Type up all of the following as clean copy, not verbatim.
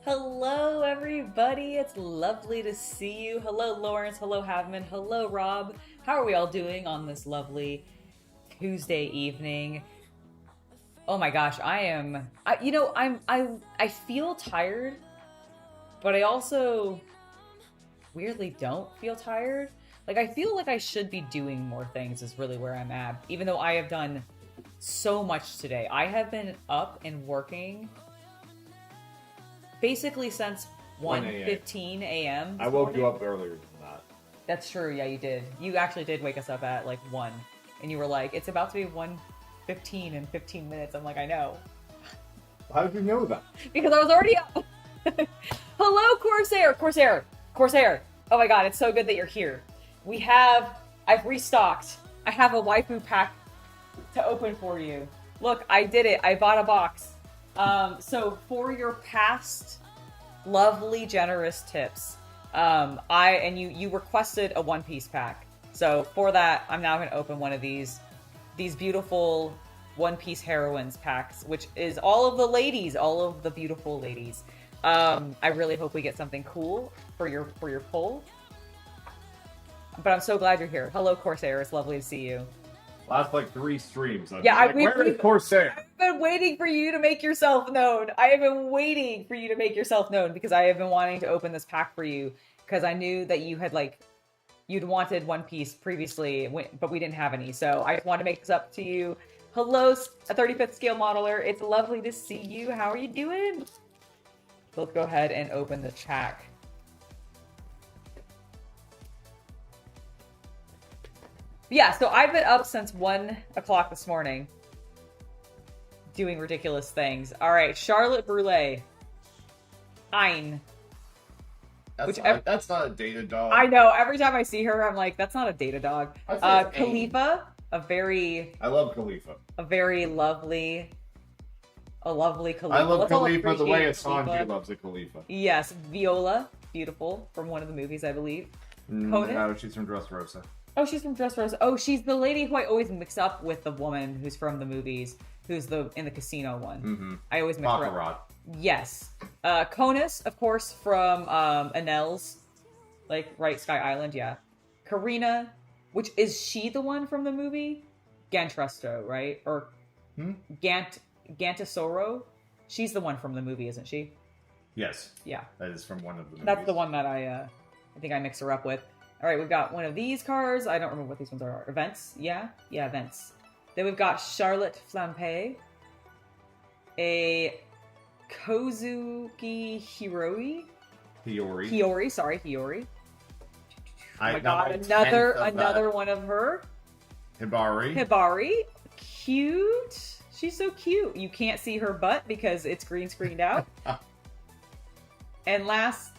Hello, everybody. It's lovely to see you. Hello, Lawrence. Hello, Havman. Hello, Rob. How are we all doing on this lovely Tuesday evening? Oh my gosh, I feel tired, but I also weirdly don't feel tired. Like, I feel like I should be doing more things is really where I'm at, even though I have done so much today. I have been up and working basically since 1:15 a.m. I woke you up earlier than that. That's true, yeah, you did. You actually did wake us up at like 1, and you were like, it's about to be 1:15 in 15 minutes. I'm like, I know. How did you know that? Because I was already up. Hello, Corsair. Oh my god, it's so good that you're here. I've restocked. I have a waifu pack to open for you. Look, I did it. I bought a box. So for your past lovely, generous tips, you requested a One Piece pack. So for that, I'm now going to open one of these beautiful One Piece heroines packs, which is all of the beautiful ladies. I really hope we get something cool for your poll. But I'm so glad you're here. Hello, Corsair. It's lovely to see you. Last like 3 streams. Where is Corsair? I've been waiting for you to make yourself known. I have been waiting for you to make yourself known because I have been wanting to open this pack for you because I knew that you'd wanted One Piece previously, but we didn't have any. So I just wanted to make this up to you. Hello, a 35th scale modeler. It's lovely to see you. How are you doing? So let's go ahead and open the pack. Yeah, so I've been up since 1 o'clock this morning doing ridiculous things. All right, Charlotte Brûlée. Ein. That's not a data dog. I know. Every time I see her, I'm like, that's not a data dog. Khalifa, I love Khalifa. A very lovely Khalifa. I love Khalifa the way Sanji loves a Khalifa. Yes, Viola, beautiful, from one of the movies, I believe. Conan? No, she's from Dressrosa. Oh, she's from Dressrosa. Oh, she's the lady who I always mix up with the woman who's from the movies, who's in the casino one. Mm-hmm. I always mix her up. Yes. Conus, of course, from Anel's, right, Sky Island, yeah. Karina, which is she the one from the movie? Gantresto, right? Or Gantasoro? She's the one from the movie, isn't she? Yes. Yeah. That is from one of the movies. That's the one that I think I mix her up with. All right, we've got one of these cards. I don't remember what these ones are. Events? Yeah? Yeah, events. Then we've got Charlotte Flampe. A Kozuki Hiyori. Hiyori. Oh my god, another one of her. Hibari. Cute. She's so cute. You can't see her butt because it's green screened out. And last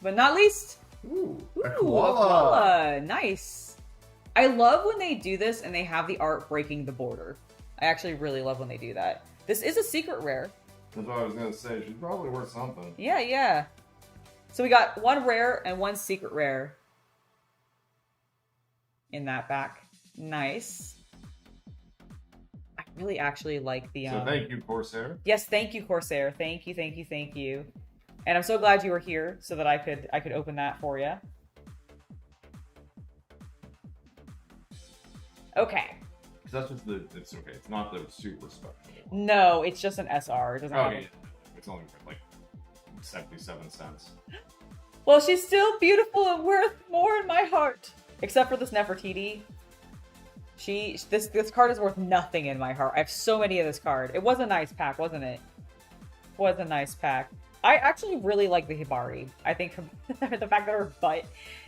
but not least, a koala. Nice. I love when they do this and they have the art breaking the border. I actually really love when they do that. This is a secret rare. That's what I was going to say. She's probably worth something. Yeah. So we got one rare and one secret rare in that back. Nice. I really actually like the... So thank you, Corsair. Yes, thank you, Corsair. Thank you. And I'm so glad you were here so that I could open that for you. Okay. Because that's just it's okay. It's not the super special one. No, it's just an SR. It doesn't have It's only like 77 cents. Well, she's still beautiful and worth more in my heart. Except for this Nefertiti. This card is worth nothing in my heart. I have so many of this card. It was a nice pack, wasn't it? Was a nice pack. I actually really like the Hibari. I think the fact that her butt,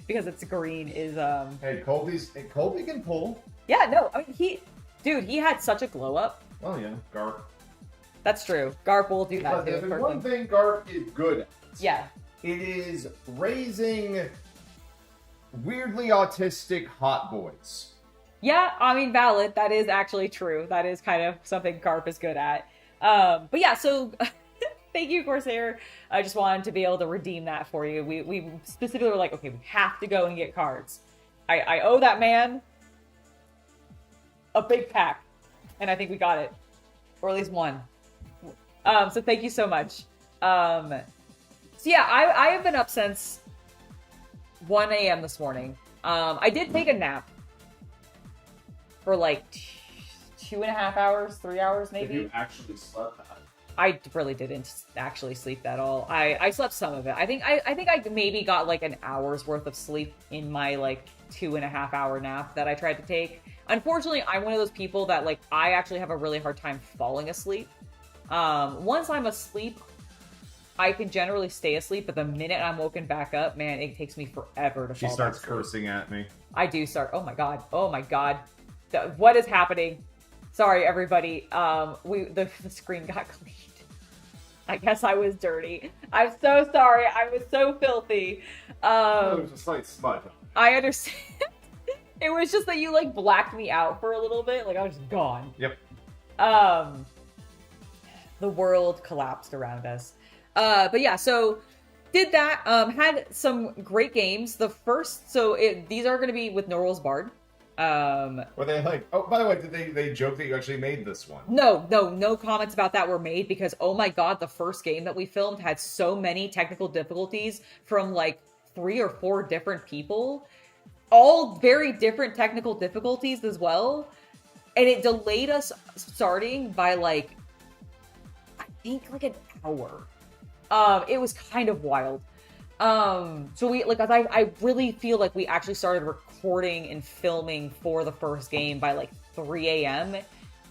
because it's green, is Hey, Colby can pull. Yeah, no, I mean he had such a glow up. Oh yeah, Garp. That's true. Garp will do that too. If there's one thing Garp is good at. Yeah. It is raising weirdly autistic hot boys. Yeah, I mean, valid. That is actually true. That is kind of something Garp is good at. But yeah, so thank you, Corsair. I just wanted to be able to redeem that for you. We specifically were like, okay, we have to go and get cards. I owe that man a big pack, and I think we got it, or at least one. So thank you so much. So yeah, I have been up since 1 a.m. this morning. I did take a nap for like 2.5 hours, 3 hours maybe. If you actually slept that. I really didn't actually sleep at all. I slept some of it. I think I maybe got like an hour's worth of sleep in my like 2.5 hour nap that I tried to take. Unfortunately, I'm one of those people that like I actually have a really hard time falling asleep. Once I'm asleep, I can generally stay asleep, but the minute I'm woken back up, man, it takes me forever to fall She starts asleep. cursing at me. I do start. Oh my god. What is happening? Sorry, everybody. The screen got cleaned. I guess I was dirty. I'm so sorry. I was so filthy. It was a slight smudge. I understand. It was just that you like blacked me out for a little bit. Like I was just gone. Yep. The world collapsed around us. But yeah, so did that. Had some great games. The first, these are going to be with Norwal's Bard. Were they like, oh, by the way, did they joke that you actually made this one? No comments about that were made because, oh my god, the first game that we filmed had so many technical difficulties from like 3 or 4 different people. All very different technical difficulties as well. And it delayed us starting by like, I think like an hour. It was kind of wild. So we like I really feel like we actually started recording and filming for the first game by like 3 a.m.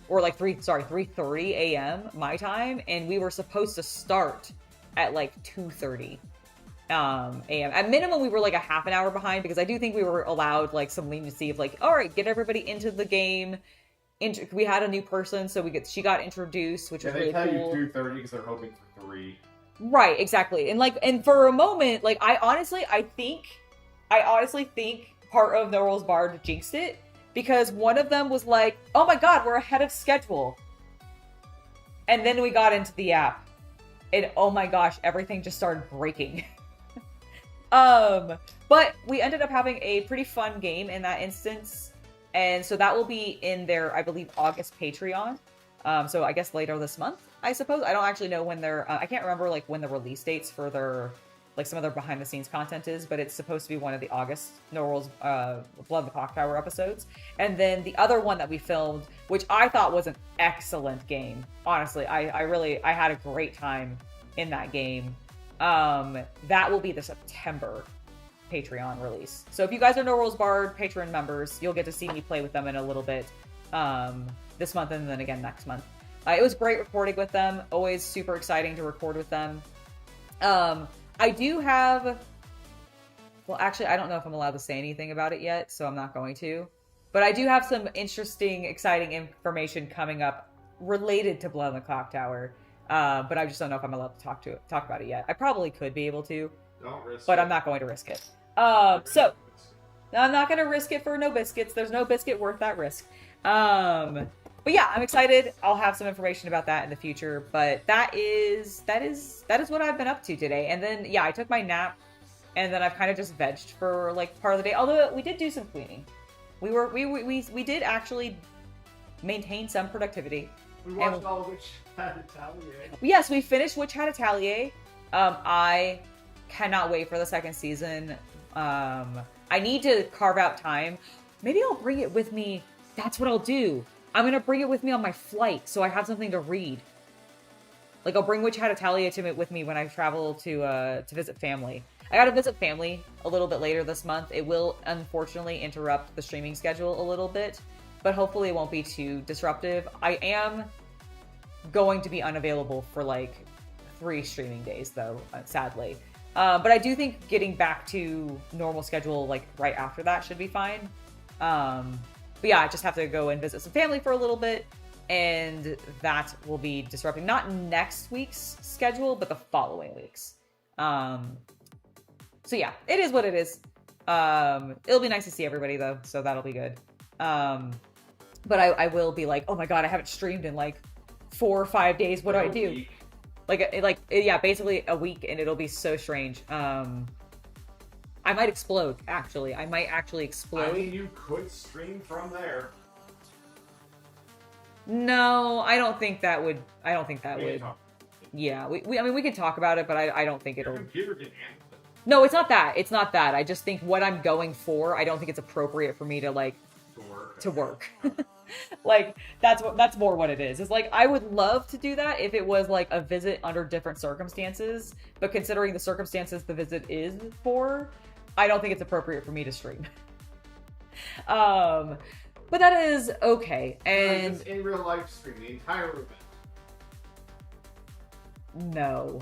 or like 3:30 a.m. my time, and we were supposed to start at like 2:30 a.m. At minimum, we were like a half an hour behind because I do think we were allowed like some leniency of like, all right, get everybody into the game. We had a new person, so she got introduced, which was really cool. They tell you 2:30 because they're hoping for 3. Right, exactly. And for a moment, like I honestly think part of Norwal's Bard jinxed it because one of them was like, "Oh my god, we're ahead of schedule." And then we got into the app. And oh my gosh, everything just started breaking. But we ended up having a pretty fun game in that instance. And so that will be in their, I believe, August Patreon. So I guess later this month, I suppose. I don't actually know when I can't remember like when the release dates for their, like some of their behind the scenes content is, but it's supposed to be one of the August Norwal's Blood the Clock Tower episodes. And then the other one that we filmed, which I thought was an excellent game. Honestly, I had a great time in that game. That will be the September Patreon release. So if you guys are Norwal's Bard Patreon members, you'll get to see me play with them in a little bit this month and then again next month. It was great recording with them. Always super exciting to record with them. I do have Well, actually, I don't know if I'm allowed to say anything about it yet, so I'm not going to. But I do have some interesting, exciting information coming up related to Blood on the Clock Tower. But I just don't know if I'm allowed to talk about it yet. I probably could be able to, Don't risk but it. I'm not going to risk it. So I'm not going to risk it for no biscuits. There's no biscuit worth that risk. But yeah, I'm excited. I'll have some information about that in the future. But that is what I've been up to today. And then yeah, I took my nap, and then I've kind of just vegged for like part of the day. Although we did do some cleaning. We did actually maintain some productivity. We watched all of Witch Hat Atelier. Yes, we finished Witch Hat Atelier. I cannot wait for the second season. I need to carve out time. Maybe I'll bring it with me. That's what I'll do. I'm gonna bring it with me on my flight, so I have something to read. Like I'll bring Witch Hat Atelier with me when I travel to visit family. I gotta visit family a little bit later this month. It will unfortunately interrupt the streaming schedule a little bit, but hopefully it won't be too disruptive. I am going to be unavailable for like 3 streaming days though, sadly. But I do think getting back to normal schedule like right after that should be fine. But yeah, I just have to go and visit some family for a little bit, and that will be disrupting not next week's schedule, but the following week's. So yeah, it is what it is. It'll be nice to see everybody though, so that'll be good. But I will be like, oh my god, I haven't streamed in like 4 or 5 days. What do I do? Like yeah, basically a week, and it'll be so strange. I might explode. Actually, I might actually explode. I mean, you could stream from there. No, I don't think that would. I don't think that We would. can talk. Yeah, I mean, we can talk about it, but I don't think Your it'll. computer can handle it. No, it's not that. It's not that. I just think what I'm going for, I don't think it's appropriate for me to like To work. like that's more what it is. It's like I would love to do that if it was like a visit under different circumstances, but considering the circumstances the visit is for, I don't think it's appropriate for me to stream. But that is okay. And Just in real life stream the entire event. no,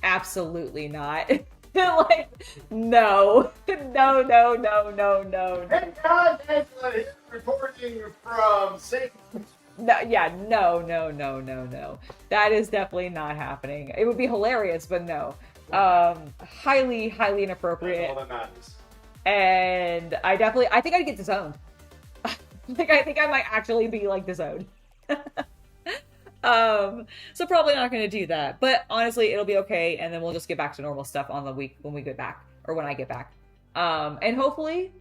absolutely not. Like no. Hey guys, Angela reporting from St. No, yeah, no. That is definitely not happening. It would be hilarious, but no. Highly That's inappropriate. all that matters. And I think I'd get disowned. I think I might actually be like disowned. So probably not going to do that. But honestly, it'll be okay, and then we'll just get back to normal stuff on the week when we get back, or when I get back. And hopefully,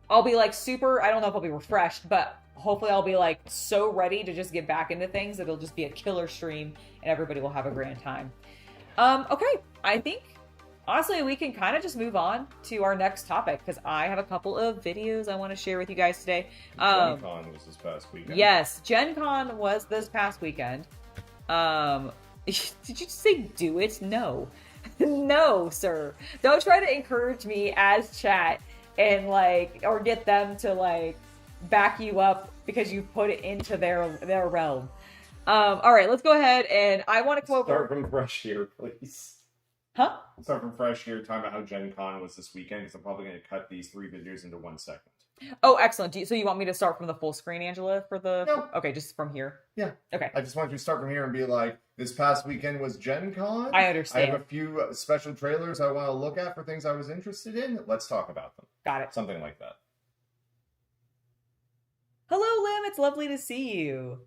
I'll be like super. I don't know if I'll be refreshed, but hopefully I'll be like so ready to just get back into things that it'll just be a killer stream, and everybody will have a grand time. Okay, I think honestly we can kind of just move on to our next topic, because I have a couple of videos I want to share with you guys today. GenCon was this past weekend. Yes, GenCon was this past weekend. Did you say do it? No. No, sir. Don't try to encourage me as chat and like, or get them to like back you up because you put it into their realm. All right, let's go ahead, and I want to quote. Start from fresh here, please. Huh? Start from fresh here, talking about how GenCon was this weekend, because I'm probably going to cut these 3 videos into 1 segment. Oh, excellent. So you want me to start from the full screen, Angela, for the... No. Okay, just from here. Yeah. Okay. I just want you to start from here and be like, this past weekend was GenCon. I I understand. have a few special trailers I want to look at for things I was interested in. Let's talk about them. Got it. Something like that. Hello, Lim. It's lovely to see you.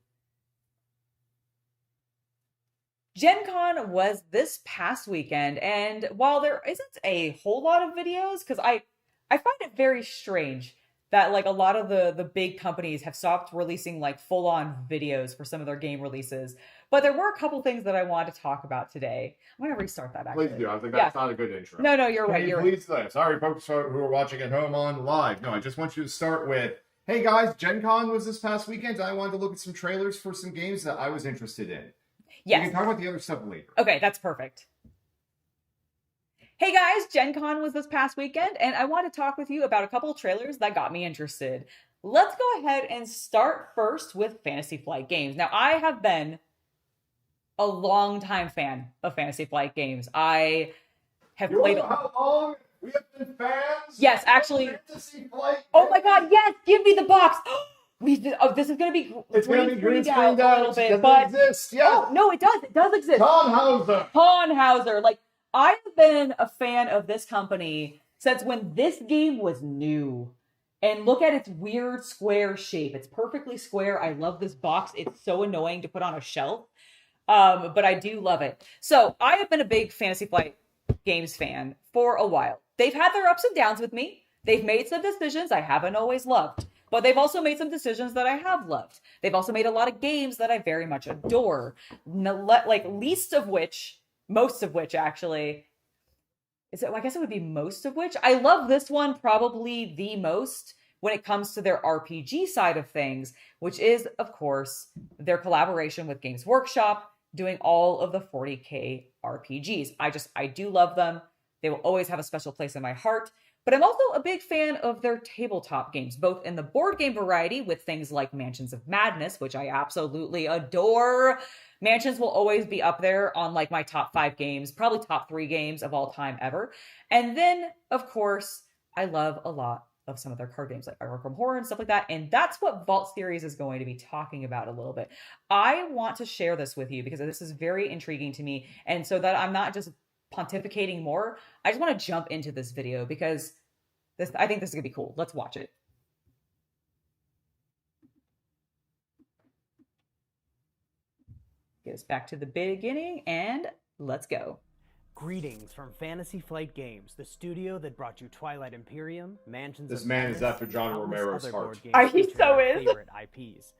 GenCon was this past weekend, and while there isn't a whole lot of videos, because I find it very strange that like a lot of the big companies have stopped releasing like full-on videos for some of their game releases, but there were a couple things that I wanted to talk about today. I'm gonna restart that actually. Please do. I think that's not a good intro. No, you're right. You're right. Please say. Sorry, folks who are watching at home on live. No, I just want you to start with, hey guys, GenCon was this past weekend. I wanted to look at some trailers for some games that I was interested in. Yes. We can talk about the other stuff later. Okay, that's perfect. Hey guys, GenCon was this past weekend, and I want to talk with you about a couple of trailers that got me interested. Let's go ahead and start first with Fantasy Flight Games. Now, I have been a long time fan of Fantasy Flight Games. I have played... How long? We have been fans. Yes, actually. Fantasy Flight. Oh my god, yes! Give me the box! This is gonna be It's gonna be green screened out a out. little bit, Doesn't but exist. Yes. oh no, it does. It does exist. Tom Hauser. Hauser. Like, I have been a fan of this company since when this game was new. And look at its weird square shape. It's perfectly square. I love this box. It's so annoying to put on a shelf. But I do love it. So I have been a big Fantasy Flight Games fan for a while. They've had their ups and downs with me. They've made some decisions I haven't always loved. But they've also made some decisions that I have loved. They've also made a lot of games that I very much adore. Like, most of which actually, I guess it would be most of which. I love this one probably the most when it comes to their RPG side of things, which is, of course, their collaboration with Games Workshop, doing all of the 40K RPGs. I do love them. They will always have a special place in my heart. But I'm also a big fan of their tabletop games, both in the board game variety with things like Mansions of Madness, which I absolutely adore. Mansions will always be up there on like my top 5 games, probably top 3 games of all time ever. And then, of course, I love a lot of some of their card games like Arkham Horror and stuff like that. And that's what Vault Series is going to be talking about a little bit. I want to share this with you because this is very intriguing to me. And so that I'm not just pontificating more, I just want to jump into this video because I think this is going to be cool. Let's watch it. Get us back to the beginning and let's go. Greetings from Fantasy Flight Games, the studio that brought you Twilight Imperium, Mansions This of man Madness, is after and John countless Romero's other heart. board games He featuring so our is. favorite IPs.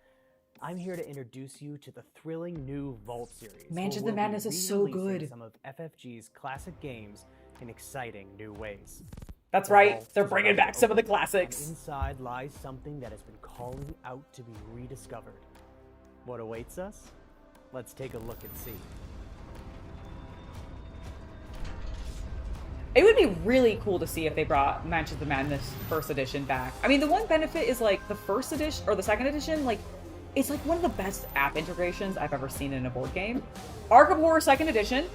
I'm here to introduce you to the thrilling new Vault series. Mansions where of we'll Madness be is so re-releasing good. Some of FFG's classic games in exciting new ways. That's The right. Vault They're is bringing about back to some of the open, and classics. inside lies something that has been calling out to be rediscovered. What awaits us? Let's take a look and see. It would be really cool to see if they brought Mansions of Madness first edition back. I mean, the one benefit is like the first edition or the second edition, like it's like one of the best app integrations I've ever seen in a board game. Arkham Horror second edition,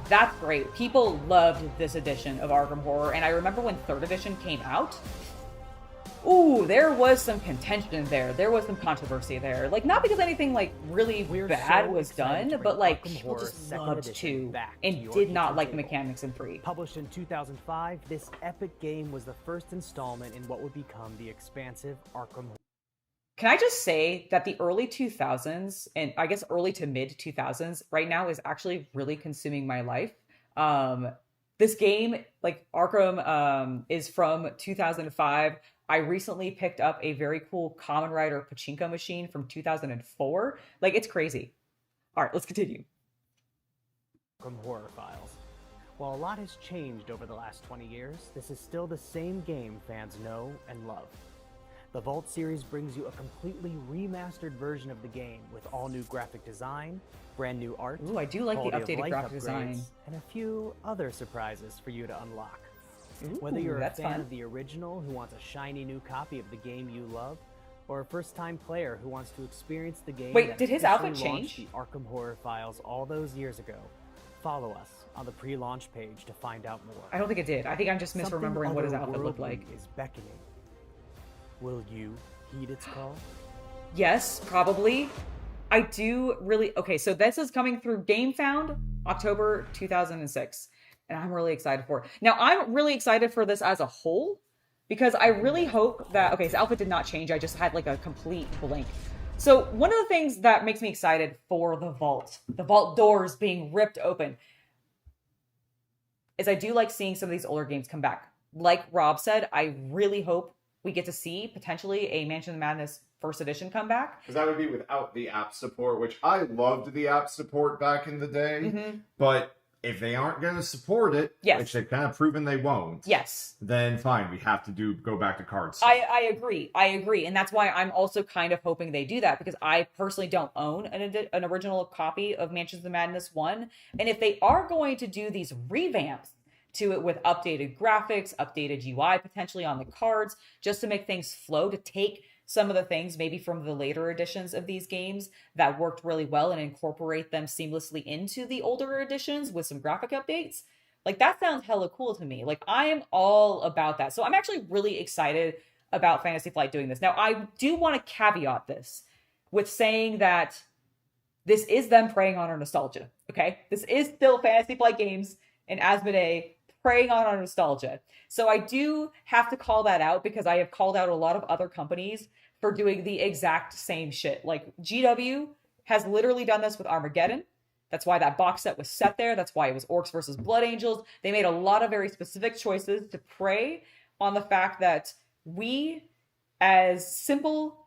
that's great. People loved this edition of Arkham Horror, and I remember when third edition came out. Ooh, there was some contention there. There was some controversy there. Like, not because anything like really bad so was excited to done, bring but like Arkham people Horror just second loved edition 2 back to and your did not kitchen like the table. mechanics in 3. Published in 2005, this epic game was the first installment in what would become the expansive Arkham. Can I just say that the early 2000s, and I guess early to mid 2000s, right now is actually really consuming my life. This game, like Arkham, is from 2005. I recently picked up a very cool Kamen Rider pachinko machine from 2004. Like, it's crazy. All right, let's continue. Arkham Horror Files. While a lot has changed over the last 20 years, this is still the same game fans know and love. The Vault series brings you a completely remastered version of the game with all new graphic design, brand new art, Ooh, I do like the quality of updated life graphic upgrades, design. and a few other surprises for you to unlock. Ooh, Whether you're a that's fan fun. of the original who wants a shiny new copy of the game you love, or a first-time player who wants to experience the game Wait, that did his officially outfit launched change? the Arkham Horror Files all those years ago, follow us on the pre-launch page to find out more. I don't think it did. I think I'm just Something misremembering what his outfit looked otherworldly like. is beckoning. Will you heed its call? Yes, probably. I do really... Okay, so this is coming through GameFound, October 2006. And I'm really excited for it. Now, I'm really excited for this as a whole, because I really hope that... Okay, his outfit did not change. I just had like a complete blank. So one of the things that makes me excited for the vault doors being ripped open, is I do like seeing some of these older games come back. Like Rob said, I really hope we get to see potentially a Mansion of Madness first edition come back. Because that would be without the app support, which I loved the app support back in the day. Mm-hmm. But if they aren't going to support it, Yes. which they've kind of proven they won't, Yes. then fine, we have to go back to cards. I agree. I agree. And that's why I'm also kind of hoping they do that, because I personally don't own an original copy of Mansions of Madness 1. And if they are going to do these revamps to it with updated graphics, updated UI potentially on the cards, just to make things flow, to take some of the things maybe from the later editions of these games that worked really well and incorporate them seamlessly into the older editions with some graphic updates, Like, that sounds hella cool to me. Like, I am all about that. So I'm actually really excited about Fantasy Flight doing this. Now, I do want to caveat this with saying that this is them preying on our nostalgia, okay? This is still Fantasy Flight Games and Asmodee preying on our nostalgia. So I do have to call that out because I have called out a lot of other companies for doing the exact same shit. Like, GW has literally done this with Armageddon. That's why that box set was set there. That's why it was Orcs versus Blood Angels. They made a lot of very specific choices to prey on the fact that we, as simple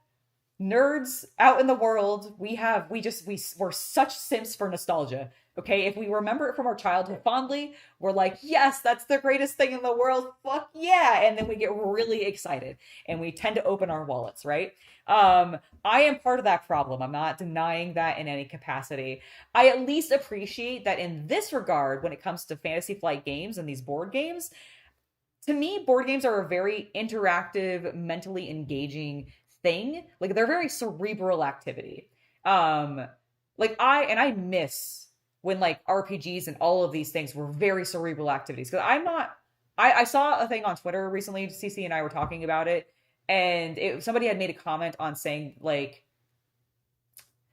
nerds out in the world, we're such simps for nostalgia. Okay, if we remember it from our childhood fondly, we're like, yes, that's the greatest thing in the world. Fuck yeah. And then we get really excited and we tend to open our wallets, right? I am part of that problem. I'm not denying that in any capacity. I at least appreciate that in this regard, when it comes to Fantasy Flight games and these board games, to me, board games are a very interactive, mentally engaging thing. Like, they're very cerebral activity. I miss when like RPGs and all of these things were very cerebral activities. Because I saw a thing on Twitter recently, CC and I were talking about it, and somebody had made a comment on saying, like,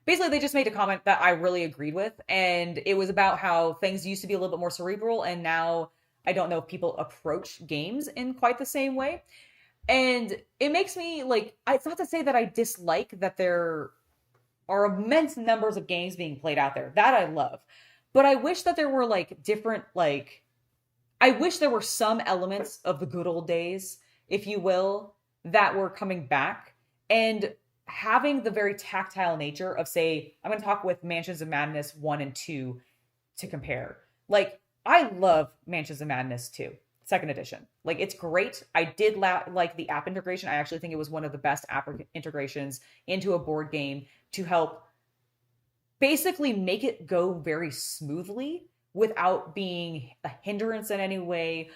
basically they just made a comment that I really agreed with, and it was about how things used to be a little bit more cerebral, and now I don't know if people approach games in quite the same way. And it makes me, like, it's not to say that I dislike that there are immense numbers of games being played out there. That I love. But I wish that there were, like, different, like, I wish there were some elements of the good old days, if you will, that were coming back. And having the very tactile nature of, say, I'm going to talk with Mansions of Madness 1 and 2 to compare. Like, I love Mansions of Madness 2. Second edition. Like, it's great. I did like the app integration. I actually think it was one of the best app integrations into a board game to help basically make it go very smoothly without being a hindrance in any way,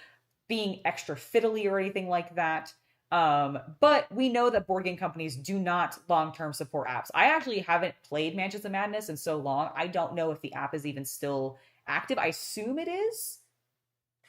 being extra fiddly or anything like that. But we know that board game companies do not long-term support apps. I actually haven't played Mansions of Madness in so long. I don't know if the app is even still active. I assume it is.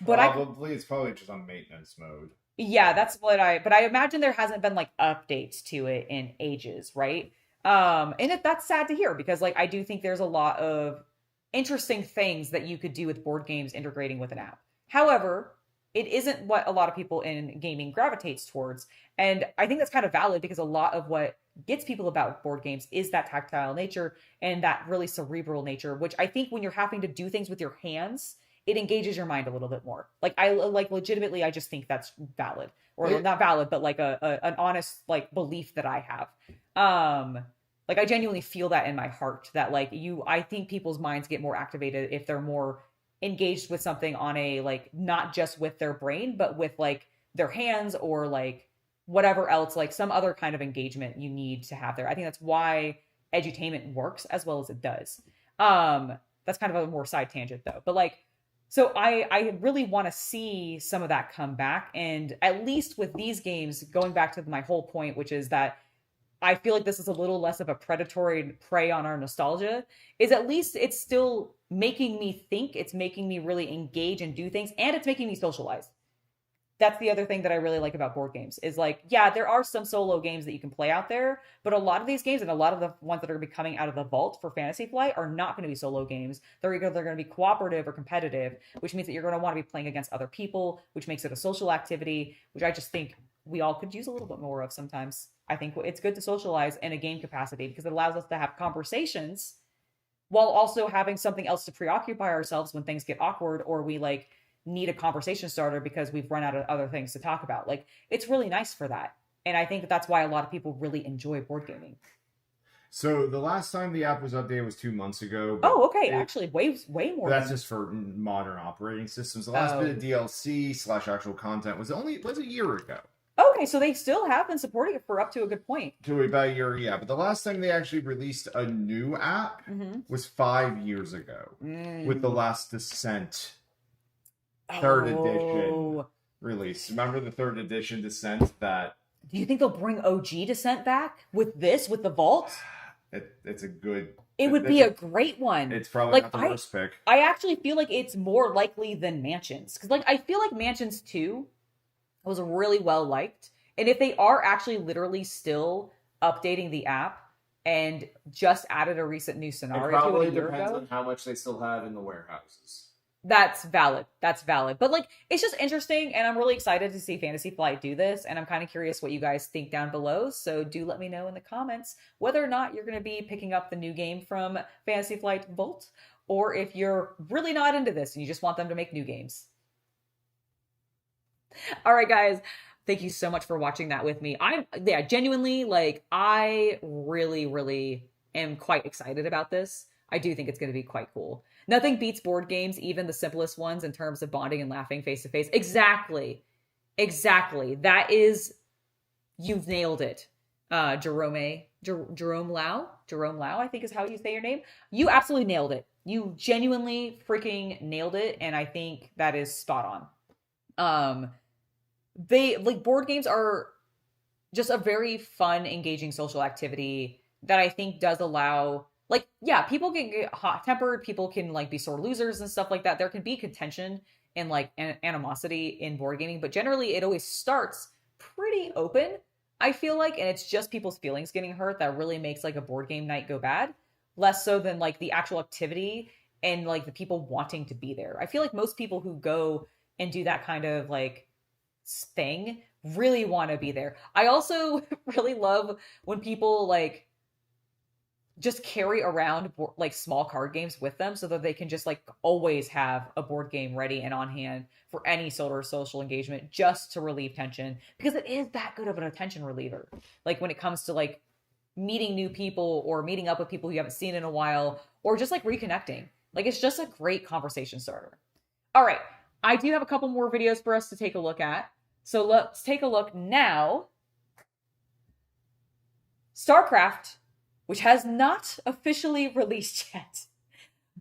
But it's probably just on maintenance mode. Yeah, but I imagine there hasn't been like updates to it in ages, right? And that's sad to hear because, like, I do think there's a lot of interesting things that you could do with board games integrating with an app. However, it isn't what a lot of people in gaming gravitates towards. And I think that's kind of valid because a lot of what gets people about board games is that tactile nature and that really cerebral nature, which I think when you're having to do things with your hands, it engages your mind a little bit more. Like, legitimately, I just think that's valid, or not valid, but like an honest, like, belief that I have. Like, I genuinely feel that in my heart that, like, I think people's minds get more activated if they're more engaged with something on a, like, not just with their brain, but with like their hands or like whatever else, like some other kind of engagement you need to have there. I think that's why edutainment works as well as it does. That's kind of a more side tangent though, but like, so I really want to see some of that come back. And at least with these games, going back to my whole point, which is that I feel like this is a little less of a predatory prey on our nostalgia, is at least it's still making me think, it's making me really engage and do things, and it's making me socialize. That's the other thing that I really like about board games is, like, yeah, there are some solo games that you can play out there, but a lot of these games and a lot of the ones that are going to be coming out of the vault for Fantasy Flight are not going to be solo games. They're going to be cooperative or competitive, which means that you're going to want to be playing against other people, which makes it a social activity, which I just think we all could use a little bit more of sometimes. I think it's good to socialize in a game capacity because it allows us to have conversations while also having something else to preoccupy ourselves when things get awkward or we like need a conversation starter because we've run out of other things to talk about. Like, it's really nice for that. And I think that's why a lot of people really enjoy board gaming. So the last time the app was updated was 2 months ago. Oh, okay. Actually, way more. That's just for modern operating systems. The last bit of DLC / actual content was a year ago. Okay, so they still have been supporting it for up to a good point. To about a year, yeah. But the last time they actually released a new app was 5 years ago with the Last Descent third edition release. Remember the third edition Descent that... Do you think they'll bring OG Descent back with this, with the Vault? it's a good. It would be a great one. It's probably like not the worst pick. I actually feel like it's more likely than Mansions, because like I feel like Mansions 2 was really well liked, and if they are actually literally still updating the app and just added a recent new It scenario probably to it a year depends ago, on how much they still have in the warehouses. that's valid. But like, it's just interesting, and I'm really excited to see Fantasy Flight do this, and I'm kind of curious what you guys think down below. So do let me know in the comments whether or not you're going to be picking up the new game from Fantasy Flight Volt, or if you're really not into this and you just want them to make new games. All right, guys. Thank you so much for watching that with me. Genuinely, like, I really am quite excited about this. I do think it's going to be quite cool. Nothing beats board games, even the simplest ones, in terms of bonding and laughing face to face. Exactly. That is, you've nailed it. Jerome Lau, I think is how you say your name. You absolutely nailed it. You genuinely freaking nailed it, and I think that is spot on. Board games are just a very fun, engaging social activity that I think does allow, like, yeah, people can get hot-tempered, people can, like, be sore losers and stuff like that. There can be contention and, like, animosity in board gaming, but generally it always starts pretty open, I feel like, and it's just people's feelings getting hurt that really makes, like, a board game night go bad, less so than, like, the actual activity and, like, the people wanting to be there. I feel like most people who go and do that kind of, like, thing really want to be there. I also really love when people, like, just carry around like small card games with them so that they can just like always have a board game ready and on hand for any sort of social engagement, just to relieve tension, because it is that good of an attention reliever. Like when it comes to like meeting new people or meeting up with people you haven't seen in a while, or just like reconnecting. Like it's just a great conversation starter. All right. I do have a couple more videos for us to take a look at. So let's take a look now. Starcraft, which has not officially released yet,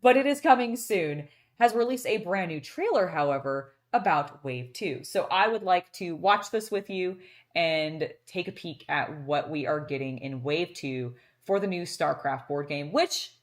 but it is coming soon, has released a brand new trailer, however, about Wave 2. So I would like to watch this with you and take a peek at what we are getting in Wave 2 for the new Starcraft board game, which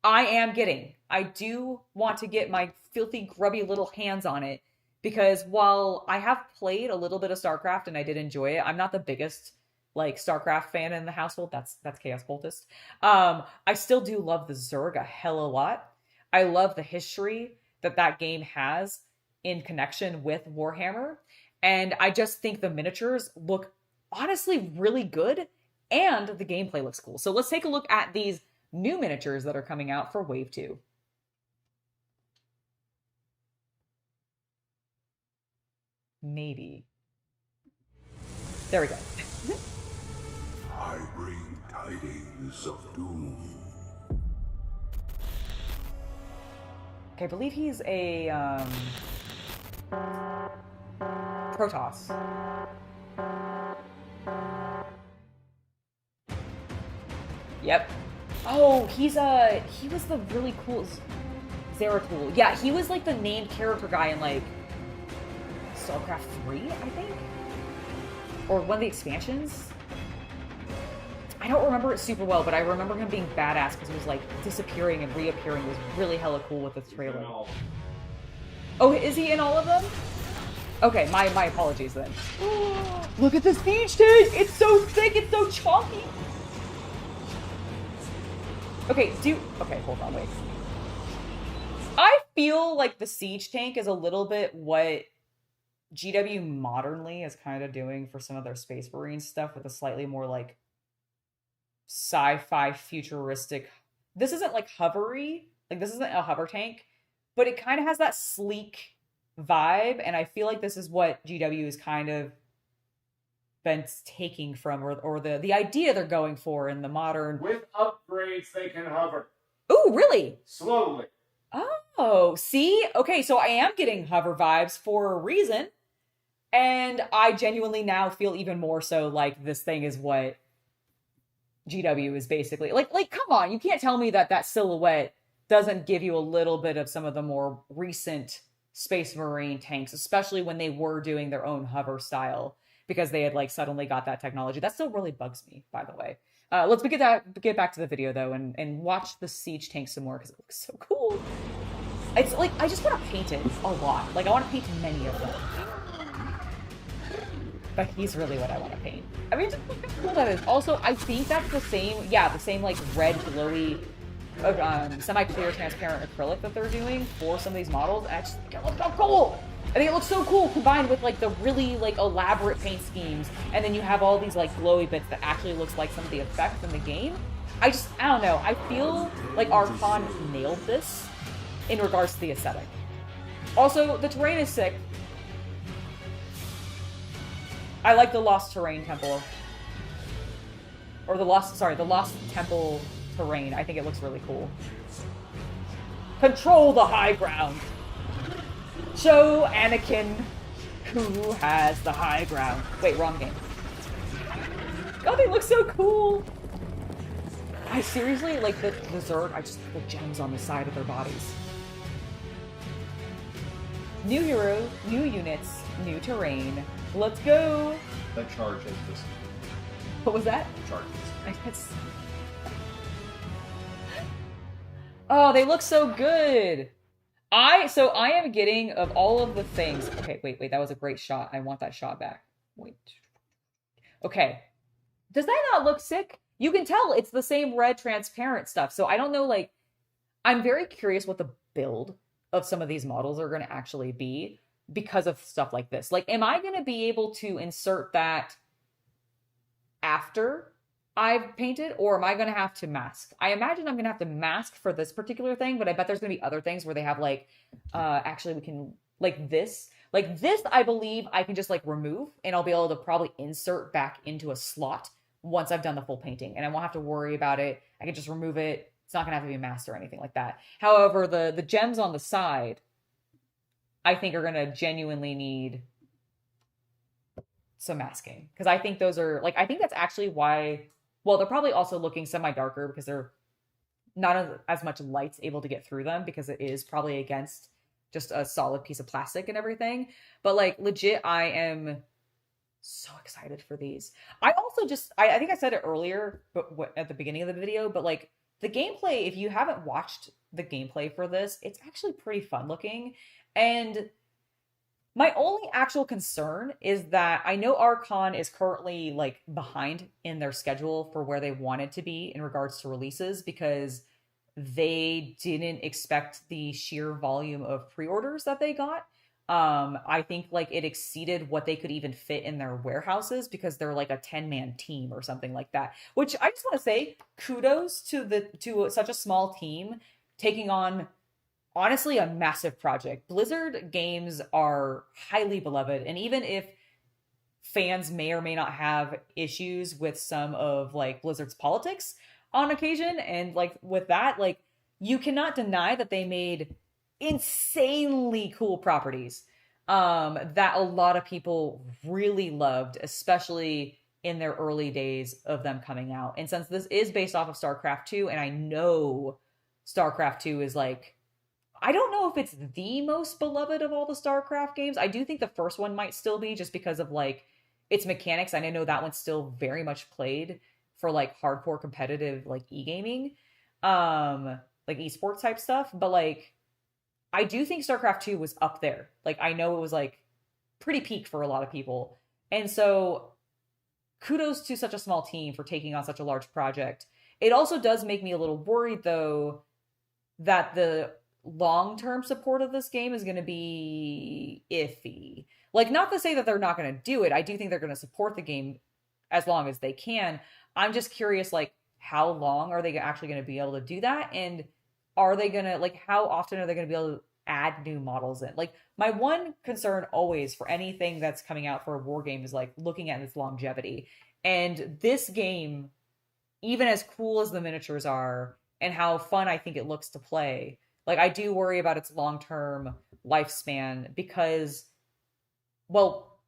I am getting. I do want to get my filthy, grubby little hands on it, because while I have played a little bit of Starcraft and I did enjoy it, I'm not the biggest like Starcraft fan in the household. That's Chaos Cultist. I still do love the Zerg a hell of a lot. I love the history that game has in connection with Warhammer, and I just think the miniatures look honestly really good, and the gameplay looks cool. So let's take a look at these new miniatures that are coming out for Wave 2. Maybe. There we go. I bring tidings of doom. Okay, I believe he's a Protoss. Yep. Oh, he was the really cool Zeratul. Yeah, he was like the named character guy in like Starcraft 3, I think? Or one of the expansions? I don't remember it super well, but I remember him being badass because he was like disappearing and reappearing. It was really hella cool with the trailer. Oh, is he in all of them? Okay, my apologies then. Look at the siege tank! It's so thick, it's so chalky! Okay, hold on, wait. I feel like the siege tank is a little bit what GW modernly is kind of doing for some of their Space Marine stuff, with a slightly more like sci-fi futuristic. This isn't like hovery, like this isn't a hover tank, but it kind of has that sleek vibe, and I feel like this is what GW is kind of been taking from, or the idea they're going for in the modern. With upgrades, they can hover. Ooh, really? Slowly. Oh, see? Okay, so I am getting hover vibes for a reason. And I genuinely now feel even more so like this thing is what GW is basically. Like, come on, you can't tell me that silhouette doesn't give you a little bit of some of the more recent Space Marine tanks, especially when they were doing their own hover style. because they had like suddenly got that technology. That still really bugs me, by the way. Let's get back to the video though, and watch the siege tank some more because it looks so cool. It's like I just want to paint it a lot. Like I want to paint many of them. But he's really what I want to paint. I mean, just look how cool that is. Also, I think that's the same, the same like red glowy, semi-clear transparent acrylic that they're doing for some of these models. And I just think it looks so cool. I think it looks so cool combined with like the really like elaborate paint schemes, and then you have all these like glowy bits that actually looks like some of the effects in the game. I don't know. I feel like Archon nailed this in regards to the aesthetic. Also, the terrain is sick. I like the Lost Terrain Temple. Or the Lost Temple terrain. I think it looks really cool. Control the high ground. Show Anakin who has the high ground. Wait, wrong game. Oh, they look so cool. I seriously, like the Zerg, I just the gems on the side of their bodies. New hero, new units, new terrain. Let's go! That charge is this. What was that? Charges. Oh, they look so good! I am getting, of all of the things... Okay, wait, that was a great shot. I want that shot back. Wait. Okay. Does that not look sick? You can tell it's the same red transparent stuff. So I don't know, like... I'm very curious what the build of some of these models are going to actually be because of stuff like this. Like, am I going to be able to insert that after I've painted, or am I going to have to mask? I imagine I'm going to have to mask for this particular thing, but I bet there's going to be other things where they have like, actually we can, like this, I believe I can just like remove, and I'll be able to probably insert back into a slot once I've done the full painting, and I won't have to worry about it. I can just remove it. It's not going to have to be masked or anything like that. However, the gems on the side, I think are going to genuinely need some masking. Because I think those are, like, I think that's actually why, well, they're probably also looking semi-darker because they're not as much light's able to get through them because it is probably against just a solid piece of plastic and everything. But, like, legit, I am so excited for these. I also just, I think I said it earlier but at the beginning of the video, but, like, the gameplay, if you haven't watched the gameplay for this, it's actually pretty fun looking. And my only actual concern is that I know Archon is currently like behind in their schedule for where they wanted to be in regards to releases because they didn't expect the sheer volume of pre-orders that they got. I think like it exceeded what they could even fit in their warehouses because they're like a 10-man team or something like that, which I just want to say kudos to such a small team taking on honestly a massive project. Blizzard games are highly beloved, and even if fans may or may not have issues with some of like Blizzard's politics on occasion, and like with that, like you cannot deny that they made insanely cool properties that a lot of people really loved, especially in their early days of them coming out. And since this is based off of Starcraft 2, and I know Starcraft 2 is like, I don't know if it's the most beloved of all the Starcraft games. I do think the first one might still be just because of like its mechanics. And I know that one's still very much played for like hardcore competitive like e-gaming, like esports type stuff. But like, I do think Starcraft 2 was up there. Like, I know it was like pretty peak for a lot of people. And so kudos to such a small team for taking on such a large project. It also does make me a little worried though that the long-term support of this game is going to be iffy. Like, not to say that they're not going to do it. I do think they're going to support the game as long as they can. I'm just curious, like, how long are they actually going to be able to do that? And are they going to, like, how often are they going to be able to add new models in? Like, my one concern always for anything that's coming out for a war game is, like, looking at its longevity. And this game, even as cool as the miniatures are and how fun I think it looks to play, like, I do worry about its long-term lifespan because, well,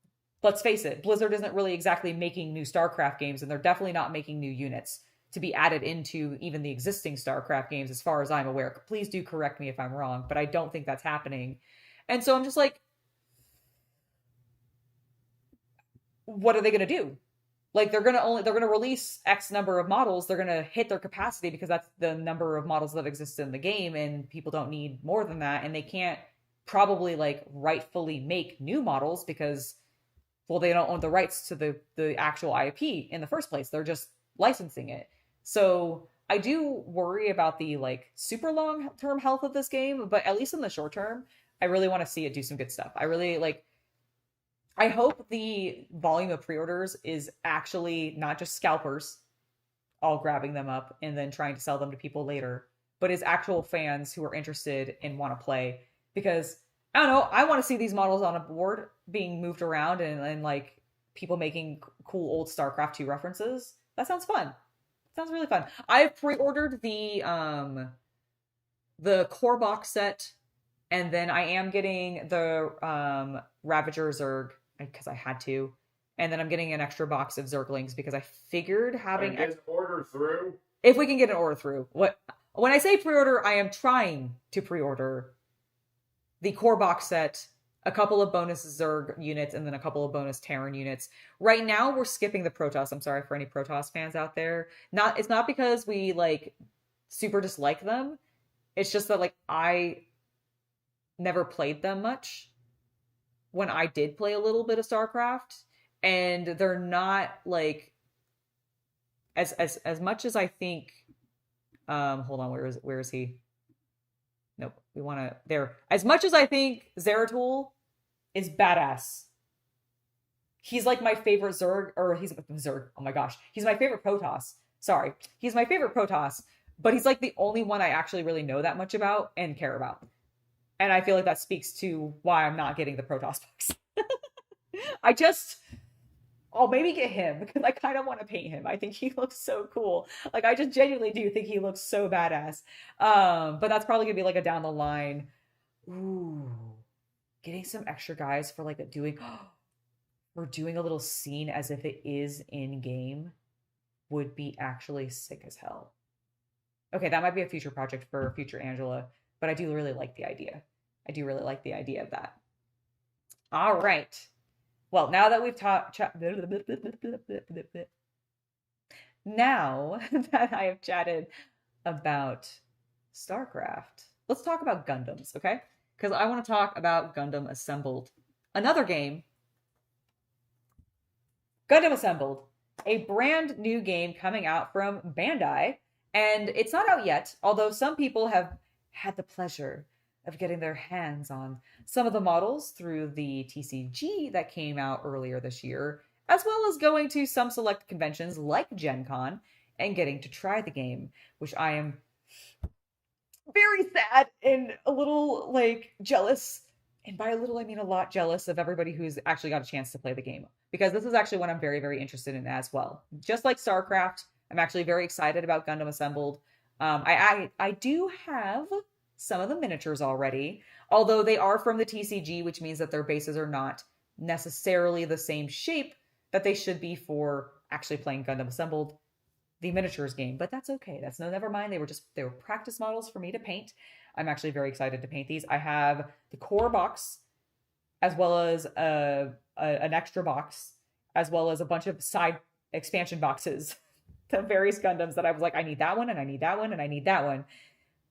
let's face it, Blizzard isn't really exactly making new StarCraft games, and they're definitely not making new units to be added into even the existing StarCraft games, as far as I'm aware. Please do correct me if I'm wrong, but I don't think that's happening. And so I'm just like, what are they going to do? Like they're going to release X number of models. They're going to hit their capacity because that's the number of models that exist in the game, and people don't need more than that. And they can't probably like rightfully make new models because, well, they don't own the rights to the actual IP in the first place. They're just licensing it. So I do worry about the like super long term health of this game, but at least in the short term, I really want to see it do some good stuff. I hope the volume of pre-orders is actually not just scalpers all grabbing them up and then trying to sell them to people later, but is actual fans who are interested and want to play. Because I don't know, I want to see these models on a board being moved around and like people making cool old Starcraft 2 references. That sounds fun. Sounds really fun. I've pre-ordered the core box set, and then I am getting the Ravager Zerg because I had to, and then I'm getting an extra box of Zerglings because I figured having an order through. If we can get an order through. When I say pre-order, I am trying to pre-order the core box set, a couple of bonus Zerg units, and then a couple of bonus Terran units. Right now, we're skipping the Protoss. I'm sorry for any Protoss fans out there. It's not because we like super dislike them. It's just that like I never played them much when I did play a little bit of StarCraft, and they're not like as much as I think. Hold on, where is he? Nope, we want to there. As much as I think Zeratul is badass, he's like my favorite Zerg, or he's Zerg. Oh my gosh, he's my favorite Protoss. Sorry, he's my favorite Protoss, but he's like the only one I actually really know that much about and care about. And I feel like that speaks to why I'm not getting the Protoss box. I'll maybe get him because I kind of want to paint him. I think he looks so cool. Like, I just genuinely do think he looks so badass. But that's probably gonna be like a down the line. Ooh, getting some extra guys for like we're doing a little scene as if it is in game would be actually sick as hell. Okay, that might be a future project for future Angela, but I do really like the idea. I do really like the idea of that. All right. Well, now that we've now that I have chatted about StarCraft, let's talk about Gundams, okay? Because I want to talk about Gundam Assembled. Another game. Gundam Assembled. A brand new game coming out from Bandai. And it's not out yet, although some people have had the pleasure of getting their hands on some of the models through the TCG that came out earlier this year, as well as going to some select conventions like GenCon and getting to try the game, which I am very sad and a little like jealous. And by a little, I mean a lot jealous of everybody who's actually got a chance to play the game, because this is actually what I'm very, very interested in as well. Just like StarCraft, I'm actually very excited about Gundam Assembled. I do have some of the miniatures already, although they are from the TCG, which means that their bases are not necessarily the same shape that they should be for actually playing Gundam Assembled, the miniatures game. But that's okay. Never mind. They were practice models for me to paint. I'm actually very excited to paint these. I have the core box, as well as an extra box, as well as a bunch of side expansion boxes to various Gundams that I was like, I need that one, and I need that one, and I need that one.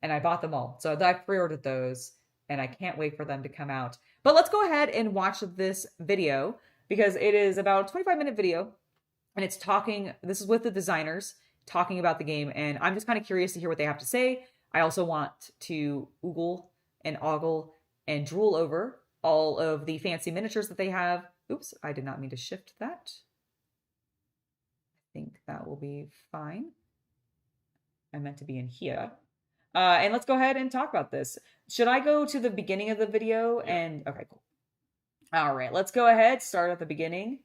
And I bought them all. So I pre-ordered those, and I can't wait for them to come out. But let's go ahead and watch this video, because it is about a 25-minute video, and it's this is with the designers talking about the game, and I'm just kind of curious to hear what they have to say. I also want to oogle and ogle and drool over all of the fancy miniatures that they have. Oops, I did not mean to shift that. I think that will be fine. I meant to be in here. And let's go ahead and talk about this. Should I go to the beginning of the video? And okay, cool. All right, let's go ahead. Start at the beginning,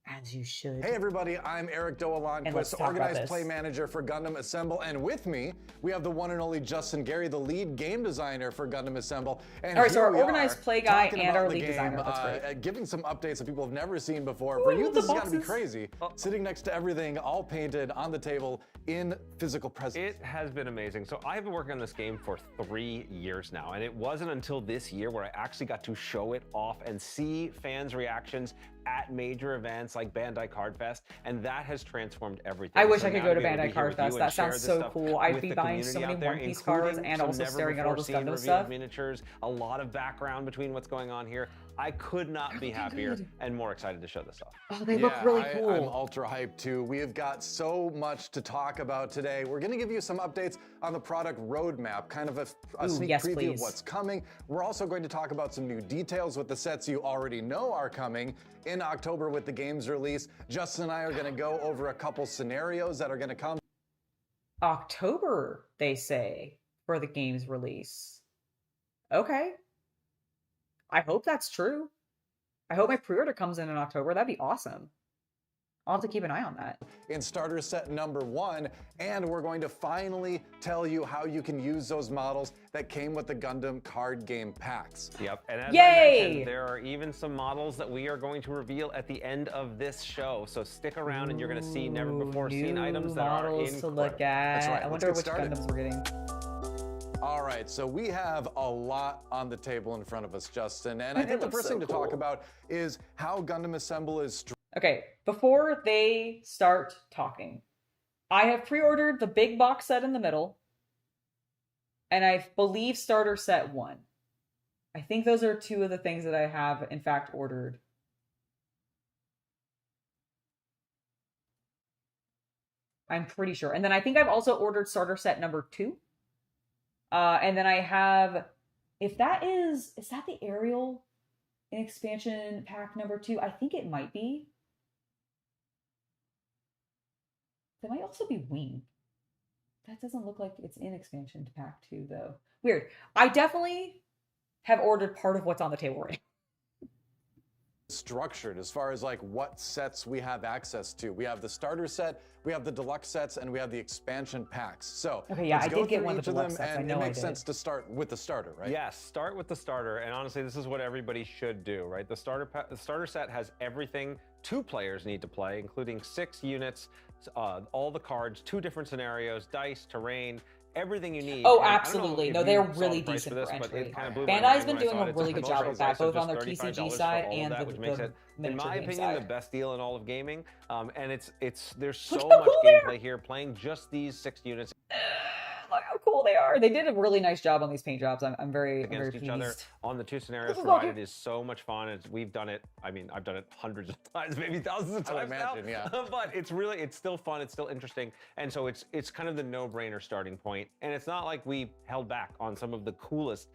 as you should. Hey everybody, I'm Eric Doalan-Quist, Organized Play Manager for Gundam Assemble, and with me, we have the one and only Justin Gary, the lead game designer for Gundam Assemble. And all right, so our Organized Play guy and our lead designer, that's great. Giving some updates that people have never seen before. For you, this has got to be crazy. Sitting next to everything, all painted on the table in physical presence. It has been amazing. So I've been working on this game for 3 years now, and it wasn't until this year where I actually got to show it off and see fans' reactions at major events like Bandai Card Fest, and that has transformed everything. I wish So I could now go to be able Bandai be Card here with you Fest. and That share sounds this so stuff cool. I'd with be the buying so community many out there, One Piece cards including and some also staring at all this never-before-seen Gundam revealed stuff. miniatures, a lot of background between what's going on here. I could not be happier and more excited to show this off. Oh, they look really cool. I'm ultra hyped too. We have got so much to talk about today. We're going to give you some updates on the product roadmap, kind of a sneak yes, preview please. of what's coming. We're also going to talk about some new details with the sets you already know are coming in October with the game's release. Justin and I are going to go over a couple scenarios that are going to come. October, they say, for the game's release. Okay. I hope that's true. I hope my pre-order comes in October. That'd be awesome. I'll have to keep an eye on that. In starter set number 1, and we're going to finally tell you how you can use those models that came with the Gundam card game packs. Yep, and as I Yay! mentioned, there are even some models that we are going to reveal at the end of this show, so stick around and you're going to see never-before-seen items that are models to incredible. look at. That's right. I Let's wonder get which started. Gundams we're getting. All right, so we have a lot on the table in front of us, Justin, and I think the looks first so thing to talk cool. about is how Gundam Assemble is Okay, before they start talking, I have pre-ordered the big box set in the middle, and I believe starter set 1. I think those are 2 of the things that I have, in fact, ordered. I'm pretty sure. And then I think I've also ordered starter set number 2. And then I have, if that is that the Ariel in expansion pack number 2? I think it might be. That might also be Wing. That doesn't look like it's in expansion pack 2, though. Weird. I definitely have ordered part of what's on the table right now. structured as far as like what sets we have access to. We have the starter set, we have the deluxe sets, and we have the expansion packs. So Okay, yeah, let's I go did get through one of each the of deluxe them, sets. I and know it I makes did. sense to start with the starter, right? Yes, start with the starter, and honestly, this is what everybody should do, right? The starter set has everything 2 players need to play, including 6 units, all the cards, 2 different scenarios, dice, terrain, everything you need. Oh, And I don't know absolutely. if No, you they're saw really the price decent this, for but entry. it kind of blew my Bandai's mind been when I doing saw a it. really It's good job promotional with that, price of both on just their $35 TCG for side all of and that, which the makes it, in miniature my game opinion, side. the best deal in all of gaming. And there's so Look how much cool they are! gameplay here. Playing just these 6 units Look how cool they are. They did a really nice job on these paint jobs. I'm very against pleased. each other on the 2 scenarios This is provided awesome. is so much fun. We've done it. I mean, I've done it hundreds of times, maybe thousands of I would times imagine, now. yeah. But it's still fun. It's still interesting. And so it's kind of the no-brainer starting point. And it's not like we held back on some of the coolest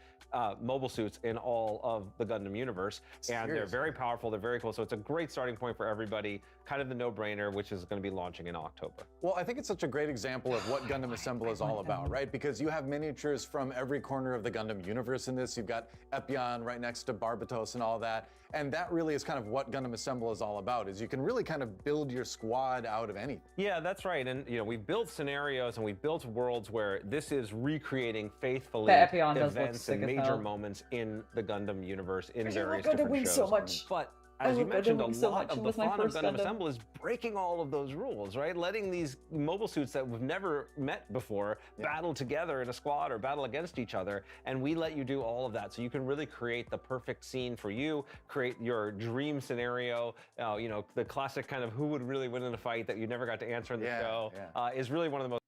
mobile suits in all of the Gundam universe. And they're Seriously. very powerful. They're very cool. So it's a great starting point for everybody. Kind of the no-brainer, which is going to be launching in October. Well, I think it's such a great example of what Gundam Assemble is all about, right? Because you have miniatures from every corner of the Gundam universe in this. You've got Epion right next to Barbatos and all that. And that really is kind of what Gundam Assemble is all about, is you can really kind of build your squad out of anything. Yeah, that's right. And we built scenarios and we built worlds where this is recreating faithfully The Epion does look events sick and as major hell. moments in the Gundam universe in I various love Gundam different Wing shows. so much. But I as you love mentioned, Gundam a Wing so lot much. It of the was my fun of first Gundam Gundam. Assemble is breaking all of those rules, right? Letting these mobile suits that we've never met before battle together in a squad or battle against each other. And we let you do all of that. So you can really create the perfect scene for you, create your dream scenario. The classic kind of who would really win in a fight that you never got to answer in the show is really one of the most.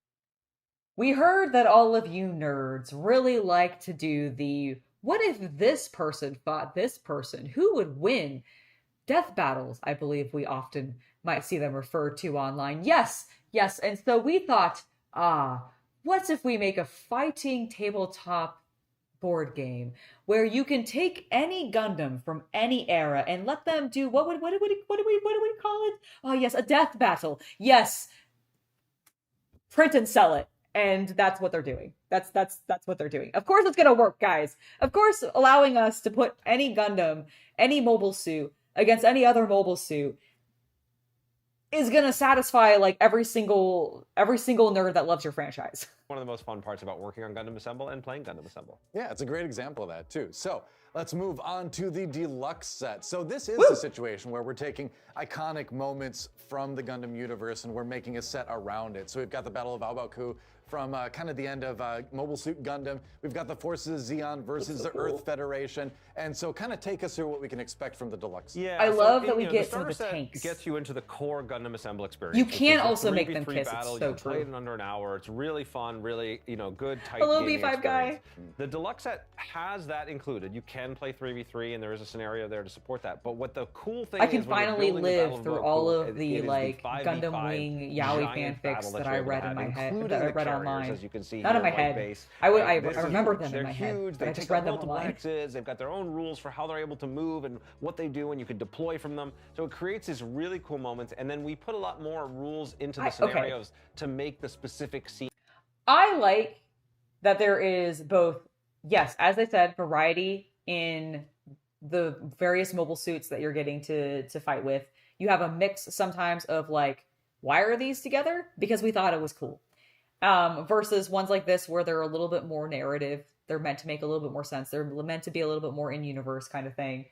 We heard that all of you nerds really like to do the what if this person fought this person? Who would win? Death battles, I believe we often might see them referred to online. Yes. And so we thought, what if we make a fighting tabletop board game where you can take any Gundam from any era and let them do what do we call it? Oh yes, a death battle. Yes. Print and sell it. And that's what they're doing. That's what they're doing. Of course it's gonna work, guys. Of course, allowing us to put any Gundam, any mobile suit against any other mobile suit is gonna satisfy like every single nerd that loves your franchise. One of the most fun parts about working on Gundam Assemble and playing Gundam Assemble. Yeah, it's a great example of that too. So let's move on to the deluxe set. So this is a situation where we're taking iconic moments from the Gundam universe and we're making a set around it. So we've got the Battle of Albaku from kind of the end of Mobile Suit Gundam. We've got the Forces of Zeon versus the Earth Federation. And so kind of take us through what we can expect from the deluxe. Yeah, I love that we the get some of the starter set tanks. gets you into the core Gundam Assemble experience. You which can is a also make 3v3 them kiss. It's battle. so You play true. it in under an hour. It's really fun, really, good, tight Hello, gaming B5 guy. experience. The deluxe set has that included. You can play 3v3, and there is a scenario there to support that. But what the cool thing I is, can when you're finally building the Battle live of through Boku, all of it the is like 5v5 Gundam Wing yaoi giant fanfics battle that you're I able to read in have, my head, including that I the read carriers, online. as you can see Not in here, my white head. base. I This is remembered them they're in my head, huge. but They I just take up read them multiple online. X's. They've got their own rules for how they're able to move and what they do, and you can deploy from them. So it creates these really cool moments, and then we put a lot more rules into the scenarios to make the specific scene. I like that there is both, yes, as I said, variety in the various mobile suits that you're getting to fight with. You have a mix sometimes of like, why are these together? Because we thought it was cool. Versus ones like this where they're a little bit more narrative. They're meant to make a little bit more sense. They're meant to be a little bit more in universe kind of thing.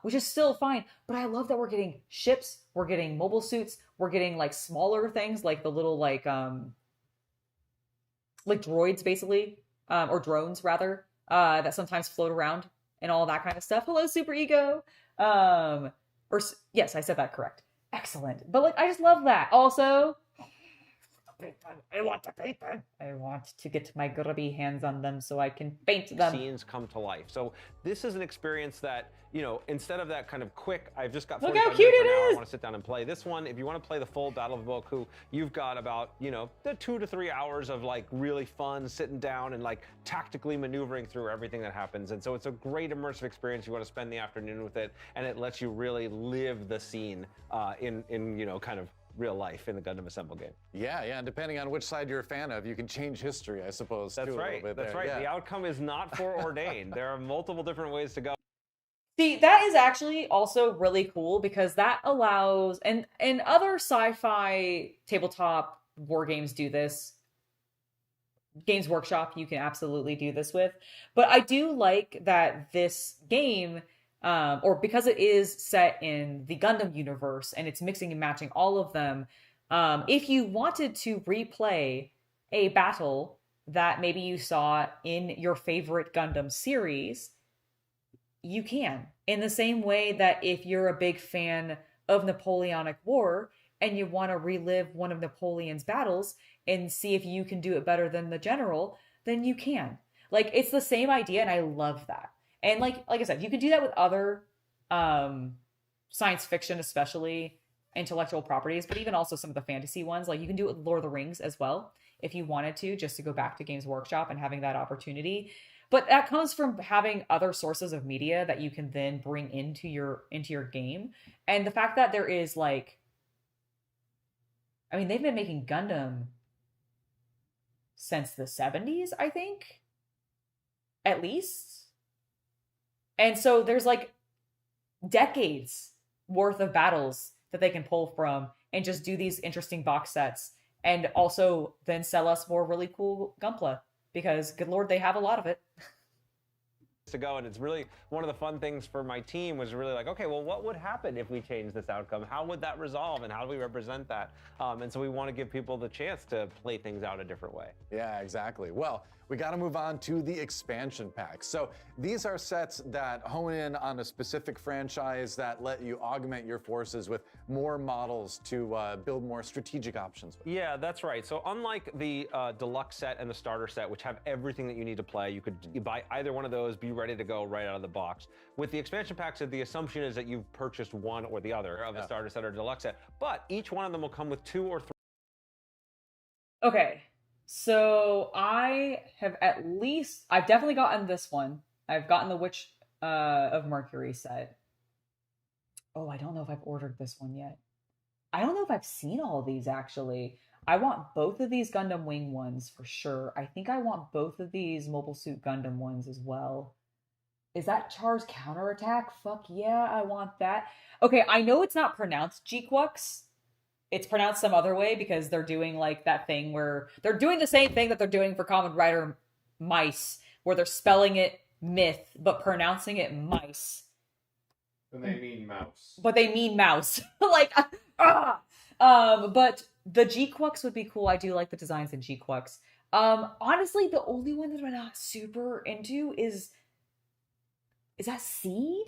Which is still fine. But I love that we're getting ships, we're getting mobile suits, we're getting like smaller things like the little like droids basically, or drones rather, that sometimes float around and all that kind of stuff. Hello, Super Ego. Yes, I said that correct. Excellent. But like, I just love that. Also, I want to paint them. I want to get my grubby hands on them so I can paint them. Scenes come to life. So this is an experience that, instead of that kind of quick, I've just got Look 45 how cute minutes it an hour, is! I want to sit down and play this one. If you want to play the full Battle of Boku, you've got about, the 2 to 3 hours of like really fun sitting down and like tactically maneuvering through everything that happens. And so it's a great immersive experience. You want to spend the afternoon with it, and it lets you really live the scene in kind of real life in the Gundam Assemble game. Yeah, and depending on which side you're a fan of, you can change history, I suppose. That's too, right. A little bit That's there. right. Yeah. The outcome is not foreordained. There are multiple different ways to go. See, that is actually also really cool because that allows, and other sci-fi tabletop war games do this. Games Workshop, you can absolutely do this with. But I do like that this game, or because it is set in the Gundam universe and it's mixing and matching all of them, if you wanted to replay a battle that maybe you saw in your favorite Gundam series, you can. In the same way that if you're a big fan of Napoleonic War and you want to relive one of Napoleon's battles and see if you can do it better than the general, then you can. Like, it's the same idea, and I love that. And like I said, you can do that with other science fiction, especially intellectual properties, but even also some of the fantasy ones. Like, you can do it with Lord of the Rings as well, if you wanted to, just to go back to Games Workshop and having that opportunity. But that comes from having other sources of media that you can then bring into your game. And the fact that there is like, I mean, they've been making Gundam since the 70s, I think, at least. And so there's like decades worth of battles that they can pull from and just do these interesting box sets and also then sell us more really cool Gunpla because, good Lord, they have a lot of it. To go, and it's really one of the fun things for my team was really like, okay, well, what would happen if we change this outcome? How would that resolve, and how do we represent that? And so we want to give people the chance to play things out a different way. Yeah, exactly. Well, we got to move on to the expansion packs. So these are sets that hone in on a specific franchise that let you augment your forces with more models to build more strategic options with. Yeah, that's right. So unlike the deluxe set and the starter set, which have everything that you need to play, you buy either one of those, be ready to go right out of the box. With the expansion packs, the assumption is that you've purchased one or the other of the starter set or deluxe set, but each one of them will come with 2 or 3. Okay, so I've definitely gotten this one. I've gotten the Witch of Mercury set. Oh, I don't know if I've ordered this one yet. I don't know if I've seen all of these, actually. I want both of these Gundam Wing ones for sure. I think I want both of these Mobile Suit Gundam ones as well. Is that Char's Counterattack? Fuck yeah, I want that. Okay, I know it's not pronounced Jequux. It's pronounced some other way because they're doing like that thing where they're doing the same thing that they're doing for Kamen Rider Mice, where they're spelling it myth but pronouncing it mice. Then they mean mouse. But they mean mouse. Like, But the G-Quux would be cool. I do like the designs in G-Quux. Honestly, the only one that I'm not super into is that Seed?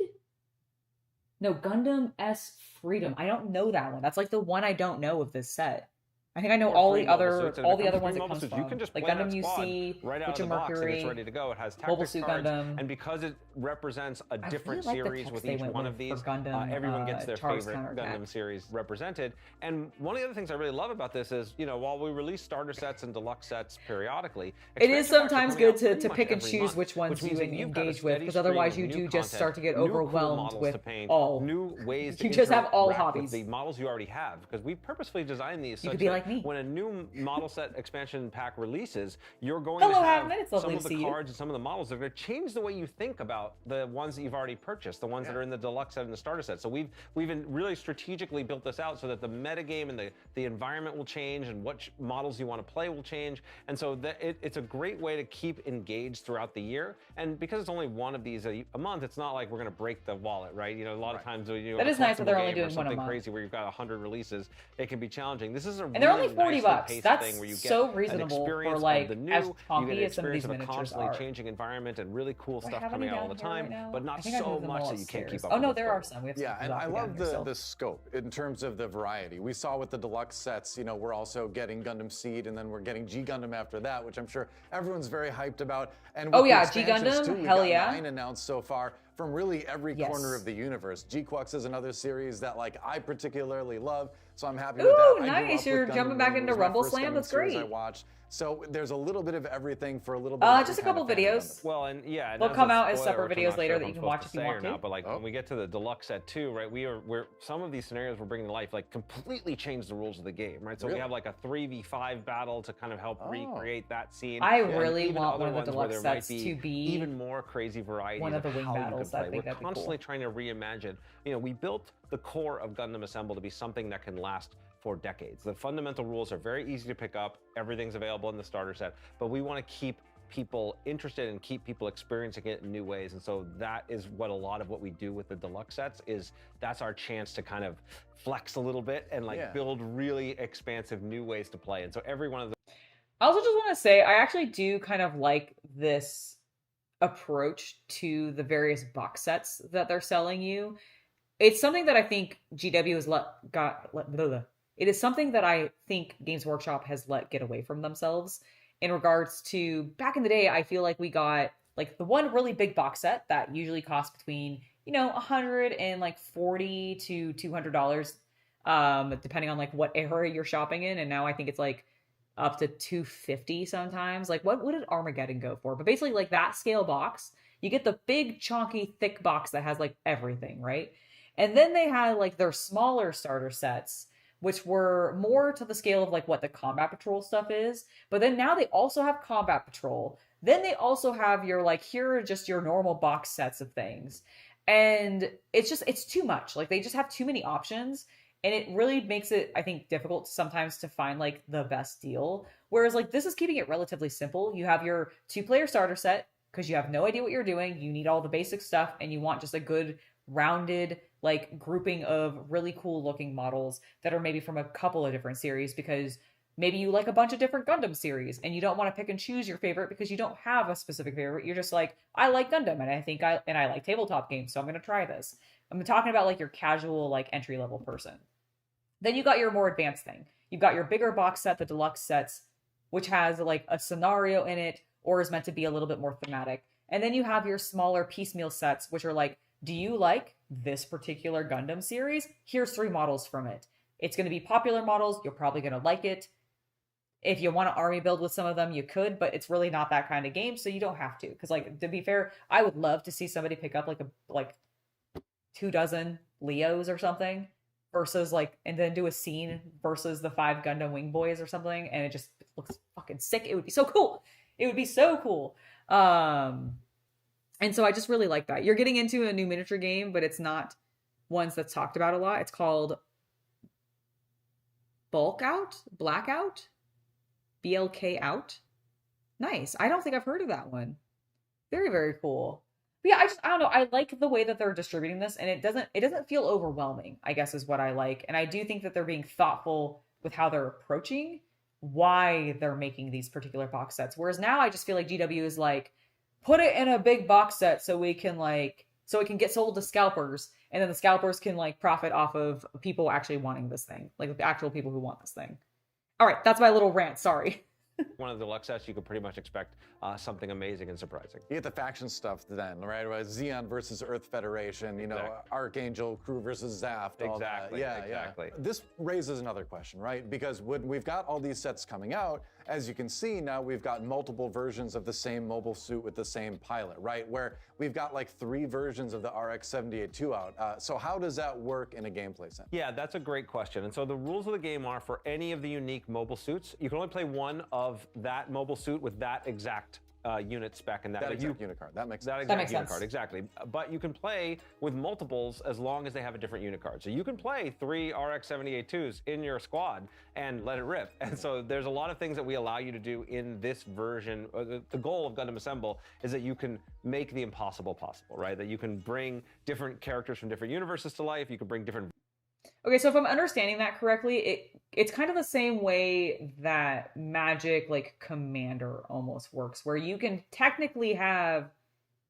No, Gundam S Freedom. I don't know that one. That's like the one I don't know of this set. I think I know all the other ones it comes from. You can just like play Gundam that squad UC, right out of Witcher the box and Mercury, it's ready to go. It has Mobile tactics Suit cards, Gundam. and because it represents a different really like the series text with they each went one with of these, for Gundam, everyone gets their Char's favorite Counterattack. Gundam series represented. And one of the other things I really love about this is, you know, while we release starter sets and deluxe sets periodically, it is expansion packs are sometimes coming good out to pretty much pick and every choose month, which ones means you that you've got a engage with, steady because otherwise stream you of new do just start to get content, new cool overwhelmed models with to paint, all. new ways You to just have all interact with hobbies. the models you already have, because we purposefully designed these You such could be that like me. when a new model set expansion pack releases, you're going Hello, to have Admin. It's lovely some to of the see you. cards and some of the models that are going to change the way you think about the ones that you've already purchased, the ones that are in the deluxe set and the starter set. So we've really strategically built this out so that the metagame and the environment will change, and what models you want to play will change. And so it's a great way to keep engaged throughout the year. And because it's only one of these a month, it's not like we're going to break the wallet, right? You know, a lot of times you That is nice that they're only doing something one a month. crazy where you've got 100 releases, it can be challenging. This is a And they're really only 40 nicely bucks. paced That's thing where you get so an reasonable experience for like of the new, as you chunky get an as some of experience these of a miniatures constantly are. changing environment and really cool Do I stuff have coming any out all down the here right time, now? but I not think I so moved them much all that you can't upstairs. keep up Oh with no, the there flow. are some. We have Yeah, some and I down love here, so. the scope in terms of the variety. We saw with the deluxe sets, you know, we're also getting Gundam Seed, and then we're getting G Gundam after that, which I'm sure everyone's very hyped about. And with Oh the yeah, G expansions, Gundam, too, we've hell got yeah. 9 announced so far from really every Yes. corner of the universe. G-Quux is another series that like I particularly love, so I'm happy Ooh, with that. I grew nice. up You're with jumping Gundam back Wing. It into was my Rumble first Slam. Gundam That's series I great. watched. So there's a little bit of everything for a little bit of every Just a kind couple of fan of videos. Gundam. Well, and yeah, and They'll as come a out as spoiler, separate which I'm videos not later sure that if you I'm can watch supposed if you to say want or to. not, but like when we get to the deluxe set too, right? We're some of these scenarios we're bringing to life like completely change the rules of the game, right? So we Really? have like a 3v5 battle to kind of help recreate that scene. I and really even want other one of the ones where deluxe there might sets to be even more crazy varieties one of the wing how battles. you can I play. think We're that'd be cool. constantly trying to reimagine. You know, we built the core of Gundam Assemble to be something that can last for decades. The fundamental rules are very easy to pick up. Everything's available in the starter set, but we want to keep people interested and keep people experiencing it in new ways. And so that is what a lot of what we do with the deluxe sets is. That's our chance to kind of flex a little bit and like build really expansive new ways to play. And so every one of the I also just want to say, I actually do kind of like this approach to the various box sets that they're selling you. It's something that I think GW has it is something that I think Games Workshop has let get away from themselves in regards to back in the day. I feel like we got like the one really big box set that usually costs between, you know, $140 to $200, depending on like what era you're shopping in. And now I think it's like up to $250 sometimes. Like what did Armageddon go for? But basically like that scale box, you get the big chonky thick box that has like everything, right? And then they had like their smaller starter sets, which were more to the scale of like what the Combat Patrol stuff is. But then now they also have Combat Patrol. Then they also have your like, here are just your normal box sets of things. And it's too much. Like they just have too many options. And it really makes it, I think, difficult sometimes to find like the best deal. Whereas like this is keeping it relatively simple. You have your 2-player starter set because you have no idea what you're doing. You need all the basic stuff and you want just a good rounded like grouping of really cool looking models that are maybe from a couple of different series, because maybe you like a bunch of different Gundam series and you don't want to pick and choose your favorite because you don't have a specific favorite. You're just like, I like Gundam and I like tabletop games, so I'm going to try this. I'm talking about like your casual like entry level person. Then you got your more advanced thing. You've got your bigger box set, the deluxe sets, which has like a scenario in it or is meant to be a little bit more thematic. And then you have your smaller piecemeal sets, which are like, do you like this particular Gundam series? Here's 3 models from it. It's going to be popular models. You're probably going to like it. If you want to army build with some of them, you could, but it's really not that kind of game, so you don't have to. Because, like, to be fair, I would love to see somebody pick up like 24 Leos or something, versus like, and then do a scene versus the 5 Gundam Wing Boys or something, and it just looks fucking sick. It would be so cool. It would be so cool. And so I just really like that. You're getting into a new miniature game, but it's not ones that's talked about a lot. It's called Blackout? BLK Out? Nice. I don't think I've heard of that one. Very, very cool. But yeah, I don't know. I like the way that they're distributing this, and it doesn't feel overwhelming, I guess is what I like. And I do think that they're being thoughtful with how they're approaching why they're making these particular box sets. Whereas now I just feel like GW is like, put it in a big box set so we can so it can get sold to scalpers, and then the scalpers can like profit off of people actually wanting this thing, like the actual people who want this thing. All right, that's my little rant. Sorry. One of the deluxe sets, you could pretty much expect something amazing and surprising. You get the faction stuff then, right? Xeon versus Earth Federation, you know, Exactly. Archangel, Crew versus Zaft. All that. Exactly, Yeah, exactly. Yeah. This raises another question, right? Because when we've got all these sets coming out, as you can see now, we've got multiple versions of the same mobile suit with the same pilot, right? Where we've got like 3 versions of the RX-78-2 out. So how does that work in a gameplay sense? Yeah, that's a great question. And so the rules of the game are for any of the unique mobile suits, you can only play one of that mobile suit with that exact unit spec and that. That But exact unit card. That makes that sense. exact makes unit sense. card, exactly. But you can play with multiples as long as they have a different unit card. So you can play 3 RX-78-2s in your squad and let it rip. And so there's a lot of things that we allow you to do in this version. The goal of Gundam Assemble is that you can make the impossible possible, right? That you can bring different characters from different universes to life. You can bring different. Okay, so if I'm understanding that correctly, it's kind of the same way that Magic like Commander almost works, where you can technically have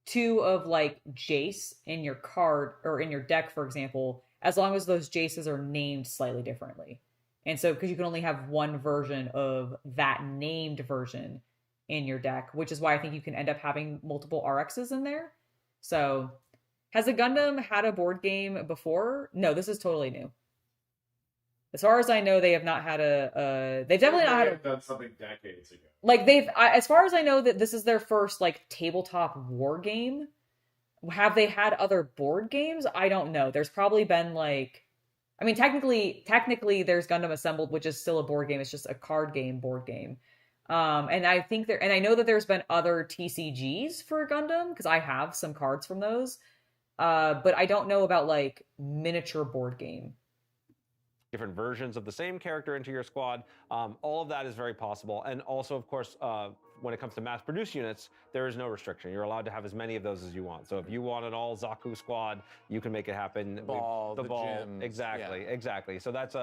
2 of like Jace in your card or in your deck, for example, as long as those Jaces are named slightly differently. And so because you can only have one version of that named version in your deck, which is why I think you can end up having multiple RXs in there. So has a Gundam had a board game before? No, this is totally new. As far as I know, they have not had they've definitely not had have done something decades ago. like as far as I know, that this is their first like tabletop war game. Have they had other board games? I don't know. There's probably been like, I mean, technically there's Gundam Assembled, which is still a board game. It's just a card game, board game. And I think and I know that there's been other TCGs for Gundam because I have some cards from those. But I don't know about like miniature board game. Different versions of the same character into your squad. All of that is very possible. And also, of course, when it comes to mass-produced units, there is no restriction. You're allowed to have as many of those as you want. So if you want an all Zaku squad, you can make it happen. The ball. Exactly, Yeah. exactly. So that's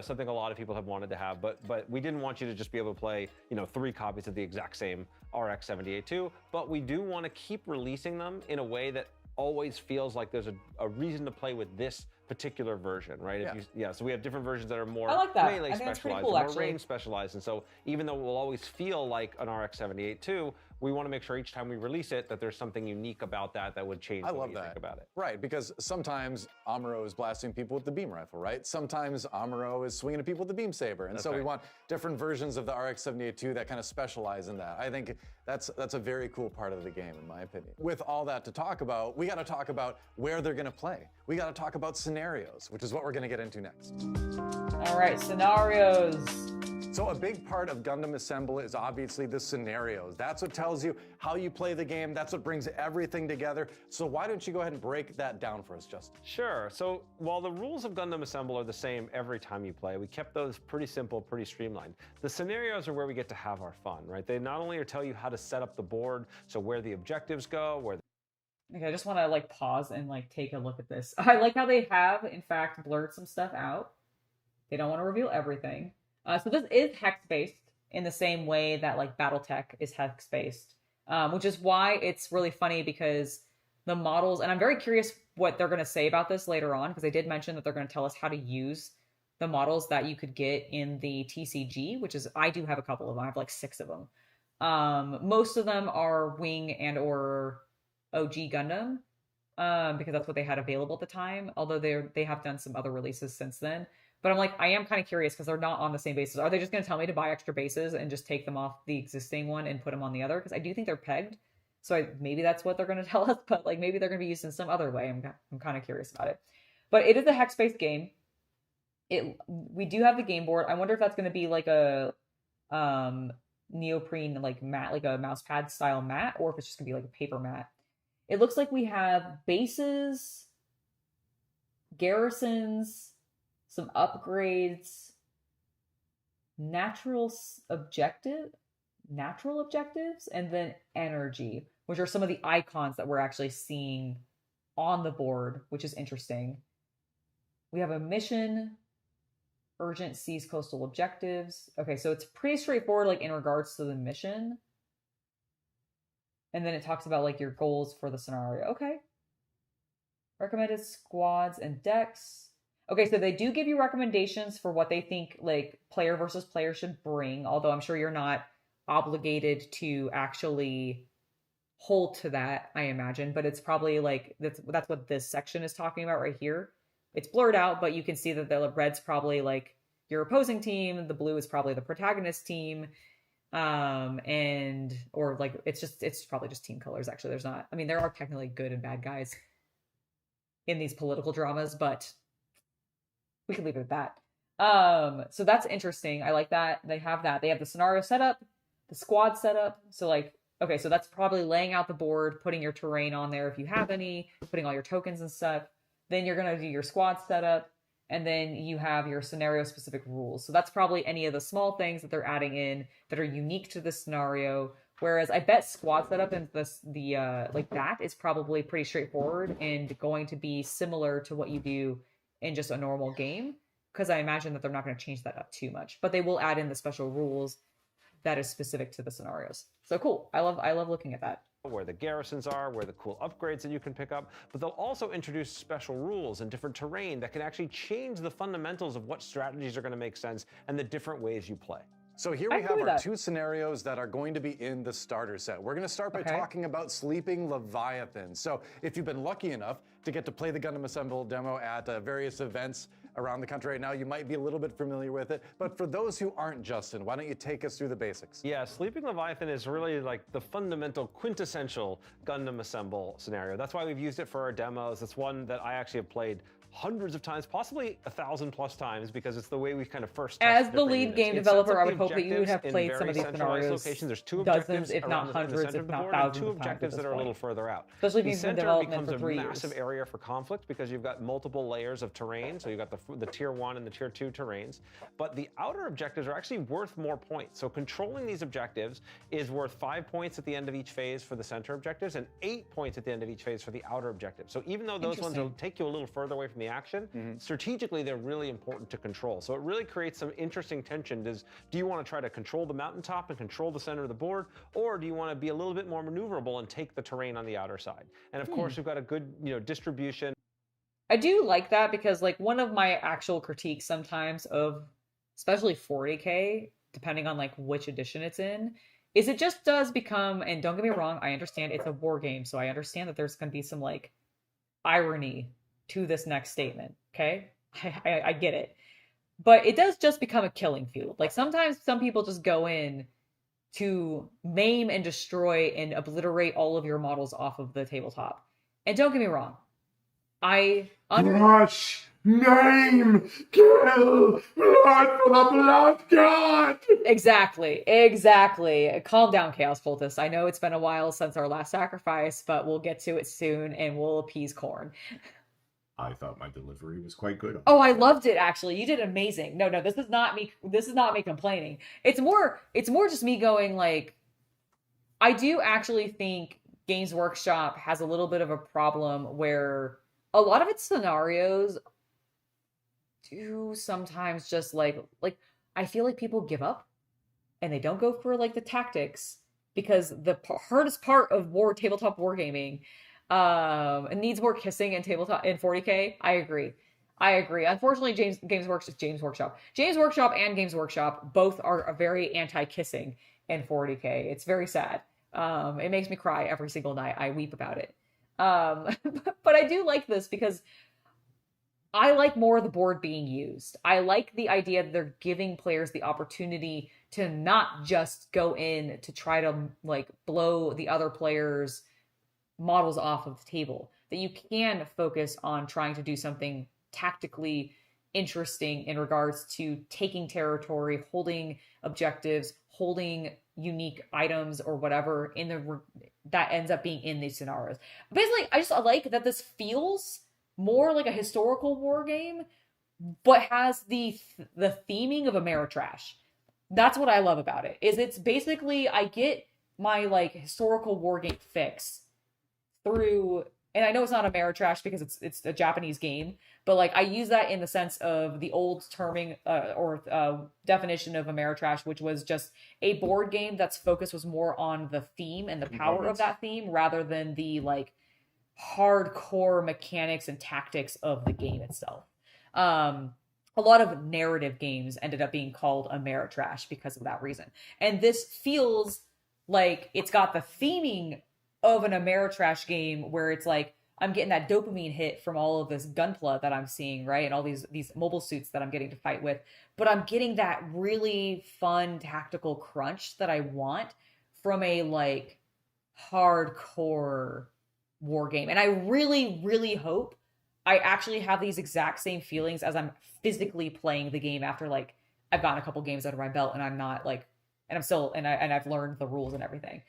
something a lot of people have wanted to have. But we didn't want you to just be able to play 3 copies of the exact same RX-78-2. But we do want to keep releasing them in a way that always feels like there's a reason to play with this particular version, right? Yeah. So we have different versions that are more I like that. melee I think that's pretty specialized, cool, more actually. range specialized. And so even though it will always feel like an RX-78-2, we want to make sure each time we release it that there's something unique about that would change I the way love you that. think about it. Right, because sometimes Amuro is blasting people with the beam rifle, right? Sometimes Amuro is swinging at people with the beam saber. And That's so we right. want different versions of the RX-78-2 that kind of specialize in that. I think that's a very cool part of the game, in my opinion. With all that to talk about, we got to talk about where they're going to play. We got to talk about scenarios, which is what we're going to get into next. All right, scenarios. So a big part of Gundam Assemble is obviously the scenarios. That's what tells you how you play the game. That's what brings everything together. So why don't you go ahead and break that down for us, Justin? Sure. So while the rules of Gundam Assemble are the same every time you play, we kept those pretty simple, pretty streamlined. The scenarios are where we get to have our fun, right? They not only tell you how to set up the board, so where the objectives go, where Okay, I just want to like pause and like take a look at this. I like how they have, in fact, blurred some stuff out. They don't want to reveal everything. So this is hex-based in the same way that like BattleTech is hex-based, which is why it's really funny because the models, and I'm very curious what they're going to say about this later on, because they did mention that they're going to tell us how to use the models that you could get in the TCG, which is, I do have a couple of them. I have like 6 of them. Most of them are Wing and or OG Gundam, because that's what they had available at the time, although they have done some other releases since then. But I'm like, I am kind of curious because they're not on the same bases. Are they just going to tell me to buy extra bases and just take them off the existing one and put them on the other? Because I do think they're pegged. So maybe that's what they're going to tell us, but like maybe they're going to be used in some other way. I'm kind of curious about it. But it is a hex-based game. We do have the game board. I wonder if that's going to be like a neoprene like mat, like a mouse pad style mat, or if it's just going to be like a paper mat. It looks like we have bases, garrisons, some upgrades, natural objectives, and then energy. which are some of the icons that we're actually seeing on the board, which is interesting. We have a mission, urgent seas coastal objectives. Okay, so it's pretty straightforward, like in regards to the mission. And then it talks about like your goals for the scenario. Okay. Recommended squads and decks. Okay, so they do give you recommendations for what they think like player versus player should bring, although I'm sure you're not obligated to actually hold to that, I imagine, but it's probably like that's what this section is talking about right here. It's blurred out, but you can see that the red's probably like your opposing team, the blue is probably the protagonist team, and or like it's probably just team colors. Actually, there's not, I mean, there are technically good and bad guys in these political dramas, but we can leave it at that. So that's interesting. I like that. They have that. They have the scenario setup, the squad setup. So like, okay, so that's probably laying out the board, putting your terrain on there if you have any, putting all your tokens and stuff. Then you're going to do your squad setup, and then you have your scenario specific rules. So that's probably any of the small things that they're adding in that are unique to the scenario. Whereas I bet squad setup and like that is probably pretty straightforward and going to be similar to what you do in just a normal game, because I imagine that they're not going to change that up too much, but they will add in the special rules that is specific to the scenarios. So cool. I love looking at that. Where the garrisons are, where the cool upgrades that you can pick up, but they'll also introduce special rules and different terrain that can actually change the fundamentals of what strategies are going to make sense and the different ways you play. So here we have our two scenarios that are going to be in the starter set. We're going to start by talking about Sleeping Leviathan. So if you've been lucky enough to get to play the Gundam Assemble demo at various events around the country right now, you might be a little bit familiar with it. But for those who aren't, Justin, why don't you take us through the basics? Yeah, Sleeping Leviathan is really like the fundamental, quintessential Gundam Assemble scenario. That's why we've used it for our demos. It's one that I actually have played hundreds of times, possibly 1,000+ times, because it's the way we kind of first tested as the lead game developer. I would hope that you would have played some of these scenarios locations. There's two dozens, if not hundreds, if not thousands, two objectives that are a little further out. Especially if the you've been center development becomes for 3 a years. massive area for conflict because you've got multiple layers of terrain. So you've got the tier 1 and the tier 2 terrains, but the outer objectives are actually worth more points. So controlling these objectives is worth 5 points at the end of each phase for the center objectives and 8 points at the end of each phase for the outer objectives. So even though those ones will take you a little further away from the action, strategically they're really important to control. So it really creates some interesting tension. Do you want to try to control the mountaintop and control the center of the board, or do you want to be a little bit more maneuverable and take the terrain on the outer side? And of course, we've got a good, distribution. I do like that because like one of my actual critiques sometimes of especially 40K, depending on like which edition it's in, is it just does become, and don't get me wrong, I understand it's a war game, so I understand that there's going to be some like irony to this next statement, okay? I get it. But it does just become a killing field. Like sometimes some people just go in to maim and destroy and obliterate all of your models off of the tabletop. And don't get me wrong, Crush, name, kill, blood for the blood god! Exactly. Calm down, Chaos Cultist. I know it's been a while since our last sacrifice, but we'll get to it soon and we'll appease Corn. I thought my delivery was quite good. Oh, I loved it actually. You did amazing. No, this is not me. This is not me complaining. It's more just me going like, I do actually think Games Workshop has a little bit of a problem where a lot of its scenarios do sometimes just like I feel like people give up and they don't go for like the tactics, because the hardest part of tabletop wargaming it needs more kissing in tabletop in 40K. I agree. Unfortunately, Games Workshop and Games Workshop both are very anti-kissing in 40K. It's very sad. It makes me cry every single night. I weep about it. But I do like this because I like more of the board being used. I like the idea that they're giving players the opportunity to not just go in to try to like blow the other players' models off of the table, that you can focus on trying to do something tactically interesting in regards to taking territory, holding objectives, holding unique items or whatever that ends up being in these scenarios. Basically, I just like that this feels more like a historical war game, but has the theming of Ameritrash. That's what I love about it. Is it's basically, I get my like historical war game fix through, and I know it's not Ameritrash because it's a Japanese game, but like I use that in the sense of the old terming definition of Ameritrash, which was just a board game that's focus was more on the theme and the power of that theme rather than the like hardcore mechanics and tactics of the game itself. A lot of narrative games ended up being called Ameritrash because of that reason. And this feels like it's got the theming of an Ameritrash game where it's like I'm getting that dopamine hit from all of this gunpla that I'm seeing, right? And all these mobile suits that I'm getting to fight with. But I'm getting that really fun tactical crunch that I want from a like hardcore war game. And I really, really hope I actually have these exact same feelings as I'm physically playing the game after like I've gotten a couple games under my belt and I'm not like, and I'm still, and I've learned the rules and everything.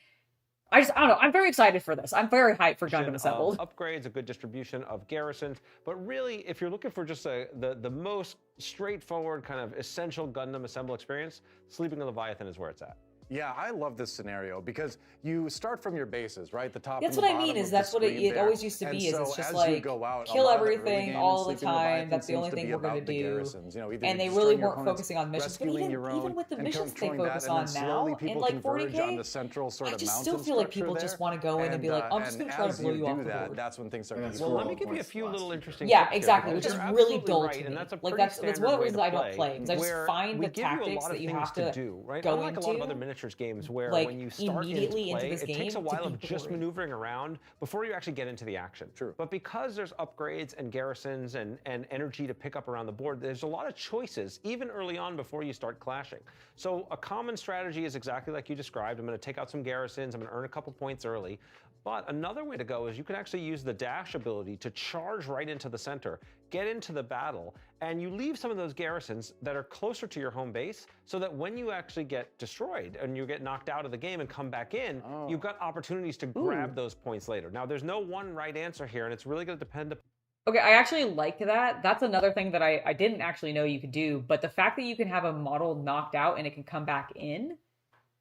I don't know. I'm very excited for this. I'm very hyped for Gundam Assembled. Upgrades, a good distribution of garrisons, but really, if you're looking for just the most straightforward kind of essential Gundam Assemble experience, Sleeping Leviathan is where it's at. Yeah, I love this scenario because you start from your bases, right? The top. That's and what the I mean. bottom Is of that's the what screen it there. always used to And be. Is so it's just as like you go out, a kill lot of the early everything game all in the Sleeping time. Leviathan That's the only seems to thing be we're going about to the do. garrisons. You know, either And they destroying really your weren't opponents, focusing on missions. But rescuing your even own, with the and missions they controlling focus that, on and then now, slowly in people like converge on 40K, the central sort I of just mountain still feel like people structure just there. want to go in and be like, I'm just going to try to blow you off the board. That's when things start Yeah, to that's get Well, cool. let me give you a Points few last little year. interesting Yeah, tips here, exactly, because which is you're really absolutely dull right, to and me. that's a Like pretty that's one of standard the way reasons to I don't play, play because I just where find we the give you a tactics lot of that you things have to to do, right? go Unlike a lot of other into, miniatures games where like, when you start immediately into into play, this it takes a game to while be of just boring. maneuvering around before you actually get into the action. True. But because there's upgrades and garrisons and energy to pick up around the board, there's a lot of choices even early on before you start clashing. So a common strategy is exactly like you described. I'm going to take out some garrisons. I'm going to earn a couple points early. But another way to go is you can actually use the dash ability to charge right into the center, get into the battle, and you leave some of those garrisons that are closer to your home base so that when you actually get destroyed and you get knocked out of the game and come back in, you've got opportunities to grab those points later. Now, there's no one right answer here, and it's really going to depend upon. Okay, I actually like that. That's another thing that I didn't actually know you could do. But the fact that you can have a model knocked out and it can come back in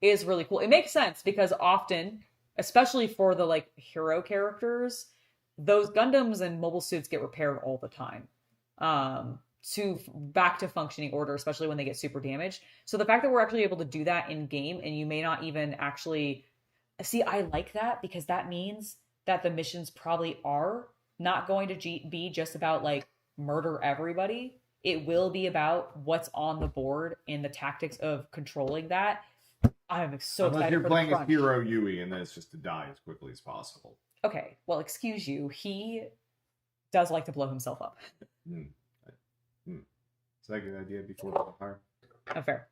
is really cool. It makes sense because often, especially for the like hero characters, those Gundams and mobile suits get repaired all the time. To back to functioning order, especially when they get super damaged. So the fact that we're actually able to do that in game and you may not even actually see, I like that because that means that the missions probably are not going to be just about like murder everybody. It will be about what's on the board and the tactics of controlling that. I'm so Unless excited you're for playing the as crunch. Hero Yui, and then it's just to die as quickly as possible. Okay, well, excuse you. He does like to blow himself up. Second idea before the fire. Oh, fair.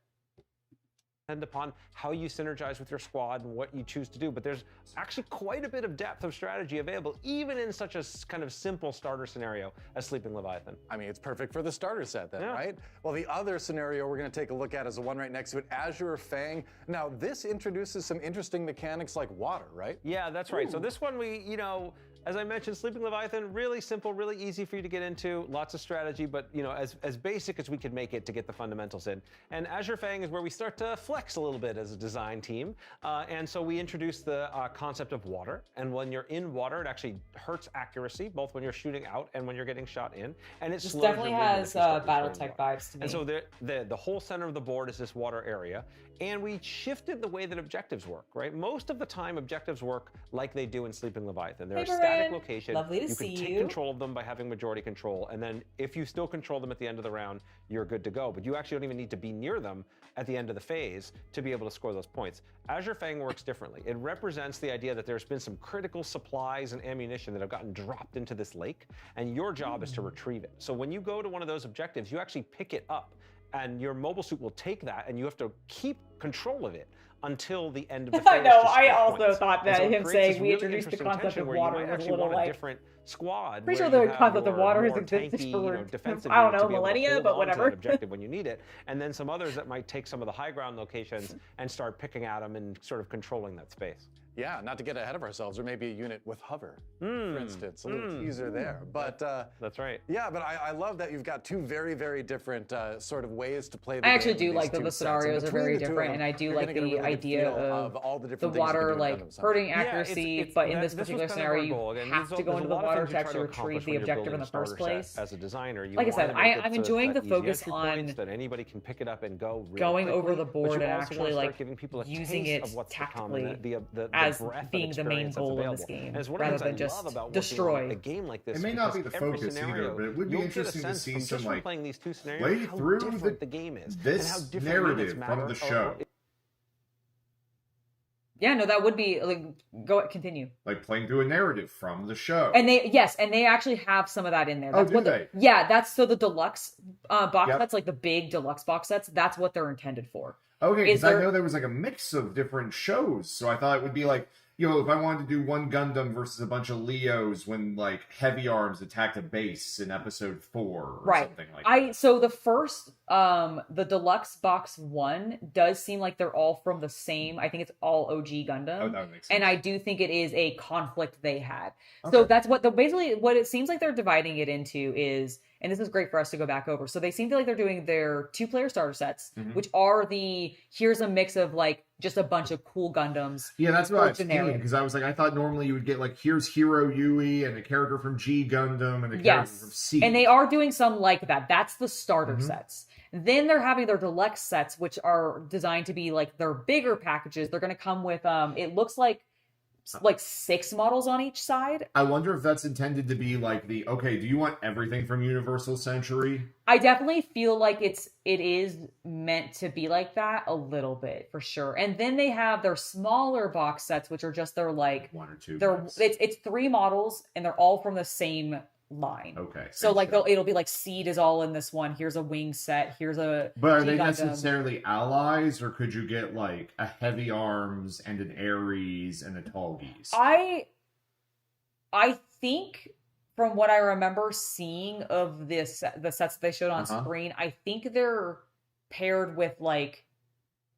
Depend upon how you synergize with your squad and what you choose to do. But there's actually quite a bit of depth of strategy available, even in such a kind of simple starter scenario as Sleeping Leviathan. I mean, it's perfect for the starter set then, Yeah. right? Well, the other scenario we're going to take a look at is the one right next to it, Azure Fang. Now, this introduces some interesting mechanics like water, right? Yeah, that's right. So this one as I mentioned, Sleeping Leviathan, really simple, really easy for you to get into, lots of strategy, but as basic as we could make it to get the fundamentals in. And Azure Fang is where we start to flex a little bit as a design team. And so we introduce the concept of water. And when you're in water, it actually hurts accuracy, both when you're shooting out and when you're getting shot in. And it This slows definitely your movement has if you start battle returning tech water. vibes to me. And so the whole center of the board is this water area. And we shifted the way that objectives work, right? Most of the time, objectives work like they do in Sleeping Leviathan. They're Hey, a static Marin. location. Lovely to you see can take you. control of them by having majority control. And then if you still control them at the end of the round, you're good to go. But you actually don't even need to be near them at the end of the phase to be able to score those points. Azure Fang works differently. It represents the idea that there's been some critical supplies and ammunition that have gotten dropped into this lake, and your job is to retrieve it. So when you go to one of those objectives, you actually pick it up, and your mobile suit will take that, and you have to keep control of it until the end of the phase. I know, to I score also points. thought And that so it him creates saying this we really introduced the interesting concept tension of where you water might was a actually little want like. different squad. Pretty where sure you the have concept of your water has more existed tanky, for, defensive I don't unit to know, be able to millennia, hold but on to whatever. that objective when you need it, and then some others that might take some of the high ground locations and start picking at them and sort of controlling that space. Yeah, not to get ahead of ourselves, or maybe a unit with hover, for instance. A little teaser there. But that's right. Yeah, but I love that you've got two very, very different sort of ways to play the I game. actually do with like these that two the sets. scenarios are between very the two of different, them, and I do you're like gonna get a the really good idea feel of all the the different things you can water do in like Gundam Summon. hurting Yeah, accuracy, it's- but in that- this this was particular kind of our scenario, you goal. Again, have there's to go a into the lot of water things to you try actually retrieve accomplish the when you're objective building in a the first starter set place. As a designer, you Like I said, wanna make it I'm so enjoying that the easy focus entry on points, that anybody can pick it up and go really going over quickly, the but board you and also wanna actually start like giving people a using taste it of what's to come tactically and the as breadth of being the main experience that's goal in this available. game, And it's one of rather the than things I just love about working destroy. on a game like this. It may not be because the every focus scenario, either, but it would be you'll get a interesting to sense see from some just from like playing these two play scenarios how through different the game is and how this different narrative units from matter the show. Yeah, no, that would be like continue. Like playing through a narrative from the show. And they actually have some of that in there. Oh, That's do what they? Yeah, that's so the deluxe box Yep. sets, like the big deluxe box sets, that's what they're intended for. Okay, Is because I there- know there was like a mix of different shows, so I thought it would be like, you know, if I wanted to do one Gundam versus a bunch of Leos when like Heavy Arms attacked a base in episode 4 or Right. something like that. So the first the deluxe box 1 does seem like they're all from the same, I think it's all OG Gundam. Oh, that would make sense. And I do think it is a conflict they had. Okay. So that's what basically what it seems like they're dividing it into is, and this is great for us to go back over. So they seem to like they're doing their 2-player starter sets, Mhm. which are here's a mix of like just a bunch of cool Gundams. Yeah, that's what or I was generic. thinking, because I was like, I thought normally you would get like, here's Hero Yui and a character from G Gundam and a character Yes. from C. And they are doing some like that. That's the starter Mhm. sets. Then they're having their deluxe sets, which are designed to be like their bigger packages. They're going to come with it looks like 6 models on each side. I wonder if that's intended to be like okay, do you want everything from Universal Century? I definitely feel like it is meant to be like that a little bit for sure. And then they have their smaller box sets, which are just their like 1 or 2. they're yes. it's 3 models and they're all from the same line. Okay. So same like show. it'll be like Seed is all in this one. Here's a wing set. Here's a But are G they Gundam. necessarily allies, or could you get like a Heavy Arms and an Ares and a Tallgeese? I think from what I remember seeing of the sets they showed on Uh-huh. screen, I think they're paired with like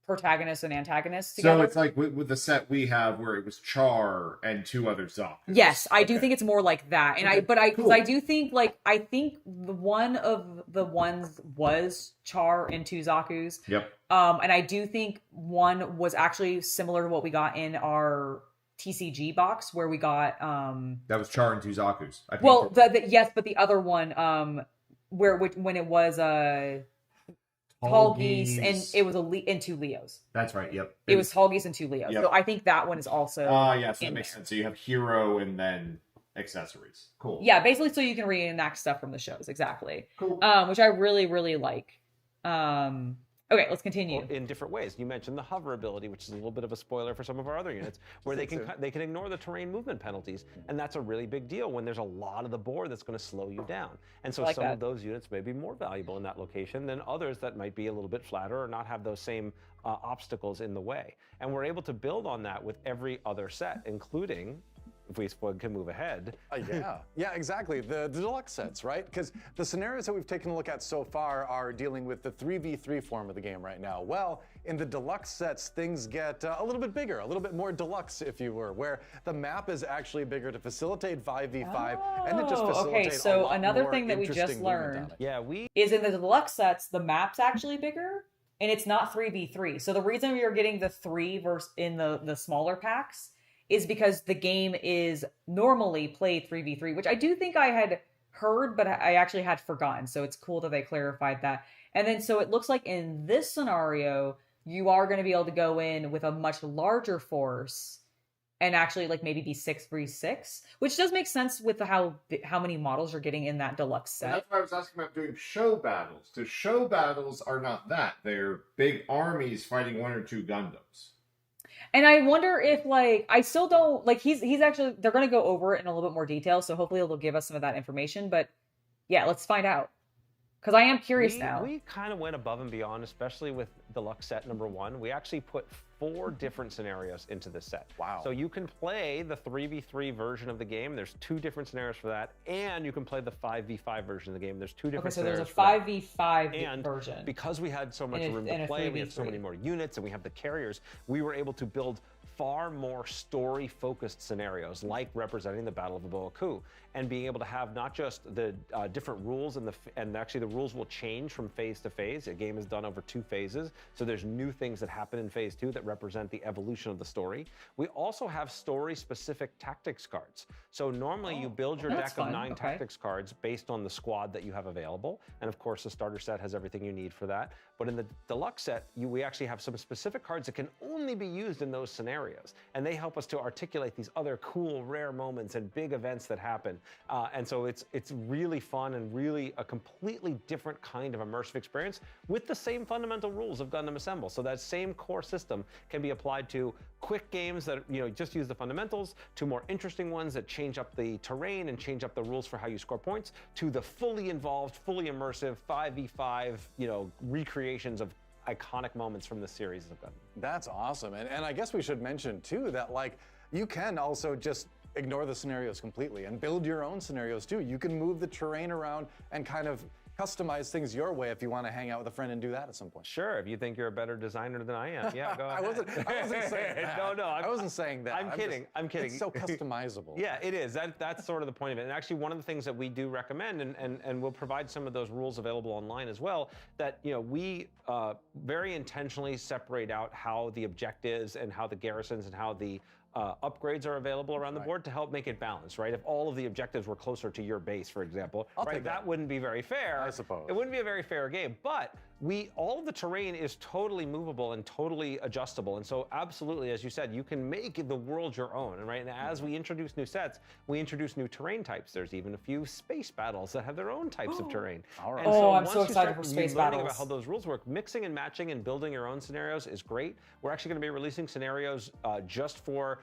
protagonists and antagonists So together. it's like with the set we have where it was Char and 2 other Zakus. Yes, I do Okay. think it's more like that. And Okay, because cool. I do think I think the one of the ones was Char and 2 Zaku's. Yep. And I do think one was actually similar to what we got in our TCG box where we got That was Char and 2 Zakus. I think well yes, but the other one when it was Tall Geese and it was and 2 Leos. That's right. Yep. It was Tall Geese and 2 Leos. Yep. So I think that one is also Yes, that in makes there. sense. So you have Hero and then accessories. Cool. Yeah, basically so you can reenact stuff from the shows, exactly. Cool. Which I really, really like. Okay, let's continue. in different ways. You mentioned the hover ability, which is a little bit of a spoiler for some of our other units, where they can ignore the terrain movement penalties, and that's a really big deal when there's a lot of the board that's going to slow you down. And so I like some that. of those units may be more valuable in that location than others that might be a little bit flatter or not have those same obstacles in the way. And we're able to build on that with every other set, including, if we can move ahead. Yeah, exactly. The deluxe sets, right? Because the scenarios that we've taken a look at so far are dealing with the 3v3 form of the game right now. Well, in the deluxe sets, things get a little bit bigger, a little bit more deluxe, if you were, where the map is actually bigger to facilitate 5v5, and it just facilitates okay, so a lot another more thing that we just interesting movement learned on it. Yeah, we is in the deluxe sets, the map's actually bigger, and it's not 3v3. So the reason you're getting the 3 versus in the smaller packs is because the game is normally played 3v3, which I do think I had heard, but I actually had forgotten. So it's cool that they clarified that. And then so it looks like in this scenario, you are going to be able to go in with a much larger force and actually like maybe be 6v6, which does make sense with how many models you're getting in that deluxe set. And that's why I was asking about doing show battles. Because show battles are not that. They're big armies fighting 1 or 2 Gundams. And I wonder if I still don't he's actually they're going to go over it in a little bit more detail, so hopefully it'll give us some of that information, but yeah, let's find out. Cuz I am curious now. We kind of went above and beyond, especially with deluxe set number 1. We actually put 4 different scenarios into this set. Wow. So you can play the 3v3 version of the game. There's 2 different scenarios for that. And you can play the 5v5 version of the game. There's 2 different Okay, so there's a scenarios. 5v5 And version. because we had so much And room a to play, we had so 3v3. many more units, and we have the carriers, we were able to build far more story-focused scenarios, like representing the Battle of Aboaku, and being able to have not just the different rules and actually the rules will change from phase to phase. A game is done over 2 phases, so there's new things that happen in phase 2 that represent the evolution of the story. We also have story-specific tactics cards. So normally you build your deck of 9 tactics cards based on the squad that you have available, and of course the starter set has everything you need for that. But in the deluxe set, we actually have some specific cards that can only be used in those scenarios, and they help us to articulate these other cool, rare moments and big events that happen. And so it's really fun and really a completely different kind of immersive experience with the same fundamental rules of Gundam Assemble. So that same core system can be applied to quick games that just use the fundamentals, to more interesting ones that change up the terrain and change up the rules for how you score points, to the fully involved, fully immersive 5v5 recreations of iconic moments from the series of Gundam. That's awesome. And I guess we should mention too that like you can also just ignore the scenarios completely and build your own scenarios too. You can move the terrain around and kind of customize things your way if you want to hang out with a friend and do that at some point. Sure, if you think you're a better designer than I am. Yeah, go ahead. I wasn't saying that. No, I wasn't saying that. I'm kidding. It's so customizable. Yeah, it is. That's sort of the point of it. And actually, one of the things that we do recommend, and we'll provide some of those rules available online as well, that we very intentionally separate out how the objectives and how the garrisons and how the upgrades are available around the board to help make it balanced, right? If all of the objectives were closer to your base, for example, that wouldn't be very fair. I suppose. It wouldn't be a very fair game, but all of the terrain is totally movable and totally adjustable. And so absolutely, as you said, you can make the world your own, right? And as we introduce new sets, we introduce new terrain types. There's even a few space battles that have their own types of terrain. All right. And so I'm so excited for space learning battles. about how those rules work, mixing and matching and building your own scenarios is great. We're actually going to be releasing scenarios just for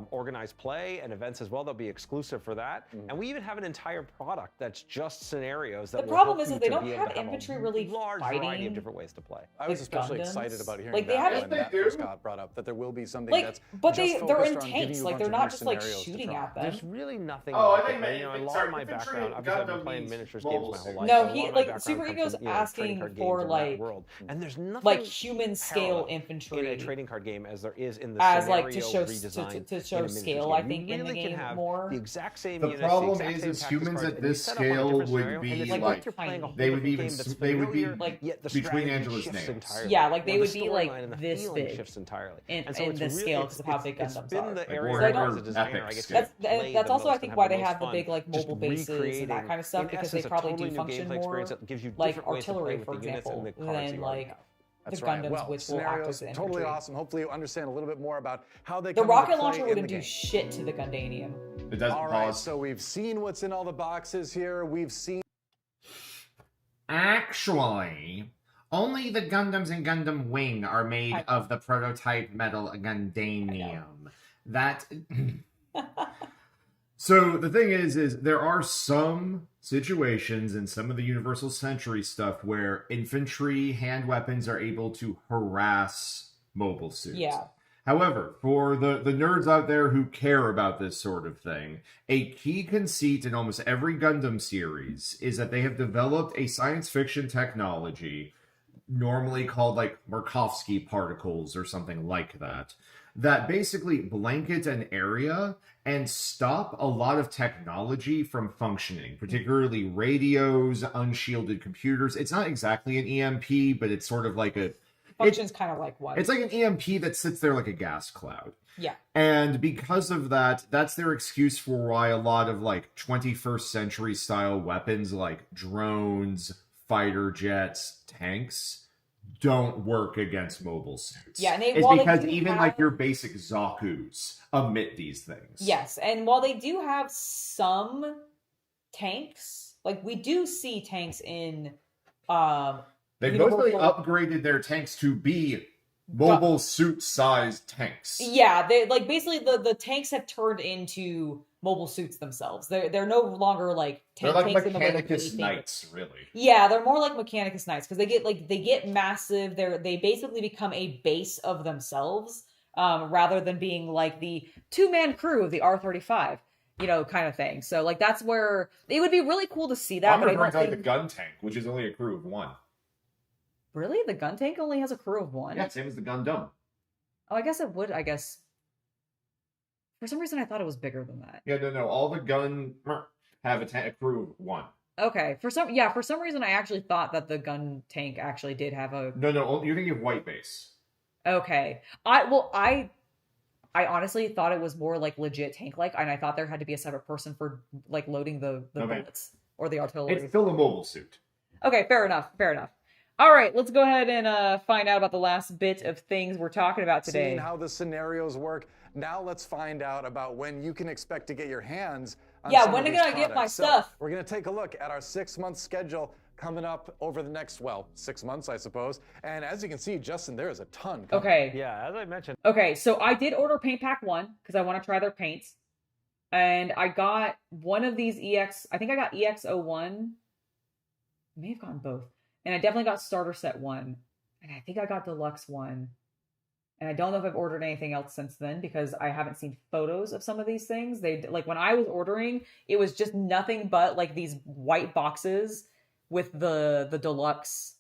organized play and events as well. They'll be exclusive for that. And we even have an entire product that's just The scenarios that problem will is help that you they to don't be have able to have infantry a really large fighting variety of different ways to play. I was the especially Gundams. excited about hearing Like, they that have- when Yes, they that do. first got brought up, that there will be something like, that's but just they're in focused on giving tanks. you a Like bunch they're of not new just like scenarios to shooting try. at them. There's really nothing Oh, like I think it. maybe A lot sorry, of my infantry background, obviously I've been Gundam playing means miniatures mobile games my whole suits. life. No, so a lot he- of my like, background Super comes Ego's from, trading asking card for, games in that like- world. And there's nothing like human scale parallel infantry in a trading card game as there is in the as scenario like to show redesign to in a show miniatures scale. game. I You think in the really can game have more. the exact same The units, problem the exact is same tactics humans cards, at and you this set up on scale different would scenario, and be it's like- like you're playing a whole they would different be game that's they would be familiar, like, yet the between strategy Angela's shifts nails. entirely. Yeah, like they Or would the be like storyline and the this feeling big shifts entirely. in And so in it's this really- scale because of how it's- big it's Gundams been are. the Like area Warhammer where as a designer, Epic I get to scale. play That's the also I most think and why have they the most have the fun big like just mobile bases and that recreating, kind of stuff in because essence, they a probably totally do new function gameplay experience more that gives you like different ways to play artillery, with for the units and example, the cards than you already like have. That's the right. Gundams Well, which will act scenarios as the totally infantry. awesome. Hopefully you understand a little bit more about how they The come into rocket play launcher in wouldn't the do game. shit to the Gundanium. It doesn't All right, pause. so we've seen what's in all the boxes here. We've seen Actually, only the Gundams and Gundam Wing are made I- of the prototype metal Gundanium. That. So the thing is there are some situations in some of the Universal Century stuff where infantry hand weapons are able to harass mobile suits. Yeah. However, for the nerds out there who care about this sort of thing, a key conceit in almost every Gundam series is that they have developed a science fiction technology, normally called like Markovsky particles or something like that, that basically blanket an area and stop a lot of technology from functioning, particularly radios, unshielded computers. It's not exactly an EMP, but it's sort of like a... Functions kind of like what? It's like an EMP that sits there like a gas cloud. Yeah. And because of that, that's their excuse for why a lot of like 21st century style weapons like drones, fighter jets, tanks don't work against mobile suits. Yeah, and it's while they because do even have- like your basic Zaku's emit these things. Yes, and while they do have some tanks, like we do see tanks in They've Universal- mostly upgraded their tanks to be mobile suit sized tanks. Yeah, they like basically the tanks have turned into mobile suits themselves. They're no longer like They're like tanks in the way that we Mechanicus think. Knights, really. Yeah, they're more like Mechanicus Knights because they get massive. They basically become a base of themselves, rather than being like the 2-man crew of the R35, kind of thing. So like that's where it would be really cool to see that. I'm But I referring don't to like the think gun tank, which is only a crew of one. really the gun tank only has a crew of one. Yeah, same as the Gundam. Oh, I guess it would. I guess For some reason, I thought it was bigger than that. Yeah, no. All the gun have a crew of 1. Okay, for some reason, I actually thought that the gun tank actually did have a. No. You're thinking of white base. Okay, I honestly thought it was more like legit tank-like, and I thought there had to be a separate person for like loading the bullets or the artillery. It's still a mobile suit. Okay, fair enough. All right, let's go ahead and find out about the last bit of things we're talking about today. Seeing how the scenarios work, now let's find out about when you can expect to get your hands on some when of am these I gonna get my products. stuff? We're going to take a look at our 6-month schedule coming up over the next, 6 months, I suppose. And as you can see, Justin, there is a ton coming. Okay. Yeah, as I mentioned. Okay, so I did order Paint Pack 1 because I want to try their paints. And I got one of these I think I got EX01. I may have gotten both. And I definitely got Starter Set 1. And I think I got Deluxe 1. And I don't know if I've ordered anything else since then because I haven't seen photos of some of these things. They like when I was ordering, it was just nothing but like these white boxes with the Deluxe,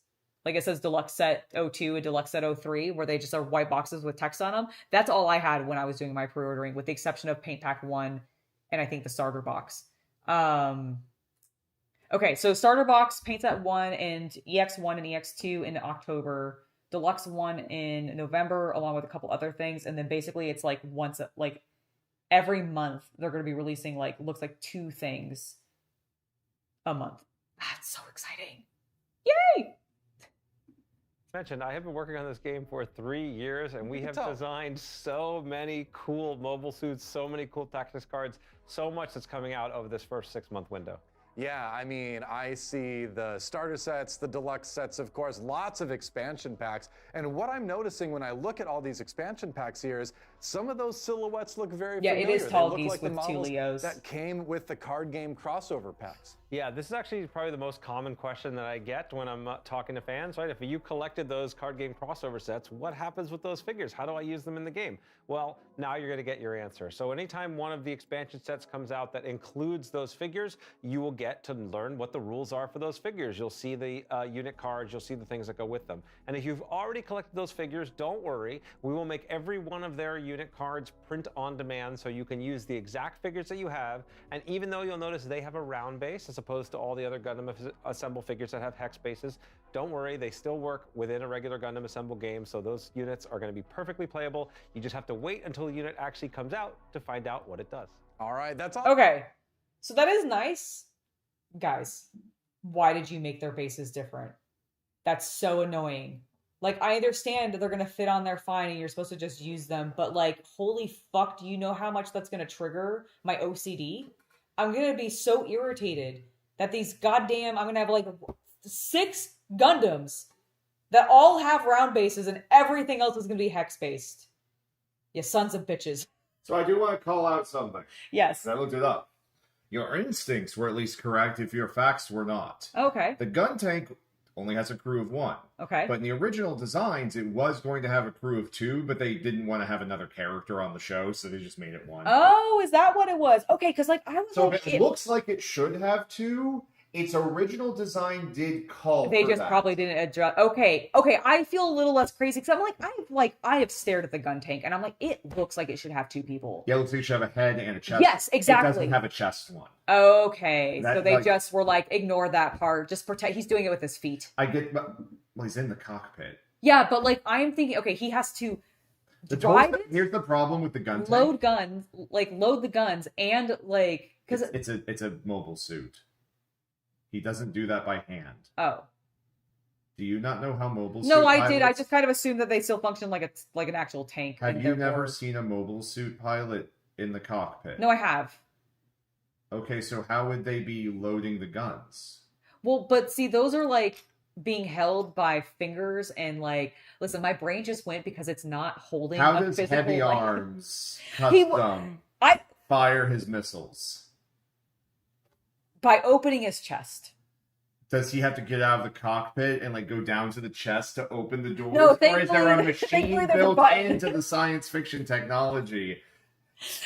like it says Deluxe Set 02 and Deluxe Set 03, where they just are white boxes with text on them. That's all I had when I was doing my pre-ordering, with the exception of Paint Pack 1 and I think the starter box. Okay, so starter box, Paint Set 1 and EX1 and EX2 in October, Deluxe 1 in November, along with a couple other things, and then basically it's like every month they're going to be releasing looks like 2 things a month. That's so exciting. Yay! Mentioned, I have been working on this game for 3 years, and we have designed so many cool mobile suits, so many cool tactics cards, so much that's coming out over this first 6-month window. Yeah, I mean, I see the starter sets, the deluxe sets, of course, lots of expansion packs. And what I'm noticing when I look at all these expansion packs here is some of those silhouettes look very familiar. Yeah, it is Tall They look Geese like with the 2 models Leos. that came with the card game crossover packs. Yeah, this is actually probably the most common question that I get when I'm talking to fans, right? If you collected those card game crossover sets, what happens with those figures? How do I use them in the game? Well, now you're going to get your answer. So anytime one of the expansion sets comes out that includes those figures, you will get to learn what the rules are for those figures. You'll see the unit cards, you'll see the things that go with them. And if you've already collected those figures, don't worry. We will make every one of their unit cards print on demand so you can use the exact figures that you have. And even though you'll notice they have a round base as opposed to all the other Gundam Assemble figures that have hex bases, don't worry, they still work within a regular Gundam Assemble game, so those units are going to be perfectly playable. You just have to wait until the unit actually comes out to find out what it does. All right, that's all. Okay, so that is nice. Guys, why did you make their bases different? That's so annoying. Like, I understand that they're going to fit on there fine and you're supposed to just use them, but like, holy fuck, do you know how much that's going to trigger my OCD? I'm going to be so irritated that these goddamn, I'm going to have like 6 Gundams that all have round bases and everything else is going to be hex based. You sons of bitches. So I do want to call out something. Yes. I looked it up. Your instincts were at least correct if your facts were not. Okay. The gun tank only has a crew of 1. Okay. But in the original designs, it was going to have a crew of 2, but they didn't want to have another character on the show, so they just made it 1. Oh, is that what it was? Okay, because like I was So like, it looks like it should have 2. Its original design did call they for just that. probably didn't adjust. Okay, I feel a little less crazy because I'm like I have stared at the gun tank and I'm like, it looks like it should have 2 people. Yeah, it looks like it should have a head and a chest. Yes, exactly. It doesn't have a chest one. Okay, That, so they like- just were like, ignore that part. Just pretend he's doing it with his feet. I get, well, he's in the cockpit. Yeah, but like I'm thinking, okay, he has to drive it, Here's the problem with the gun tank. load the guns, and like because it's a mobile suit. He doesn't do that by hand. oh. Do you not know how mobile? No, suit I did. I pilots- just kind of assumed that they still function like an actual tank. Have and you never therefore- seen a mobile suit pilot in the cockpit? No, I have. Okay, so how would they be loading the guns? Well, but see, those are like being held by fingers and like, listen, my brain just went because it's not holding. How a does physical, Heavy like- Arms He Custom I fire his missiles? by opening his chest. Does he have to get out of the cockpit and like go down to the chest to open the doors? No, or is there a thankfully machine there's a built button. into the science fiction technology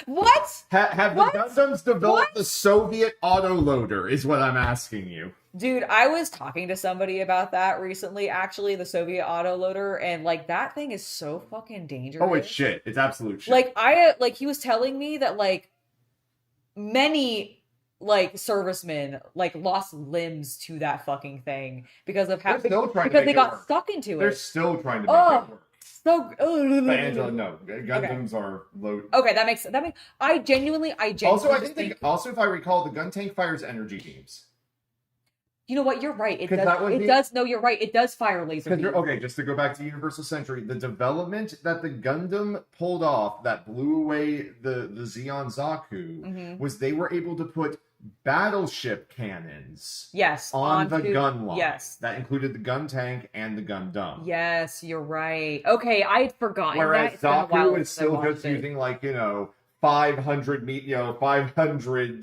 What? Have What? the Gundams developed What? the Soviet autoloader? Is what I'm asking you. Dude, I was talking to somebody about that recently, actually, the Soviet autoloader, and like that thing is so fucking dangerous. Oh, it's shit. It's absolute shit. Like he was telling me that like many like servicemen like lost limbs to that fucking thing because of how They're still trying to because make they it got work. stuck into They're it. still trying to make Oh, it work. so But Angela, no, Gundams are low. okay, that makes I genuinely Also, I just think also if I recall, the gun tank fires energy beams. you know what, you're right. It 'Cause does. that would It be- does. No, you're right. It does fire laser beams. Okay, just to go back to Universal Century, the development that the Gundam pulled off that blew away the Zeon Zaku Mhm. was they were able to put battleship cannons Yes, on the onto- gun line. yes. That included the gun tank and the Gundam. Yes, you're right. Okay, I had forgotten that. Whereas It's been a while Zaku is since I still watched just it. using 500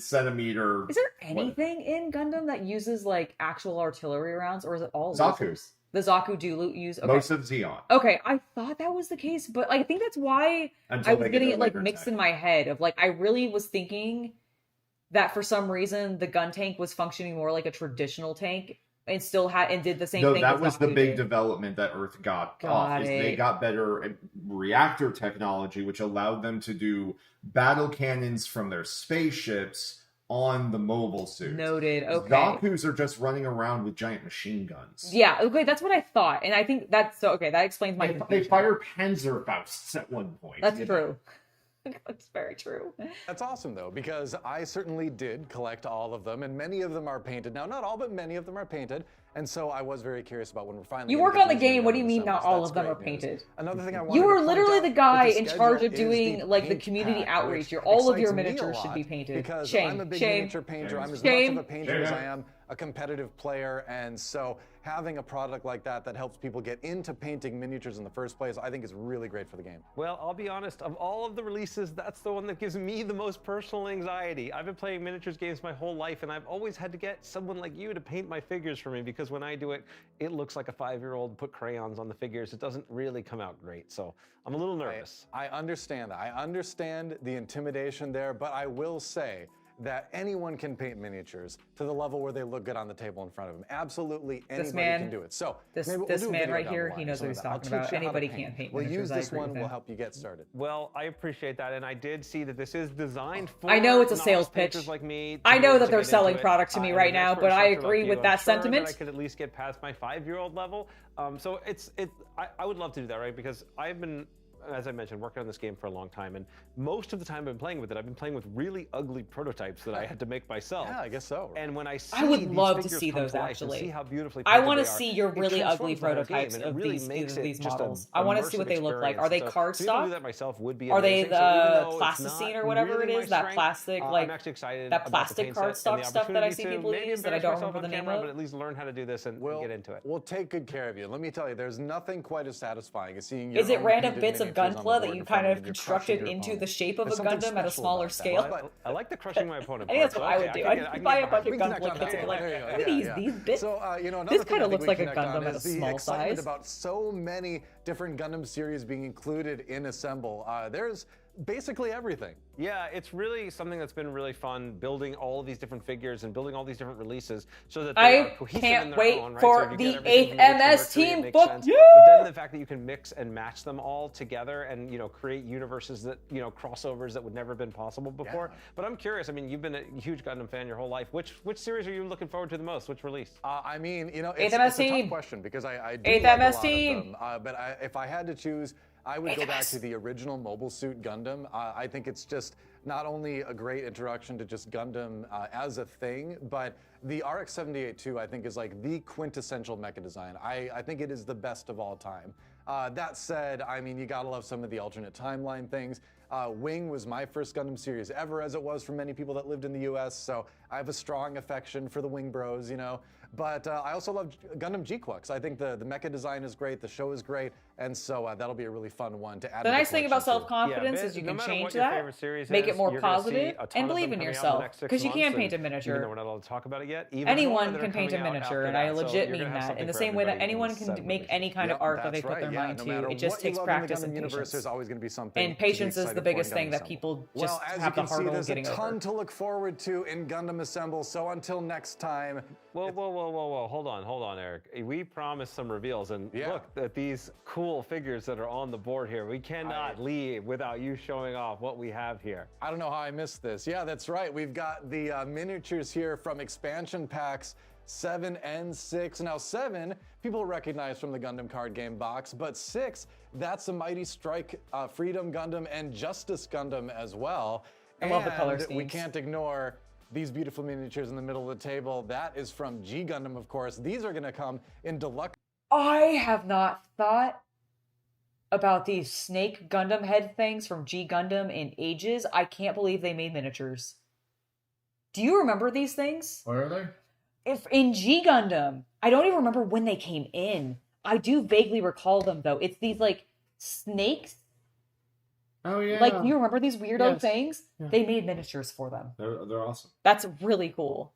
centimeter. Is there anything in Gundam that uses like actual artillery rounds, or is it all Zaku. lasers? The Zaku do use okay. Most of Zeon. Okay, I thought that was the case, but I think that's why Until I they was get getting a it like laser mixed tech. in my head of like I really was thinking that for some reason the gun tank was functioning more like a traditional tank and still had and did the same No, thing. that as was the Zaku big did. development that Earth got Got off. Is they it. got better reactor technology, which allowed them to do battle cannons from their spaceships on the mobile suits. Noted. Okay. Zaku's are just running around with giant machine guns. Yeah. Okay, that's what I thought, and I think that's so. Okay, that explains my. They confusion. fire Panzerfausts at one point. That's you know? true. That's very true. That's awesome, though, because I certainly did collect all of them, and many of them are painted. Now, not all, but many of them are painted, and so I was very curious about when we're finally. You gonna work get on the these new game. What do you Gundam mean not assemblies. all That's of them are great news. painted? Another thing I wanted You to were point literally out the with guy the in charge schedule of is doing the like the paint community pack, outreach. which All of your excites me a miniatures should lot be painted. Because Shame. I'm a big Shame. miniature painter. I'm as Shame. much of a painter as I am a competitive player, and so having a product like that that helps people get into painting miniatures in the first place, I think is really great for the game. Well, I'll be honest, of all of the releases, that's the one that gives me the most personal anxiety. I've been playing miniatures games my whole life, and I've always had to get someone like you to paint my figures for me, because when I do it, it looks like a 5-year-old put crayons on the figures. It doesn't really come out great, so I'm a little nervous. I understand that. I understand the intimidation there, but I will say that anyone can paint miniatures to the level where they look good on the table in front of them. Absolutely anybody man- can do it. So this maybe we'll this do a man video right down here, the he line knows or what he's something. I'll talking teach about. you how to Anybody paint. can't paint We'll miniatures. use I this agree one. with We'll him. help you get started. Well, I appreciate that, and I did see that this is designed for I know it's a sales novice painters pitch. like me. I know that to they're get selling into it. product to me And right an now, expert but I instructor agree like with you, that I'm sure sentiment. I could at least get past my 5-year-old level. So I would love to do that, right? Because I've been, as I mentioned, working on this game for a long time, and most of the time I've been playing with it, I've been playing with really ugly prototypes that I had to make myself. Yeah, I guess so. And when I see I would these love to figures see come those, to life actually. and see how beautifully I painted want to they are, see your it really transforms ugly the whole game, prototypes and it of really these makes it just models. a I want to see immersive what they look like. Are they experience. card So to be able to do stock? that myself would be Are they amazing. So even the though it's plasticine not or whatever really it my is? That strength, plastic, I'm like actually excited that about the plastic paint card set and the stock stuff that I opportunity see to people maybe use that I don't embarrass myself remember the on name camera, of. but at least learn how to do this and get into it. We'll take good care of you. Let me tell you, there's nothing quite as satisfying as seeing your Is it own random painted bits of miniatures on the Gunpla board that in you front kind of of you and you're constructed crushing your into opponent. the shape of a There's something Gundam at a special smaller about that. scale? But I like the crushing my opponent I think that's part, what I so would okay, do. I I'd can get buy a behind bunch that. of We can connect Gunpla on kits that and be one. like, There you go. look at Yeah, these yeah. bits. So, another This thing kind I of think looks we like a connect on Gundam at a is the small excitement size. about so many different Gundam series being included in Assemble. There's basically everything. Yeah, it's really something that's been really fun, building all of these different figures and building all these different releases so that they are I cohesive can't in their wait own, right? for So if you the get everything from 8th Mercury, MS it team. makes Fuck sense. yeah! But then the fact that you can mix and match them all together and, create universes that, crossovers that would never have been possible before. Yeah. But I'm curious, I mean, you've been a huge Gundam fan your whole life. Which series are you looking forward to the most? Which release? I mean, it's 8th MS a team. tough question because I do 8th like MS a lot team. of them. But if I had to choose, I would go back to the original Mobile Suit Gundam. I think it's just not only a great introduction to just Gundam as a thing, but the RX-78-2 I think is like the quintessential mecha design. I think it is the best of all time. That said, I mean, you gotta love some of the alternate timeline things. Wing was my first Gundam series ever, as it was for many people that lived in the US, so I have a strong affection for the Wing Bros, But I also love Gundam G-Quux. I think the mecha design is great, the show is great, and so that'll be a really fun one to add The to nice thing about collection, too. self-confidence Yeah, is you no can matter change what your that, favorite series make it is, more you're gonna see positive, a ton and of believe them in coming out yourself, the next 6 because you can months, paint a and miniature. Even though we're not allowed to talk about it yet, even Anyone more that are can paint a coming out miniature, after and I that. So legit you're mean gonna have that. something In the for same way that everybody in anyone this can set of make movies. any kind of Yep, art that they that's put their right. Yeah, mind no to, matter it just what you takes love in the practice Gundam and universe, patience. there's always going to be something And to be patience is the biggest Gundam thing that Assemble. people Well, just as you have the can see, hurdle of there's a getting ton over. to look forward to in Gundam Assemble. So until next time, Whoa, whoa, whoa, whoa, whoa. Hold on, Eric. We promised some reveals, and Yeah. look at these cool figures that are on the board here. We cannot leave without you showing off what we have here. I don't know how I missed this. Yeah, that's right. We've got the miniatures here from expansion packs 7 and 6. Now 7, people recognize from the Gundam card game box, but 6, that's a Mighty Strike Freedom Gundam and Justice Gundam as well. I love the color And we schemes. can't ignore these beautiful miniatures in the middle of the table. That is from G Gundam, of course. These are gonna come in deluxe. I have not thought about these snake Gundam head things from G Gundam in ages. I can't believe they made miniatures. Do you remember these things? What are they? If in G Gundam, I don't even remember when they came in. I do vaguely recall them though. It's these like snakes. Oh yeah. Like, do you remember these weirdo Yes. things? Yeah. They made miniatures for them. They're awesome. That's really cool.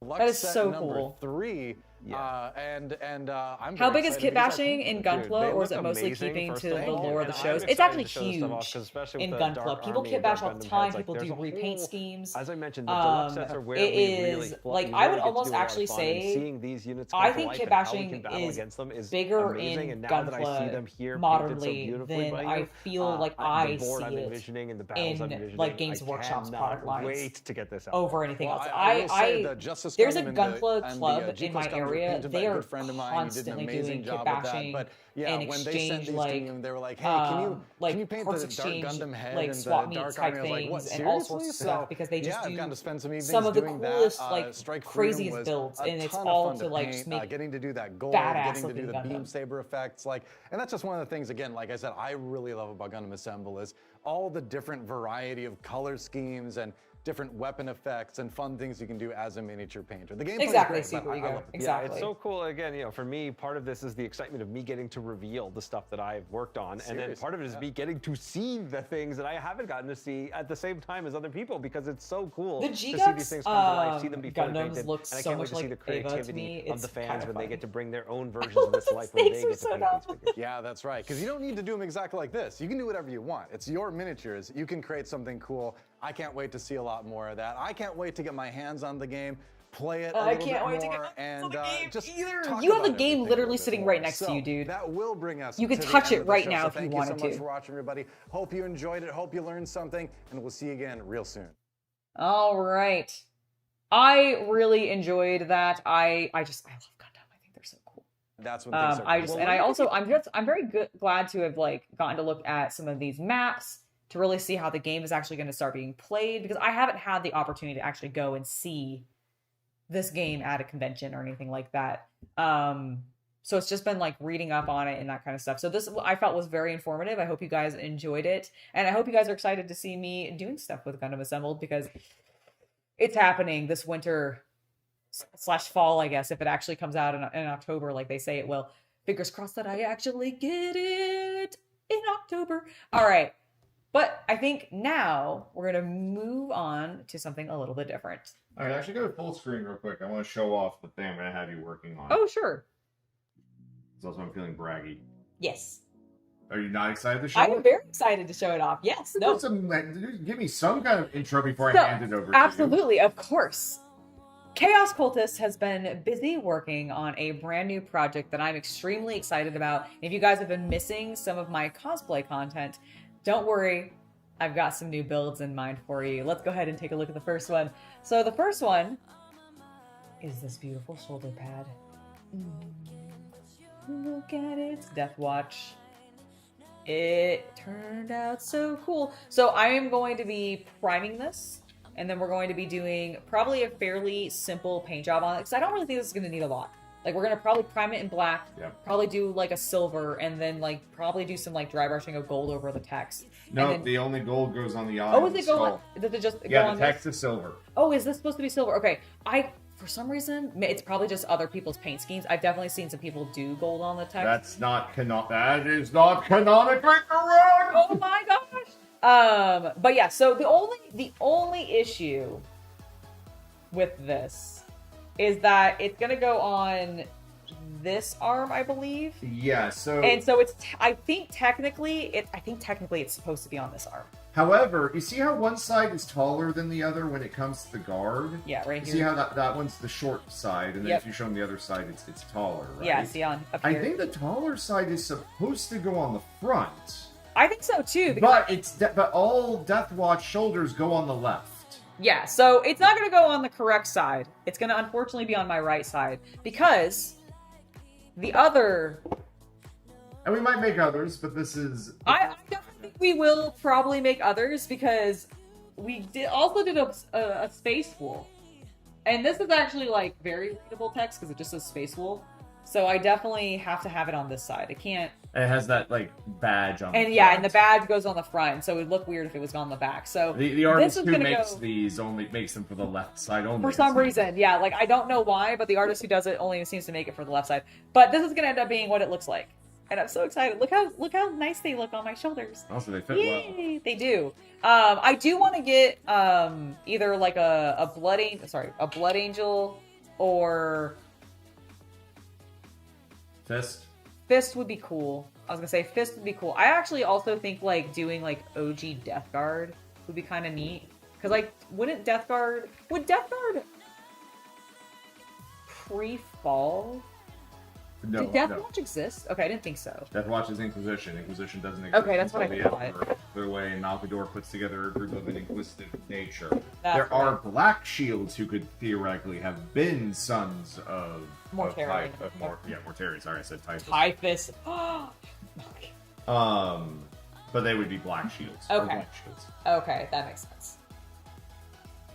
That is set so number cool. 3. Yeah. I'm How very big is excited kit because I bashing think- in Dude, Gunpla, they or is look it mostly amazing, keeping first to of the all, lore of the and I'm shows? It's excited actually to show this stuff off, 'cause huge especially in with the Gunpla. Dark People Army kit and bash Dark all the Gundam time. heads, like, People there's do a repaint whole- schemes. As I mentioned, the deluxe sets are where it we is, really like, we I really would get to almost do a lot of actually fun, and say, seeing these units I come to think life kit and how we bashing can battle is against them is bigger amazing, in and now that I see Gunpla them here painted so modernly beautifully than by I you, feel like the I board see I'm it envisioning and the battles I'm in envisioning, like Games I Workshop's cannot product lines wait to get this out. over anything Well, else. I will say the Justice There's a Gundam and Gunpla and club G in my Plus Gundam area. painted by They a are good friend of mine. He did an constantly amazing doing kit job with that. bashing But yeah, and when they sent exchange, these like, to me, they were like, "Hey, can like you paint parts the Dark exchange, Gundam head like and swap the meets Dark type Army?" I was like, "What, things and all sorts seriously?" of stuff So, because they just yeah, I've do gotten to spend some evenings some of the doing coolest, that. like, Strike Freedom craziest was builds, a and it's ton of all fun to, like, paint, just make getting to do that gold, badass getting to do the looking beam Gundam. saber effects, like, and that's just one of the things. Again, like I said, I really love about Gundam Assemble is all the different variety of color schemes and different weapon effects and fun things you can do as a miniature painter. The gameplay Exactly, is great, but Super I Ego. love it. Exactly. Yeah, it's so cool. Again, for me, part of this is the excitement of me getting to reveal the stuff that I've worked on, and then part of it is me getting to see the things that I haven't gotten to see at the same time as other people, because it's so cool The to see G-Guts, these things come to life, see them be fully Gundams painted, look and I so can't wait much to see like the Eva to creativity me. of It's the fans kinda when they funny. get to bring their own versions of this The life when they snakes are get to so paint dumb. these figures. Yeah, that's right. Because you don't need to do them exactly like this. You can do whatever you want. It's your miniatures. You can create something cool. I can't wait to see a lot more of that. I can't wait to get my hands on the game, play it a I little can't bit wait to more, get my hands on and the game just either. talk You have about the game everything a literally little bit sitting more. right next to So you, dude. That will bring us You can to the touch end it of the right show. now So if you thank wanted you so much to. for watching, everybody. Hope you enjoyed it. Hope you learned something, and we'll see you again real soon. All right. I really enjoyed that. I love Gundam. I think they're so cool. That's when things are I great. just, and I also, I'm very glad to have like gotten to look at some of these maps to really see how the game is actually going to start being played, because I haven't had the opportunity to actually go and see this game at a convention or anything like that. So it's just been like reading up on it and that kind of stuff. So this I felt was very informative. I hope you guys enjoyed it, and I hope you guys are excited to see me doing stuff with Gundam Assembled, because it's happening this winter / fall, I guess, if it actually comes out in October like they say it will. Fingers crossed that I actually get it in October. All right. But I think now we're going to move on to something a little bit different. All right, actually go to full screen real quick. I want to show off the thing I'm going to have you working on. Oh, sure. It's also I'm feeling braggy. Yes. Are you not excited to show I am it? very excited to show it off. Yes. No. Give me some kind of intro before So, I hand it over to you. absolutely, of course. Chaos Cultist has been busy working on a brand new project that I'm extremely excited about. If you guys have been missing some of my cosplay content, don't worry, I've got some new builds in mind for you. Let's go ahead and take a look at the first one. So the first one is this beautiful shoulder pad. Look at it, it's Death Watch. It turned out so cool. So I am going to be priming this, and then we're going to be doing probably a fairly simple paint job on it, because I don't really think this is going to need a lot. Like, we're going to probably prime it in black, probably do like a silver, and then like probably do some like dry brushing of gold over the text. No, and then, the only gold goes on the eye. oh, of is the it go on? skull. Does it just go Yeah, on the this? text is silver. Oh, is this supposed to be silver? Okay, for some reason, it's probably just other people's paint schemes. I've definitely seen some people do gold on the text. That is not canonically correct. Oh my gosh. But yeah, so the only issue with this is that it's gonna go on this arm, I believe. Yeah, so... And so it's, I think technically it's supposed to be on this arm. However, you see how one side is taller than the other when it comes to the guard? Yeah, right You here. see how that one's the short side, and then Yep. if you show them the other side, it's taller, right? Yeah, see on up I here. think the taller side is supposed to go on the front. I think so too. Because But all Death Watch shoulders go on the left. yeah, so it's not going to go on the correct side. It's going to unfortunately be on my right side because the other... And we might make others, but this is... I definitely think we will probably make others because we also did a space wool. And this is actually like very readable text because it just says space wool. So I definitely have to have it on this side. It can't... It has that, like, badge on And the yeah, front. and the badge goes on the front, so it would look weird if it was on the back. So The artist this is who gonna makes go... these only makes them for the left side only. For some reason, yeah, like I don't know why, but the artist who does it only seems to make it for the left side. But this is gonna end up being what it looks like, and I'm so excited. Look how nice they look on my shoulders. Also, they fit well. Yay, they do. I do want to get either like a blood angel or Fist would be cool. I was gonna say Fist would be cool. I actually also think like doing like OG Death Guard would be kind of neat. Because like, would Death Guard pre-fall? No, Did Death no. Watch exist? Okay, I didn't think so. Death Watch is Inquisition. Inquisition doesn't exist. Okay, that's what I until thought. the Emperor clear away and Malkador puts together a group of an inquisitive nature. That's there are right. Black Shields who could theoretically have been sons of Mortari. Mortari. Sorry, I said Typhus. Typhus. But they would be Black Shields. Okay. Or White Shields. Okay, that makes sense.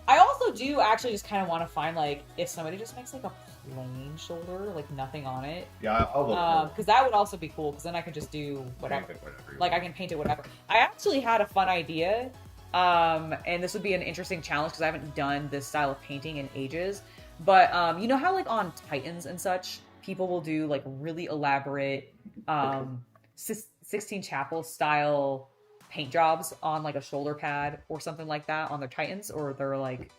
I also do actually just kind of want to find like if somebody just makes like a plain shoulder, like nothing on it. Yeah, I'll look. Because that would also be cool. Because then I could just do whatever. Like I can paint it whatever. I actually had a fun idea, and this would be an interesting challenge because I haven't done this style of painting in ages. But you know how like on Titans and such, people will do like really elaborate 16 Chapel style paint jobs on like a shoulder pad or something like that on their Titans, or they're like,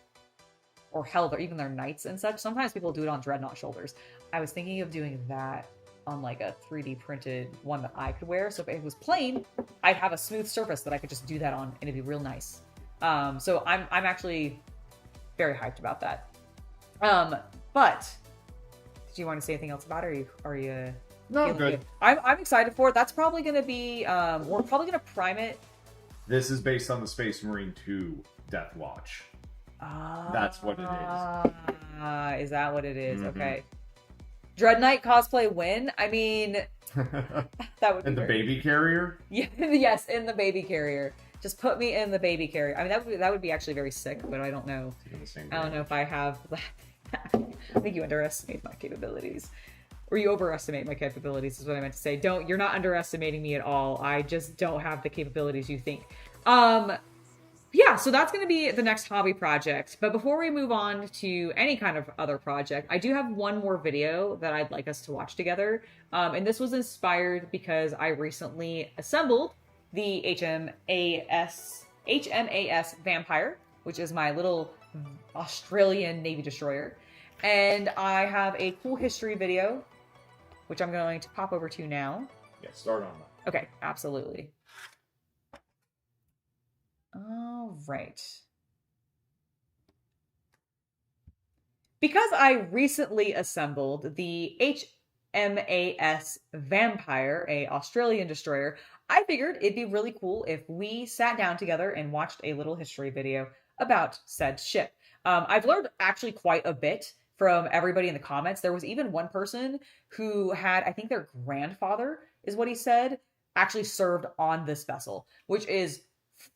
or hell, or even their Knights and such. Sometimes people do it on Dreadnought shoulders. I was thinking of doing that on like a 3D printed one that I could wear. So if it was plain, I'd have a smooth surface that I could just do that on, and it'd be real nice. So I'm actually very hyped about that. But did you want to say anything else about it? Are you No, I'm feeling good. I'm excited for it. That's probably going to be, we're probably going to prime it. This is based on the Space Marine 2 Death Watch. That's what it is. Is that what it is? Mhm. Okay. Dread Knight cosplay win? I mean, that would be And the great. baby carrier? Yeah, yes, in the baby carrier. Just put me in the baby carrier. I mean, that would be actually very sick, but I don't know. I don't know if I have that. I think you underestimate my capabilities. Or you overestimate my capabilities is what I meant to say. You're not underestimating me at all. I just don't have the capabilities you think. Yeah, so that's going to be the next hobby project. But before we move on to any kind of other project, I do have one more video that I'd like us to watch together. And this was inspired because I recently assembled the HMAS Vampire, which is my little Australian Navy destroyer. And I have a cool history video, which I'm going to pop over to now. Yeah, start on that. Okay, absolutely. All right. Because I recently assembled the HMAS Vampire, a Australian destroyer, I figured it'd be really cool if we sat down together and watched a little history video about said ship. I've learned actually quite a bit from everybody in the comments. There was even one person who had, I think their grandfather is what he said, actually served on this vessel, which is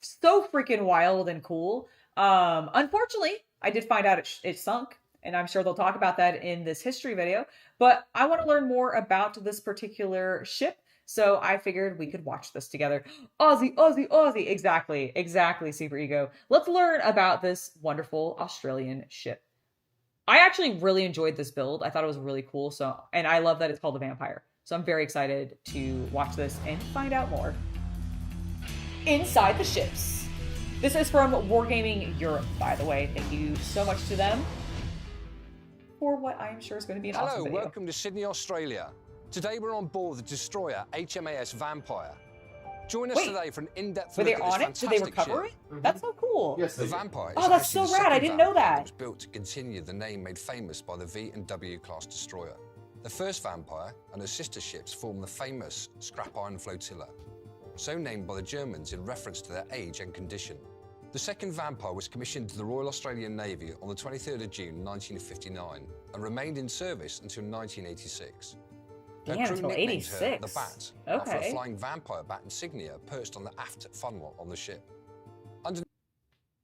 so freaking wild and cool. Unfortunately, I did find out it sunk, and I'm sure they'll talk about that in this history video, but I want to learn more about this particular ship, so I figured we could watch this together. Aussie, Aussie, Aussie. Exactly, Super Ego. Let's learn about this wonderful Australian ship. I actually really enjoyed this build. I thought it was really cool, and I love that it's called the Vampire. So I'm very excited to watch this and find out more. Inside the ships. This is from Wargaming Europe, by the way. Thank you so much to them for what I'm sure is going to be an awesome Hello, video. welcome to Sydney, Australia. Today we're on board the destroyer HMAS Vampire. Join us Wait, today for an in-depth Were look they at this on it? Did fantastic they recover ship. it? That's so cool. Yes, The they did. Vampire is Oh, that's actually so the rad. I second didn't know Vampire that. was built to continue the name made famous by the V&W class destroyer. The first Vampire and her sister ships form the famous Scrap Iron Flotilla, so named by the Germans in reference to their age and condition. The second Vampire was commissioned to the Royal Australian Navy on the 23rd of June 1959 and remained in service until 1986. Her Damn, crew until nicknamed 86. her the Bat, after a Okay. flying vampire bat insignia perched on the aft funnel on the ship.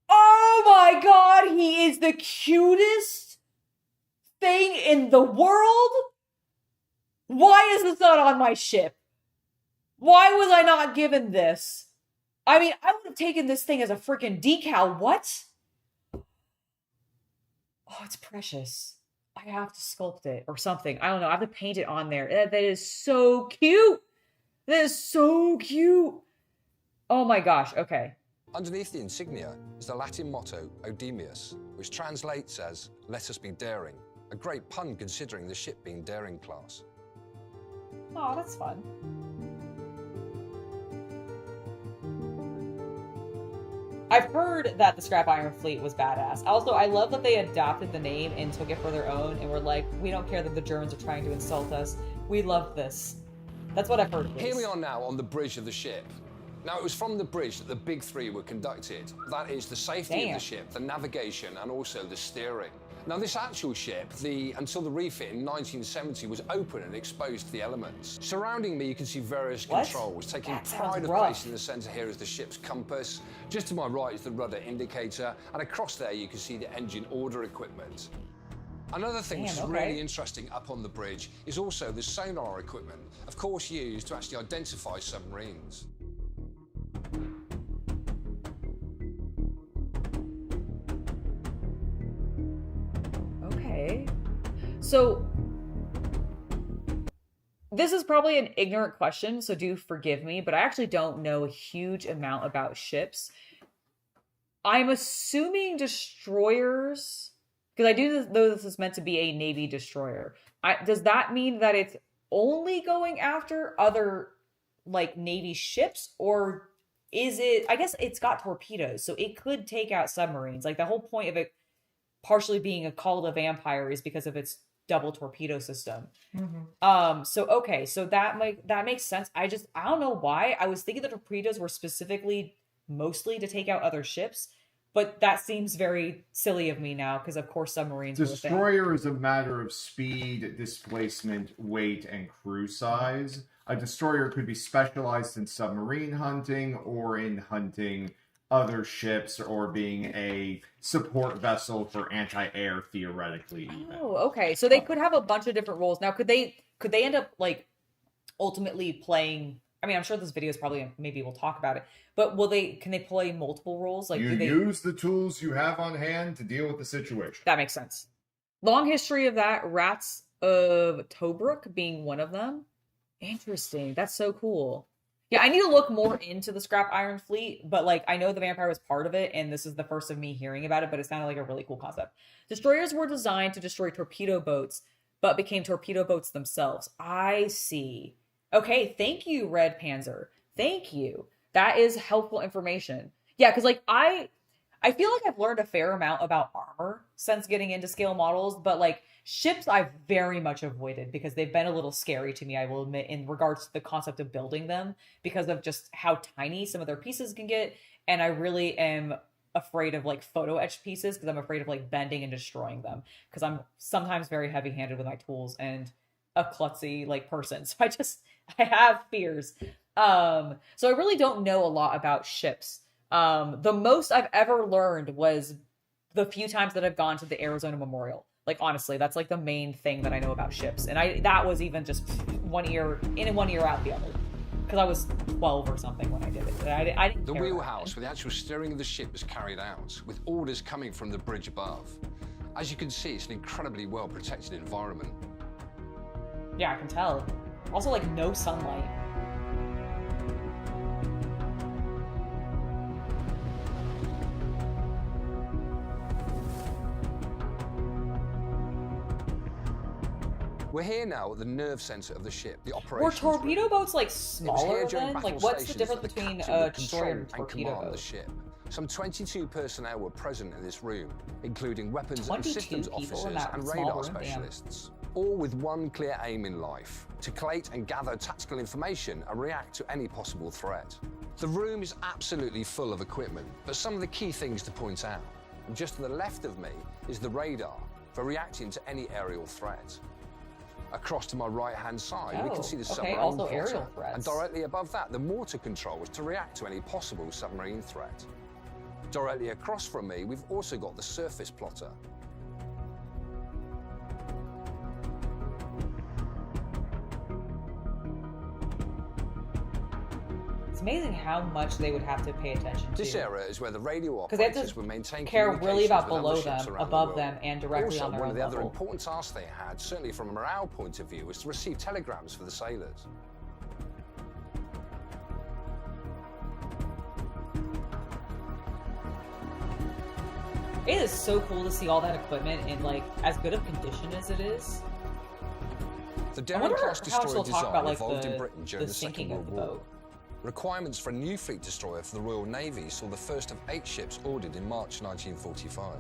Oh my god, he is the cutest thing in the world? Why is this not on my ship? Why was I not given this? I mean, I would have taken this thing as a freaking decal. What? Oh, it's precious. I have to sculpt it or something. I don't know. I have to paint it on there. That is so cute. That is so cute. Oh my gosh. Okay. Underneath the insignia is the Latin motto Odemius, which translates as "Let us be daring," a great pun considering the ship being daring class. Oh, that's fun. I've heard that the Scrap Iron Fleet was badass. Also, I love that they adopted the name and took it for their own and were like, we don't care that the Germans are trying to insult us. We love this. That's what I've heard at least. Here we are now on the bridge of the ship. Now, it was from the bridge that the big three were conducted. That is the safety of the ship, the navigation, and also the steering. Now, this actual ship, until the refit in 1970, was open and exposed to the elements. Surrounding me, you can see various controls. Taking pride of place in the center here is the ship's compass. Just to my right is the rudder indicator, and across there you can see the engine order equipment. Another thing which is really interesting up on the bridge is also the sonar equipment, of course used to actually identify submarines. Okay. So, this is probably an ignorant question, so do forgive me, but I actually don't know a huge amount about ships. I'm assuming destroyers, because I do know this is meant to be a Navy destroyer. Does that mean that it's only going after other, like, Navy ships, or is it, I guess it's got torpedoes, so it could take out submarines. Like, the whole point of it partially being a call to vampire is because of its double torpedo system. So that makes sense. I don't know why. I was thinking the torpedoes were specifically mostly to take out other ships, but that seems very silly of me now because of course submarines were a thing. Destroyer is a matter of speed, displacement, weight, and crew size. A destroyer could be specialized in submarine hunting or in hunting other ships or being a support vessel for anti-air, theoretically. Even. Oh, okay. So they could have a bunch of different roles. Now, could they end up like ultimately playing? I mean, I'm sure this video is probably, maybe we'll talk about it, but can they play multiple roles? Like, you use the tools you have on hand to deal with the situation. That makes sense. Long history of that. Rats of Tobruk being one of them. Interesting. That's so cool. Yeah, I need to look more into the Scrap Iron Fleet, but like I know the Vampire was part of it, and this is the first of me hearing about it, but it sounded like a really cool concept. Destroyers were designed to destroy torpedo boats, but became torpedo boats themselves. I see. Okay, thank you, Red Panzer. Thank you. That is helpful information. Yeah, because like I feel like I've learned a fair amount about armor since getting into scale models, but like ships I've very much avoided because they've been a little scary to me, I will admit, in regards to the concept of building them because of just how tiny some of their pieces can get. And I really am afraid of like photo etched pieces because I'm afraid of like bending and destroying them because I'm sometimes very heavy handed with my tools and a klutzy like person. So I have fears. So I really don't know a lot about ships. The most I've ever learned was the few times that I've gone to the Arizona Memorial. Like, honestly, that's like the main thing that I know about ships. And that was even just 1 ear in and 1 ear out the other. Because I was 12 or something when I did it. I didn't The care wheelhouse where the actual steering of the ship was carried out, with orders coming from the bridge above. As you can see, it's an incredibly well protected environment. Yeah, I can tell. Also, like, no sunlight. We're here now at the nerve center of the ship, the Were operations torpedo room. boats like It was smaller here during then? battle Like, what's the stations difference that the between captain a would destroyer control and torpedo command the boat? ship. Some 22 personnel were present in this room, including weapons and 22 systems people in officers that and small radar room? Damn. specialists, all with one clear aim in life: to collate and gather tactical information and react to any possible threat. The room is absolutely full of equipment, but some of the key things to point out. And just to the left of me is the radar for reacting to any aerial threat. Across to my right-hand side, we can see the submarine also plotter, aerial threats. and directly above that, the mortar controls to react to any possible submarine threat. Directly across from me, we've also got the surface plotter. It's amazing how much they would have to pay attention to. This area is where the radio Because they have operators to would maintain care really about communications with below other ships them, around the above world. them, and directly Also, on their one own of the other level. important tasks they had, certainly from a morale point of view, was to receive telegrams for the sailors. It is so cool to see all that equipment in like as good of condition as it is. The I Daring wonder class how destroyer much we'll design talk about like evolved in Britain the during the Second sinking World of the War. boat. Requirements for a new fleet destroyer for the Royal Navy saw the first of 8 ships ordered in March 1945.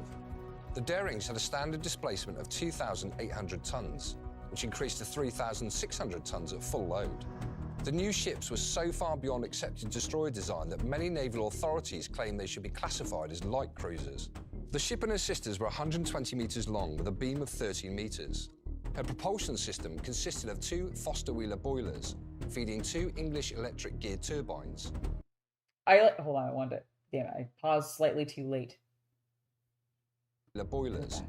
The Darings had a standard displacement of 2,800 tons, which increased to 3,600 tons at full load. The new ships were so far beyond accepted destroyer design that many naval authorities claimed they should be classified as light cruisers. The ship and her sisters were 120 metres long with a beam of 13 metres. Her propulsion system consisted of 2 Foster Wheeler boilers, feeding 2 English electric geared turbines. Hold on, I wanted it. Damn it, I paused slightly too late. The boilers.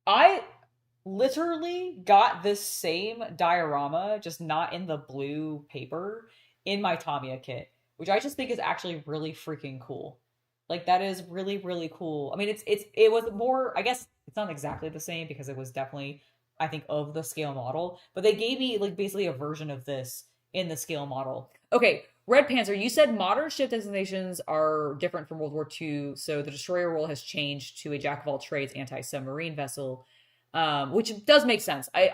I literally got this same diorama, just not in the blue paper, in my Tamiya kit, which I just think is actually really freaking cool. Like, that is really, really cool. I mean, it was more, I guess it's not exactly the same because it was definitely, I think, of the scale model, but they gave me like basically a version of this in the scale model. Okay, Red Panzer, you said modern ship designations are different from World War II, so the destroyer role has changed to a jack of all trades anti-submarine vessel, which does make sense. I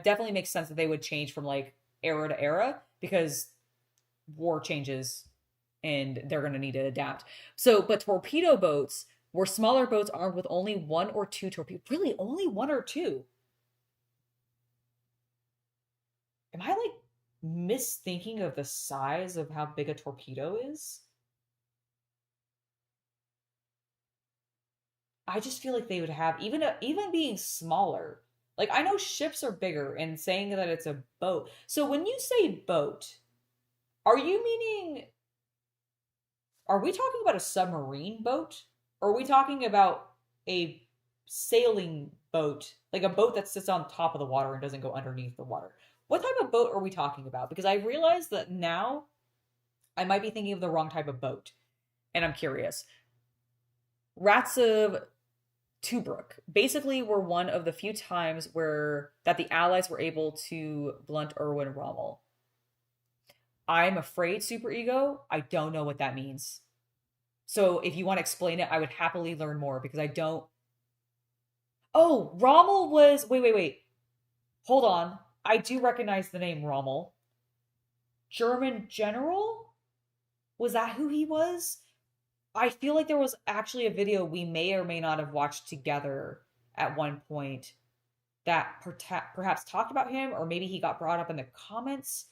definitely makes sense that they would change from like era to era because war changes and they're going to need to adapt. So, but torpedo boats were smaller boats armed with only 1 or 2 torpedoes. Really, only 1 or 2? Am I like misthinking of the size of how big a torpedo is? I just feel like they would have even being smaller. Like, I know ships are bigger and saying that it's a boat. So when you say boat, are you meaning, are we talking about a submarine boat? Or are we talking about a sailing boat, like a boat that sits on top of the water and doesn't go underneath the water? What type of boat are we talking about? Because I realize that now I might be thinking of the wrong type of boat, and I'm curious. Rats of Tobruk basically were one of the few times that the Allies were able to blunt Erwin Rommel. I'm afraid, Super Ego, I don't know what that means. So if you want to explain it, I would happily learn more because I don't. Oh, Rommel was. Wait. Hold on. I do recognize the name Rommel. German general? Was that who he was? I feel like there was actually a video we may or may not have watched together at one point that perhaps talked about him, or maybe he got brought up in the comments.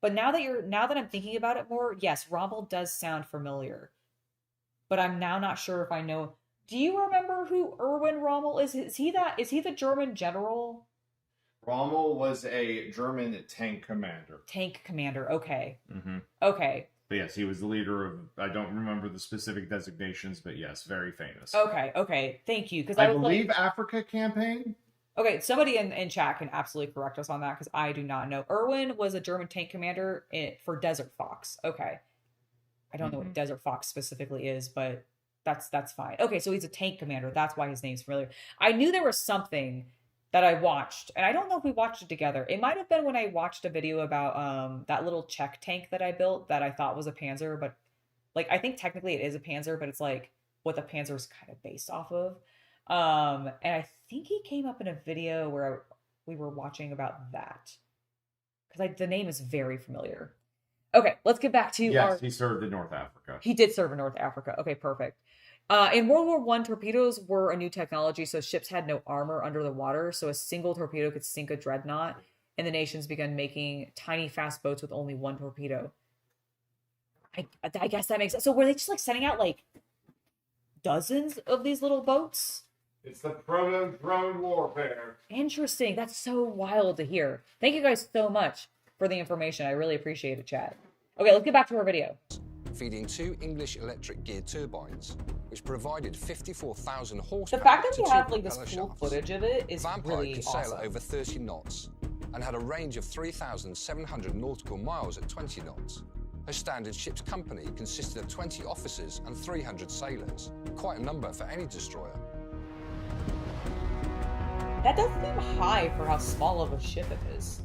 But now that I'm thinking about it more, yes, Rommel does sound familiar. But I'm now not sure if I know. Do you remember who Erwin Rommel is? Is he the German general? Rommel was a German tank commander. Tank commander, okay. Mm-hmm. Okay. But yes, he was the leader of, I don't remember the specific designations, but yes, very famous. Okay. Thank you. Because I believe Africa campaign? Okay, somebody in chat can absolutely correct us on that because I do not know. Erwin was a German tank commander for Desert Fox. Okay. I don't know what Desert Fox specifically is, but that's fine. Okay, so he's a tank commander. That's why his name's familiar. I knew there was something that I watched, and I don't know if we watched it together. It might have been when I watched a video about that little Czech tank that I built that I thought was a Panzer, but like I think technically it is a Panzer, but it's like what the Panzer is kind of based off of. And I think he came up in a video where we were watching about that. Because the name is very familiar. Okay, let's get back to Yes, he served in North Africa. He did serve in North Africa. Okay, perfect. In World War I, torpedoes were a new technology, so ships had no armor under the water, so a single torpedo could sink a dreadnought, and the nations began making tiny, fast boats with only one torpedo. I guess that makes sense. So were they just like sending out like dozens of these little boats? It's the proto-drone warfare. Interesting. That's so wild to hear. Thank you guys so much for the information. I really appreciate it, Chad. Okay, let's get back to our video. Feeding 2 English electric gear turbines, which provided 54,000 horsepower. The fact that to we 2 have like this propeller cool shafts. footage of it is Vampire really could sail awesome. at over 30 knots and had a range of 3,700 nautical miles at 20 knots. Her standard ship's company consisted of 20 officers and 300 sailors, quite a number for any destroyer. That does seem high for how small of a ship it is.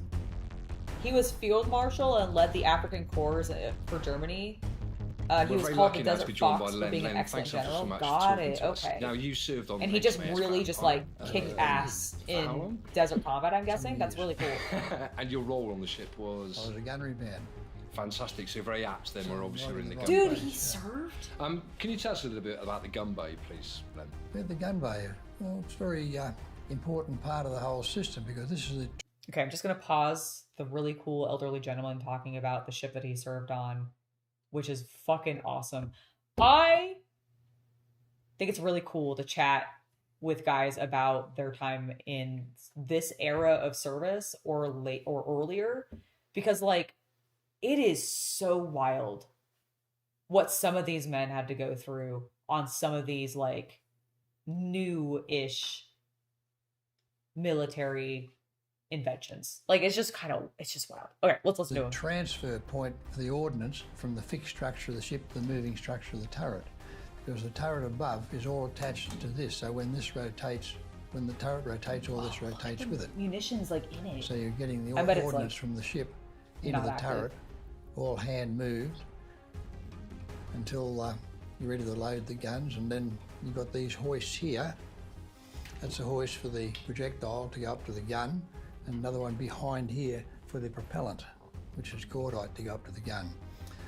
He was field marshal and led the African Corps for Germany. He was called the Desert Fox for being an excellent general. Got it. Okay. Now you served on. And he just really just like kicked ass in desert combat. I'm guessing that's really cool. And your role on the ship was. I was a gunnery man. Fantastic. So you're very apt. Then we're obviously in the gun Dude, bay. he served. Can you tell us a little bit about the gun bay, please, Len? Yeah, the gun bay. Well, it's a very important part of the whole system because this is the. Okay, I'm just gonna pause the really cool elderly gentleman talking about the ship that he served on, which is fucking awesome. I think it's really cool to chat with guys about their time in this era of service or late or earlier, because like it is so wild what some of these men had to go through on some of these like new-ish military inventions. Like it's just wild. Okay, let's listen to The him. transfer point for the ordnance from the fixed structure of the ship to the moving structure of the turret. Because the turret above is all attached to this, so when this rotates, when the turret rotates, all this rotates with it. Munitions like in it. So you're getting the I bet it's, ordnance like, from the ship into not the active. turret, all hand moved until you're ready to load the guns, and then you've got these hoists here. That's a hoist for the projectile to go up to the gun, and another one behind here for the propellant, which is cordite to go up to the gun.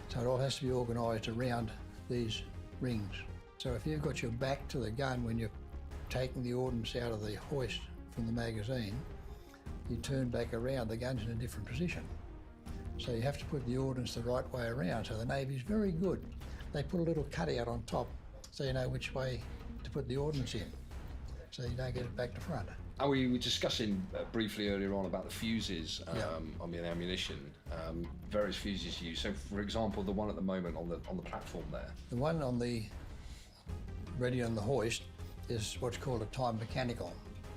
So it all has to be organised around these rings. So if you've got your back to the gun when you're taking the ordnance out of the hoist from the magazine, you turn back around, the gun's in a different position. So you have to put the ordnance the right way around. So the Navy's very good. They put a little cutout on top so you know which way to put the ordnance in, so you don't get it back to front. And we were discussing briefly earlier on about the fuses on the ammunition, various fuses used. So, for example, the one at the moment on the platform there. The one on the ready on the hoist is what's called a time mechanical.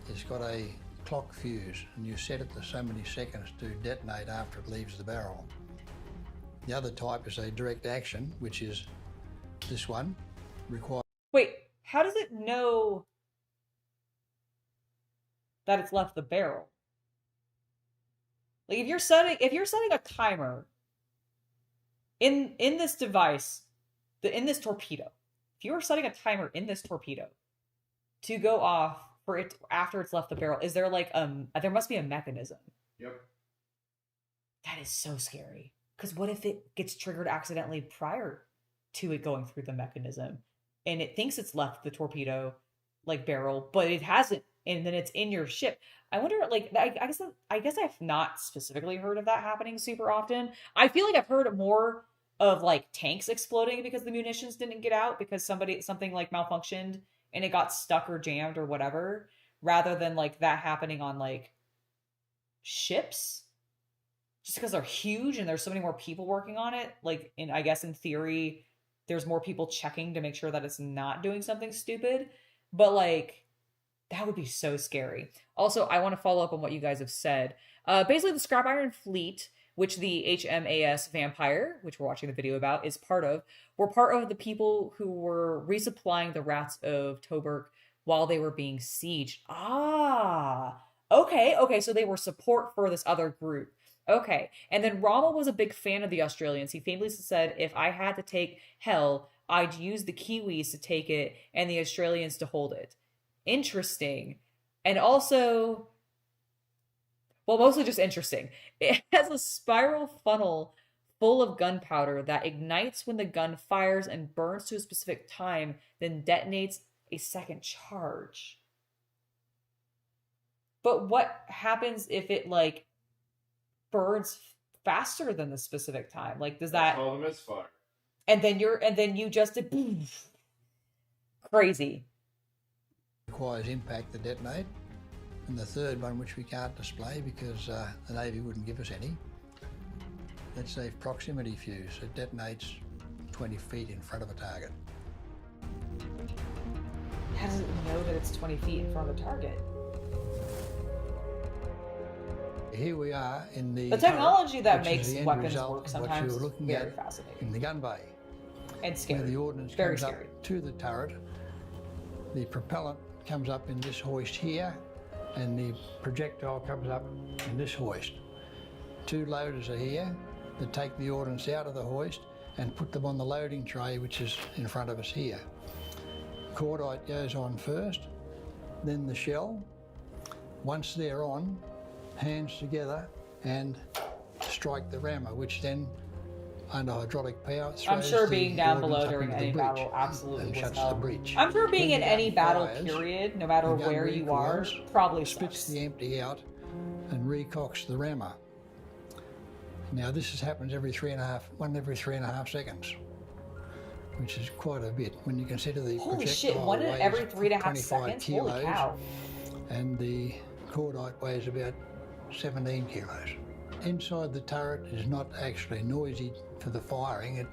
It's got a clock fuse, and you set it to so many seconds to detonate after it leaves the barrel. The other type is a direct action, which is this one. Wait, how does it know that it's left the barrel? Like if you're setting a timer in this device, in this torpedo, if you were setting a timer in this torpedo to go off for it after it's left the barrel, is there like there must be a mechanism? Yep. That is so scary. Because what if it gets triggered accidentally prior to it going through the mechanism, and it thinks it's left the torpedo like barrel, but it hasn't, and then it's in your ship? I wonder, like, I guess I've not specifically heard of that happening super often. I feel like I've heard more of like tanks exploding because the munitions didn't get out because something like malfunctioned and it got stuck or jammed or whatever, rather than like that happening on like ships. Just because they're huge and there's so many more people working on it, like, I guess in theory, there's more people checking to make sure that it's not doing something stupid. But like, that would be so scary. Also, I want to follow up on what you guys have said. Basically, the Scrap Iron Fleet, which the HMAS Vampire, which we're watching the video about, is part of, were part of the people who were resupplying the Rats of Tobruk while they were being sieged. Ah, okay, so they were support for this other group. Okay, and then Rommel was a big fan of the Australians. He famously said, if I had to take hell, I'd use the Kiwis to take it and the Australians to hold it. Interesting. And also, Well, mostly just interesting. It has a spiral funnel full of gunpowder that ignites when the gun fires and burns to a specific time, then detonates a second charge. But what happens if it like burns faster than the specific time? Like, does that called a misfire? And then you just did boom. Crazy. Requires impact to detonate. And the third one, which we can't display because the Navy wouldn't give us any, that's a proximity fuse. It detonates 20 feet in front of a target. How does it know that it's 20 feet in front of the target? Here we are in the technology that turret, makes which is the end weapons result work of sometimes what you were looking very at fascinating. in the gun bay. And scary. Where the ordnance Very comes scary. up to the turret, the propellant comes up in this hoist here, and the projectile comes up in this hoist. Two loaders are here that take the ordnance out of the hoist and put them on the loading tray, which is in front of us here. Cordite goes on first, then the shell. Once they're on, hands together and strike the rammer, which then, under hydraulic power, I'm throws sure the being down ordnance below up during into the any breech battle absolutely and was shuts hell. the breech. I'm sure being When in the any gun battle fires, period, no matter the gun where you are, recoils, probably spits sucks. the empty out and recocks the rammer. Now this happens every 3.5 seconds, which is quite a bit when you consider the Holy projectile shit, one in weighs every 3.5 25 seconds? kilos, Holy cow. and the cordite weighs about 17 kilos. Inside the turret is not actually noisy for the firing. It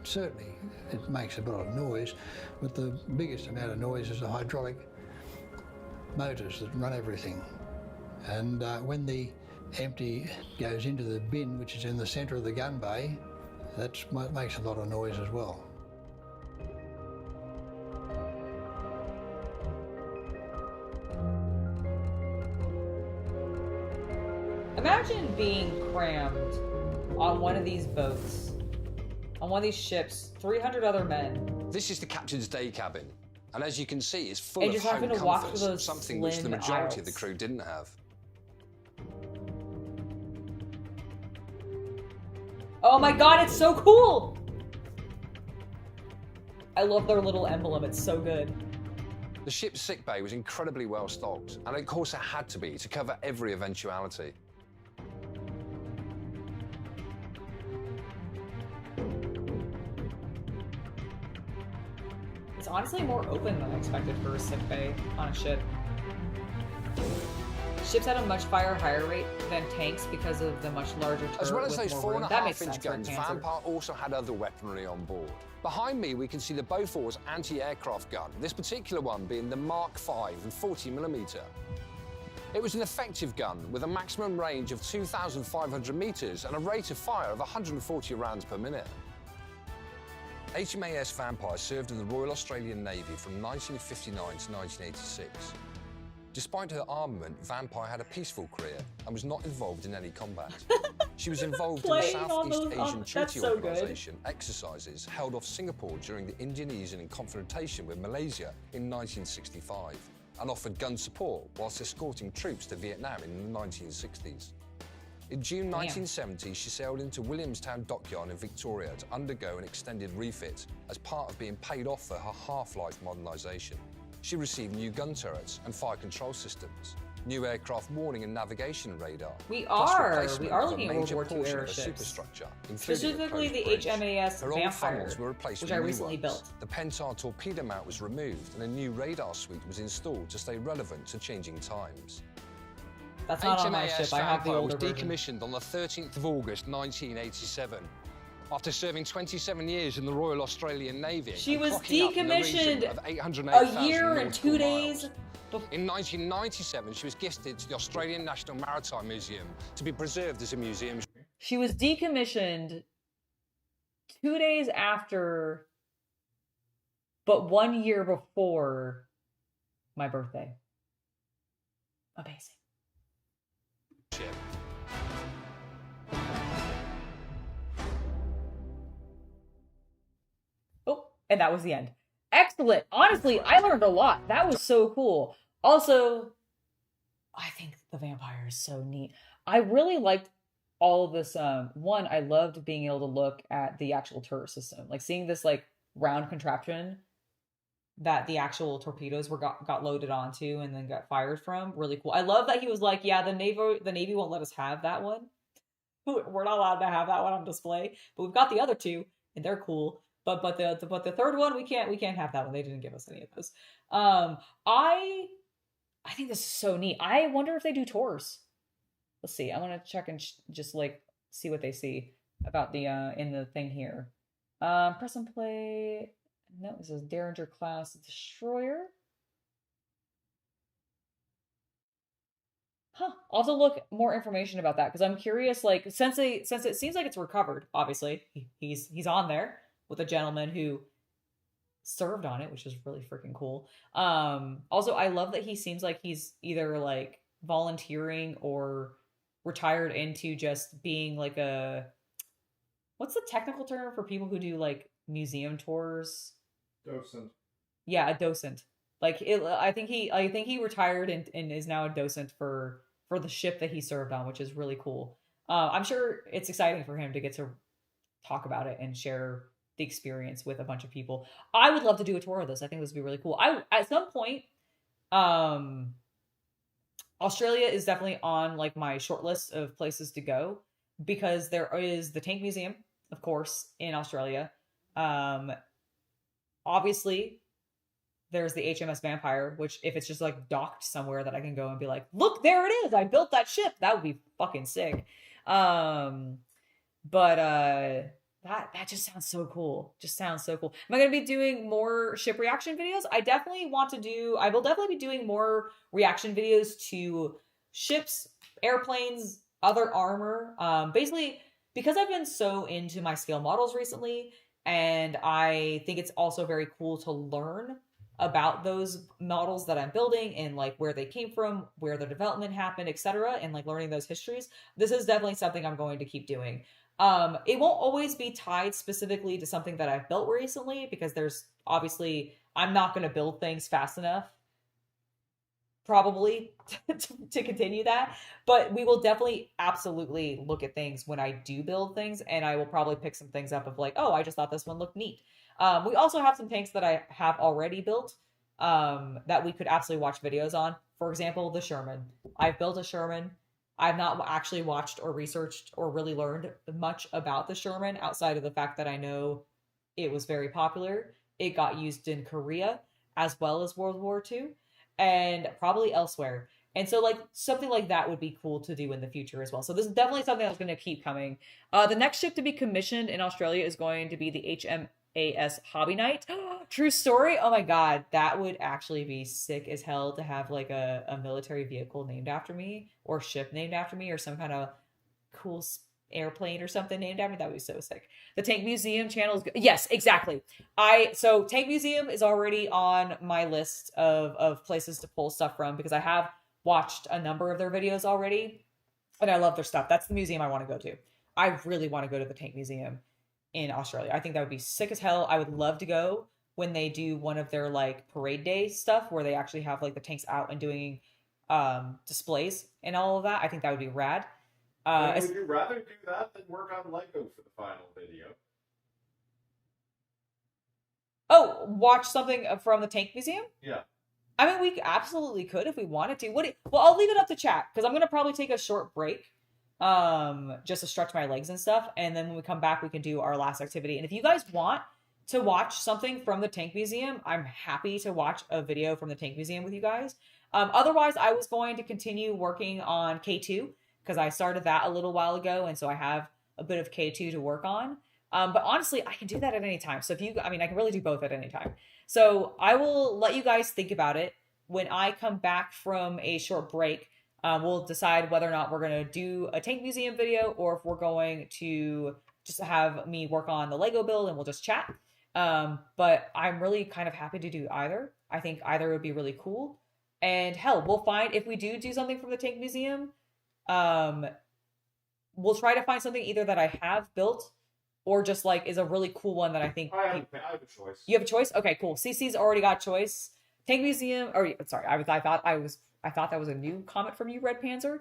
makes a bit of noise, but the biggest amount of noise is the hydraulic motors that run everything. And when the empty goes into the bin, which is in the centre of the gun bay, that makes a lot of noise as well. Imagine being crammed on one of these boats, on one of these ships, 300 other men. This is the captain's day cabin, and as you can see, it's full And of just having home to walk comforts, through those something which the slim majority of the aisles. crew didn't have. Oh my god, it's so cool! I love their little emblem, it's so good. The ship's sickbay was incredibly well stocked, and of course it had to be to cover every eventuality. It's honestly more open than I expected for a sick bay on a ship. Ships had a much higher rate than tanks because of the much larger turret As well as with those more room. That makes 4.5-inch sense for a guns, cancer. Vampire also had other weaponry on board. Behind me, we can see the Bofors anti-aircraft gun, this particular one being the Mark V and 40mm. It was an effective gun with a maximum range of 2,500 meters and a rate of fire of 140 rounds per minute. HMAS Vampire served in the Royal Australian Navy from 1959 to 1986. Despite her armament, Vampire had a peaceful career and was not involved in any combat. She was involved in the Playing on Southeast those- Asian that's Treaty so good. Organisation exercises held off Singapore during the Indonesian confrontation with Malaysia in 1965 and offered gun support whilst escorting troops to Vietnam in the 1960s. In June 1970, she sailed into Williamstown Dockyard in Victoria to undergo an extended refit as part of being paid off for her half-life modernisation. She received new gun turrets and fire control systems, new aircraft warning and navigation radar. We plus are replacement of a looking at World major War II portion of the airships. superstructure, including a Specifically closed the bridge. HMAS Her old Vampire, funnels were replaced which with I new recently ones. built. The Pentar torpedo mount was removed and a new radar suite was installed to stay relevant to changing times. That's not on my HMAS ship, I have the Vampire older was version. decommissioned on the 13th of August 1987. After serving 27 years in the Royal Australian Navy, She and was clocking up in the region decommissioned of 808,000 a year and nautical 2 days. miles. In 1997, she was gifted to the Australian National Maritime Museum to be preserved as a museum. She was decommissioned 2 days after, but 1 year before my birthday. Amazing. Ship. Oh, and that was the end. Excellent. Honestly, I learned a lot. That was so cool. Also, I think the vampire is so neat. I really liked all of this. One, I loved being able to look at the actual turret system, like seeing this like round contraption that the actual torpedoes got loaded onto and then got fired from. Really cool. I love that he was like, yeah, the Navy won't let us have that one. We're not allowed to have that one on display, but we've got the other two and they're cool. But the third one we can't have that one. They didn't give us any of those. I think this is so neat. I wonder if they do tours. Let's see. I want to check and just like see what they see about the in the thing here. Press and play. No, this is Derringer class destroyer. Huh. I'll have to look more information about that because I'm curious. Like, since it seems like it's recovered, obviously he's on there with a gentleman who served on it, which is really freaking cool. Also, I love that he seems like he's either like volunteering or retired into just being like a, what's the technical term for people who do like museum tours? Docent. Yeah, a docent. Like I think he retired and is now a docent for the ship that he served on, which is really cool. I'm sure it's exciting for him to get to talk about it and share the experience with a bunch of people. I would love to do a tour of this. I think this would be really cool. At some point, Australia is definitely on like my short list of places to go because there is the Tank Museum, of course, in Australia. Obviously, there's the HMS Vampire, which if it's just like docked somewhere that I can go and be like, look, there it is. I built that ship. That would be fucking sick. That just sounds so cool. Just sounds so cool. Am I going to be doing more ship reaction videos? I will definitely be doing more reaction videos to ships, airplanes, other armor. Basically, because I've been so into my scale models recently, and I think it's also very cool to learn about those models that I'm building and like where they came from, where their development happened, etc., and like learning those histories. This is definitely something I'm going to keep doing. It won't always be tied specifically to something that I've built recently because there's obviously I'm not going to build things fast enough probably to continue that, but we will definitely absolutely look at things when I do build things, and I will probably pick some things up of like, oh, I just thought this one looked neat. We also have some tanks that I have already built that we could absolutely watch videos on. For example, the Sherman. I've built a Sherman. I've not actually watched or researched or really learned much about the Sherman outside of the fact that I know it was very popular. It got used in Korea as well as World War II and probably elsewhere. And so like something like that would be cool to do in the future as well. So this is definitely something that's going to keep coming. The next ship to be commissioned in Australia is going to be the HMAS Hobby Knight. True story. Oh my God. That would actually be sick as hell to have like a military vehicle named after me or ship named after me or some kind of cool airplane or something named after me. That would be so sick. The Tank Museum channel is good. Yes, exactly. So Tank Museum is already on my list of places to pull stuff from because I have watched a number of their videos already and I love their stuff. That's the museum I want to go to. I really want to go to the Tank Museum in Australia. I think that would be sick as hell. I would love to go when they do one of their like parade day stuff where they actually have like the tanks out and doing displays and all of that. I think that would be rad. Would you rather do that than work on Lego for the final video? Oh, watch something from the Tank Museum? Yeah. I mean, we absolutely could if we wanted to. Well, I'll leave it up to chat because I'm going to probably take a short break just to stretch my legs and stuff. And then when we come back, we can do our last activity. And if you guys want to watch something from the Tank Museum, I'm happy to watch a video from the Tank Museum with you guys. Otherwise, I was going to continue working on K2 because I started that a little while ago. And so I have a bit of K2 to work on. But honestly, I can do that at any time. So I can really do both at any time. So I will let you guys think about it. When I come back from a short break, we'll decide whether or not we're going to do a Tank Museum video or if we're going to just have me work on the Lego build and we'll just chat. But I'm really kind of happy to do either. I think either would be really cool. And hell, we'll find if we do something from the Tank Museum, we'll try to find something either that I have built or just like is a really cool one that I think I have a choice. You have a choice? Okay, cool. CC's already got choice. Tank Museum, or sorry, I thought that was a new comment from you, Red Panzer.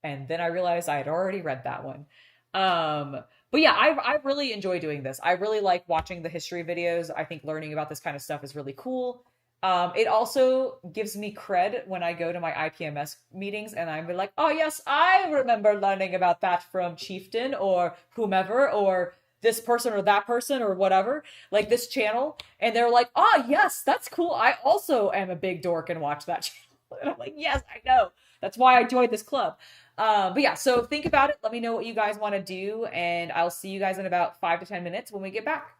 And then I realized I had already read that one. But yeah, I really enjoy doing this. I really like watching the history videos. I think learning about this kind of stuff is really cool. It also gives me cred when I go to my IPMS meetings and I'm like, oh yes, I remember learning about that from Chieftain or whomever, or this person or that person or whatever, like this channel. And they're like, oh yes, that's cool. I also am a big dork and watch that channel. And I'm like, yes, I know. That's why I joined this club. But yeah, so think about it. Let me know what you guys want to do. And I'll see you guys in about 5 to 10 minutes when we get back.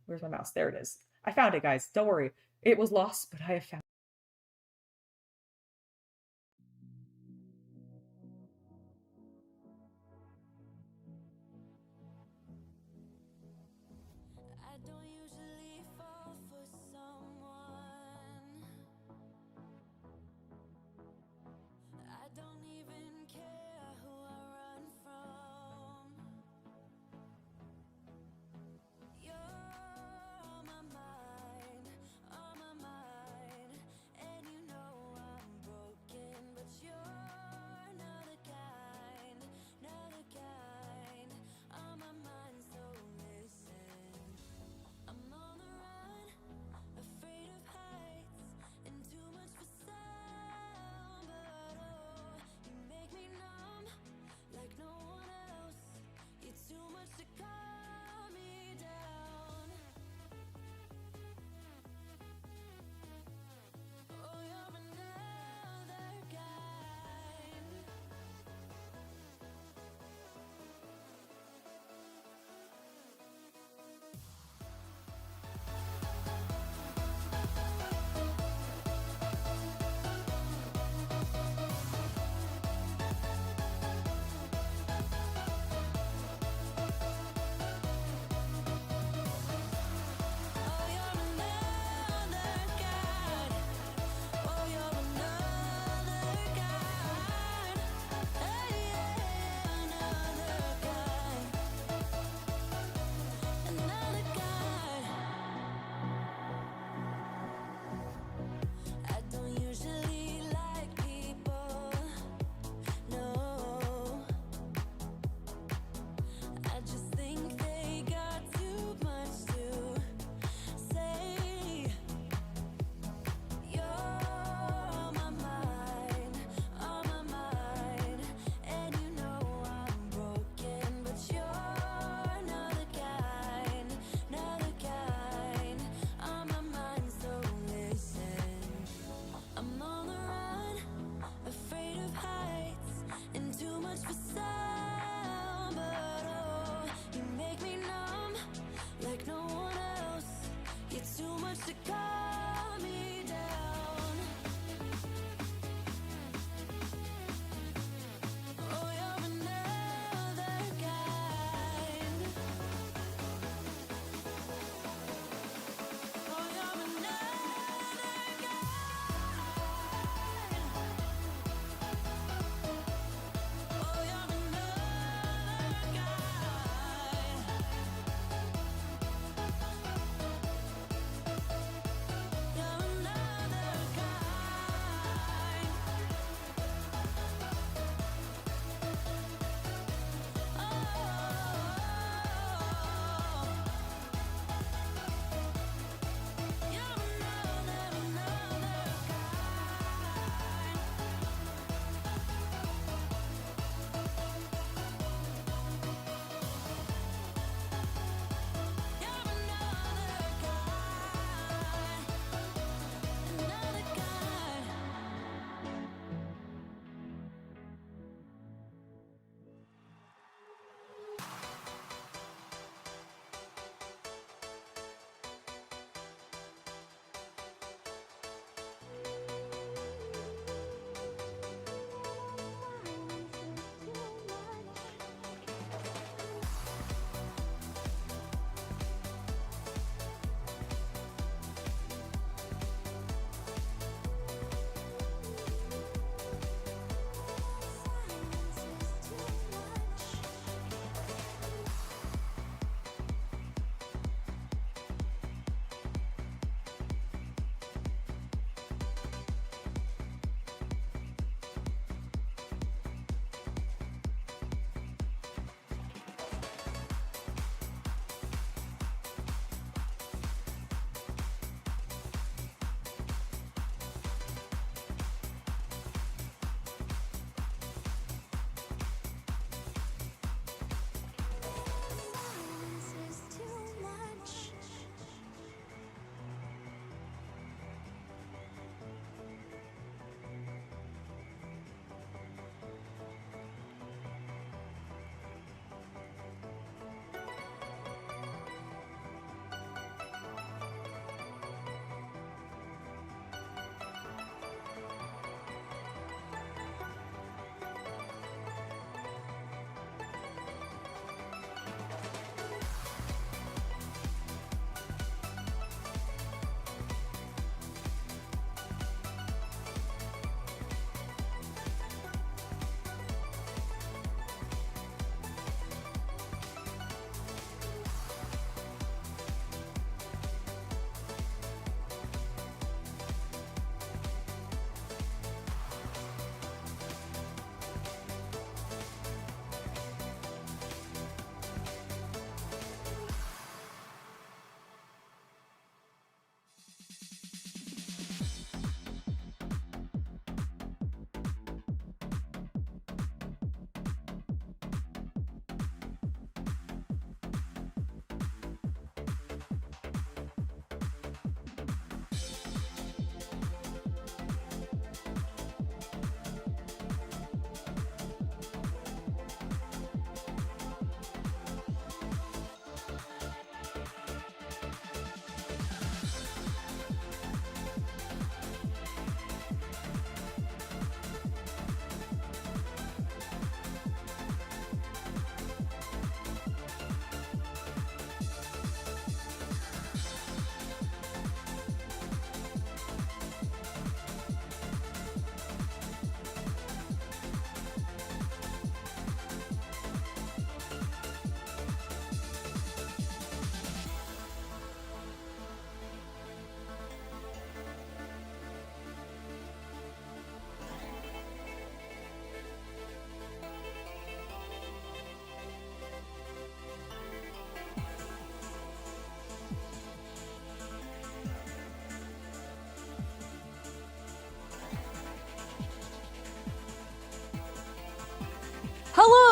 Where's my mouse? There it is. I found it, guys. Don't worry. It was lost, but I have found it.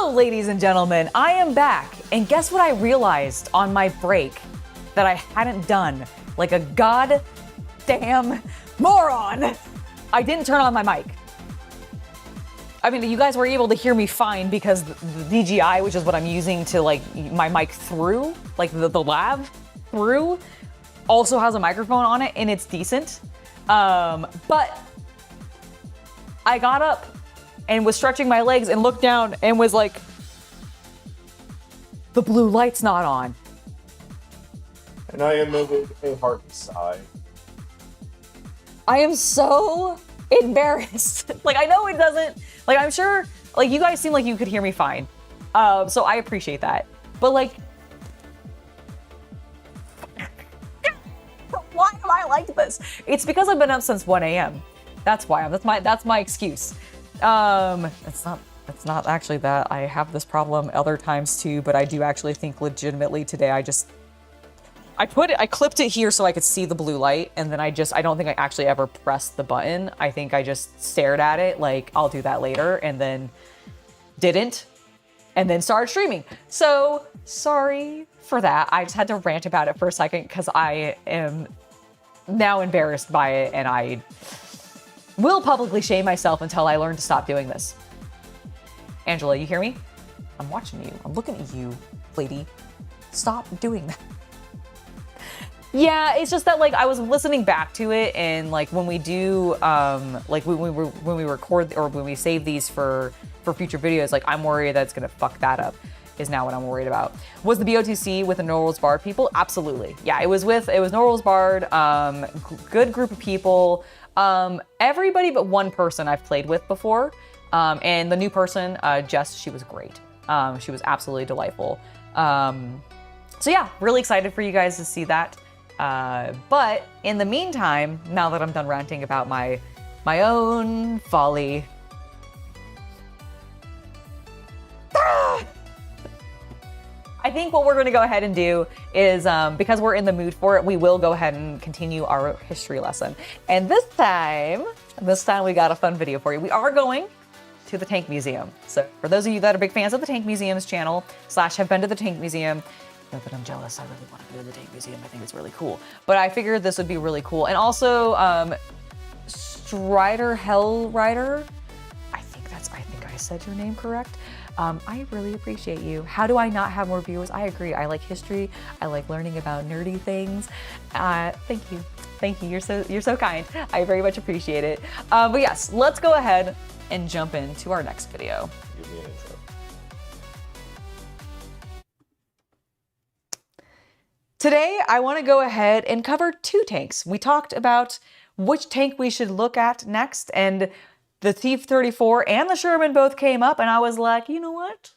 Hello, ladies and gentlemen, I am back, and guess what I realized on my break that I hadn't done like a goddamn moron? I didn't turn on my mic. I mean, you guys were able to hear me fine because the DJI, which is what I'm using to like my mic through, like the lav through, also has a microphone on it and it's decent. But I got up and was stretching my legs and looked down and was like, the blue light's not on. And I emitted a hearty sigh. I am so embarrassed. Like, I know it doesn't, like, I'm sure, like, you guys seem like you could hear me fine. So I appreciate that. But, like, why am I like this? It's because I've been up since 1 a.m. That's why. That's my excuse. It's not actually that. I have this problem other times too, but I do actually think legitimately today I clipped it here so I could see the blue light, and then I don't think I actually ever pressed the button. I think I just stared at it like, I'll do that later, and then didn't, and then started streaming. So, sorry for that. I just had to rant about it for a second because I am now embarrassed by it, and I will publicly shame myself until I learn to stop doing this. Angela, you hear me? I'm watching you. I'm looking at you, lady. Stop doing that. Yeah, it's just that like I was listening back to it, and like when we do like when we record or when we save these for future videos, like I'm worried that it's gonna fuck that up. Is now what I'm worried about. Was the BOTC with the Norwal's Bard people? Absolutely. Yeah, it was Norwal's Bard, good group of people. Everybody but one person I've played with before. And the new person, Jess, she was great. She was absolutely delightful. So yeah, really excited for you guys to see that. But in the meantime, now that I'm done ranting about my own folly, I think what we're going to go ahead and do is, because we're in the mood for it, we will go ahead and continue our history lesson. And this time we got a fun video for you. We are going to the Tank Museum. So for those of you that are big fans of the Tank Museum's channel / have been to the Tank Museum, know that I'm jealous. I really want to go to the Tank Museum. I think it's really cool. But I figured this would be really cool. And also, Strider Hellrider, I think I said your name correct. I really appreciate you. How do I not have more viewers? I agree. I like history. I like learning about nerdy things. Thank you. Thank you. You're so kind. I very much appreciate it. But yes, let's go ahead and jump into our next video. Give me an intro. Today, I want to go ahead and cover two tanks. We talked about which tank we should look at next, and the T-34 and the Sherman both came up, and I was like, you know what?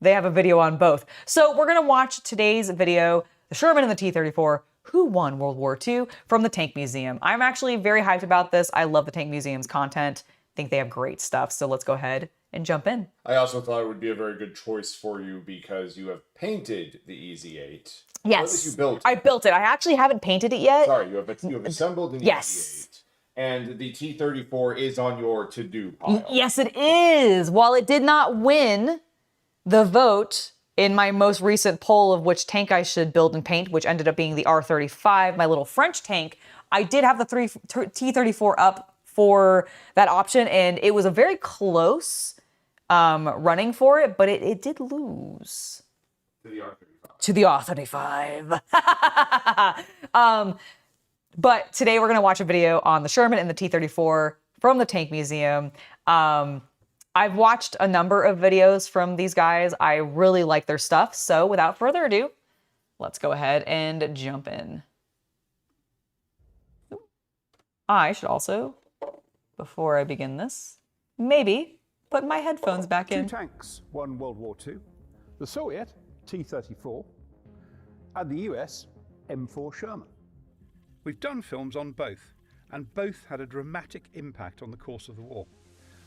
They have a video on both. So we're going to watch today's video, the Sherman and the T-34, who won World War II, from the Tank Museum. I'm actually very hyped about this. I love the Tank Museum's content. I think they have great stuff, so let's go ahead and jump in. I also thought it would be a very good choice for you because you have painted the EZ-8. Yes. Or at least you built it. I built it. I actually haven't painted it yet. Sorry, you have assembled an EZ-8. And the T-34 is on your to-do pile. Yes, it is. While it did not win the vote in my most recent poll of which tank I should build and paint, which ended up being the R-35, my little French tank, I did have the T-34 up for that option, and it was a very close running for it, but it did lose. To the R-35. But today we're going to watch a video on the Sherman and the T-34 from the Tank Museum. I've watched a number of videos from these guys. I really like their stuff. So without further ado, let's go ahead and jump in. I should also, before I begin this, maybe put my headphones back in. Two tanks won World War II. The Soviet T-34 and the US M4 Sherman. We've done films on both, and both had a dramatic impact on the course of the war.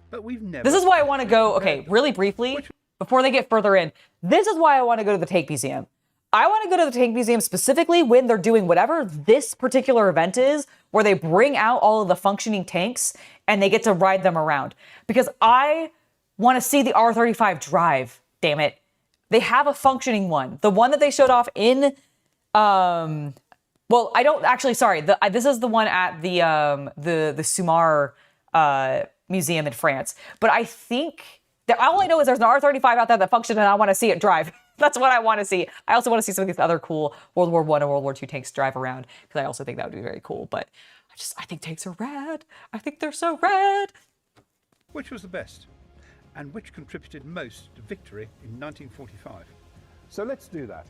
But we've never... This is why I want to go, okay, really briefly, before they get further in, this is why I want to go to the Tank Museum. I want to go to the Tank Museum specifically when they're doing whatever this particular event is, where they bring out all of the functioning tanks and they get to ride them around. Because I want to see the R35 drive. Damn it. They have a functioning one. The one that they showed off in, well, I don't actually, sorry. This is the one at the Sumar museum in France. But I think that all I know is there's an R35 out there that functions and I want to see it drive. That's what I want to see. I also want to see some of these other cool World War I and World War II tanks drive around because I also think that would be very cool. But I think tanks are rad. I think they're so rad. Which was the best? And which contributed most to victory in 1945? So let's do that.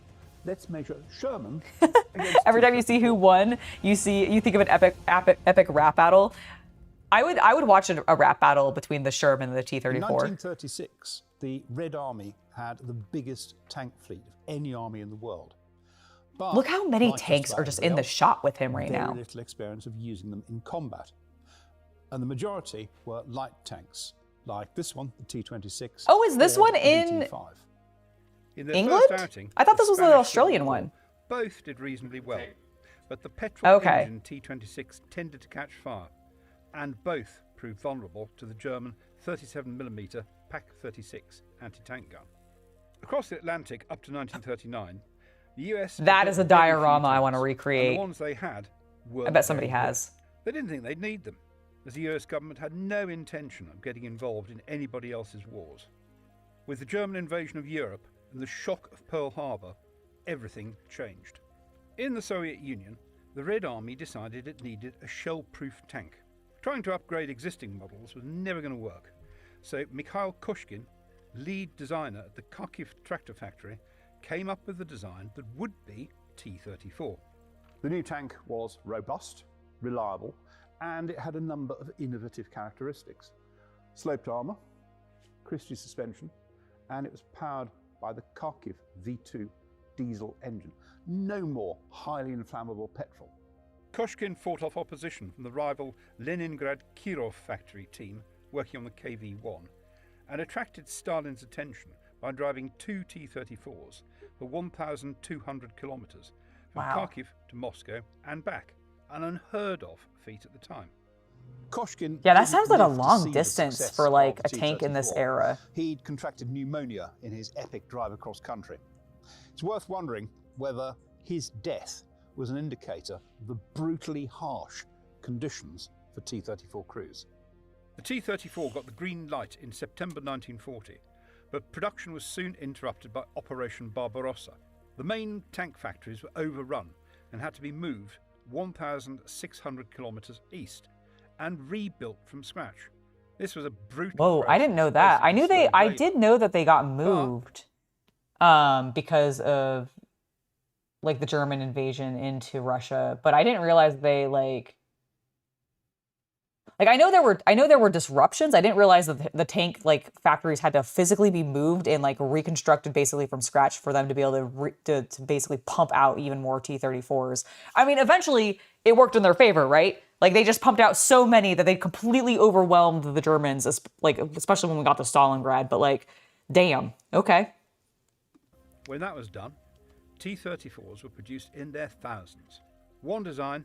Let's measure Sherman against Every time you see who won, you think of an epic rap battle. I would watch a rap battle between the Sherman and the T-34. In 1936, the Red Army had the biggest tank fleet of any army in the world. But look how many like tanks are just in the shot with him right now. Very little experience of using them in combat. And the majority were light tanks, like this one, the T-26. Oh, is this one in England? I thought this was the Australian one. Both did reasonably well, but the petrol engine T-26 tended to catch fire, and both proved vulnerable to the German 37mm PaK-36 anti-tank gun. Across the Atlantic up to 1939, the US... That is a diorama I want to recreate. And the ones they had were... I bet somebody has. They didn't think they'd need them, as the US government had no intention of getting involved in anybody else's wars. With the German invasion of Europe and the shock of Pearl Harbor, everything changed. In the Soviet Union, the Red Army decided it needed a shell-proof tank. Trying to upgrade existing models was never going to work, so Mikhail Koshkin, lead designer at the Kharkiv tractor factory, came up with a design that would be T-34. The new tank was robust, reliable, and it had a number of innovative characteristics. Sloped armour, Christie suspension, and it was powered by the Kharkiv V2 diesel engine. No more highly inflammable petrol. Koshkin fought off opposition from the rival Leningrad Kirov factory team working on the KV-1 and attracted Stalin's attention by driving two T-34s for 1,200 kilometers from Kharkiv to Moscow and back, an unheard of feat at the time. Koshkin that sounds like a long distance for like a tank in this era. He'd contracted pneumonia in his epic drive across country. It's worth wondering whether his death was an indicator of the brutally harsh conditions for T-34 crews. The T-34 got the green light in September 1940, but production was soon interrupted by Operation Barbarossa. The main tank factories were overrun and had to be moved 1,600 kilometers east and rebuilt from scratch. This was a brutal Whoa, I didn't know that. I did know that they got moved because of like the German invasion into Russia, but I didn't realize they like I know there were disruptions. I didn't realize that the tank like factories had to physically be moved and like reconstructed basically from scratch for them to be able to basically pump out even more T-34s. I mean, eventually it worked in their favor, right? Like they just pumped out so many that they completely overwhelmed the Germans, like especially when we got to Stalingrad. But like, damn, okay. When that was done, T-34s were produced in their thousands. One design,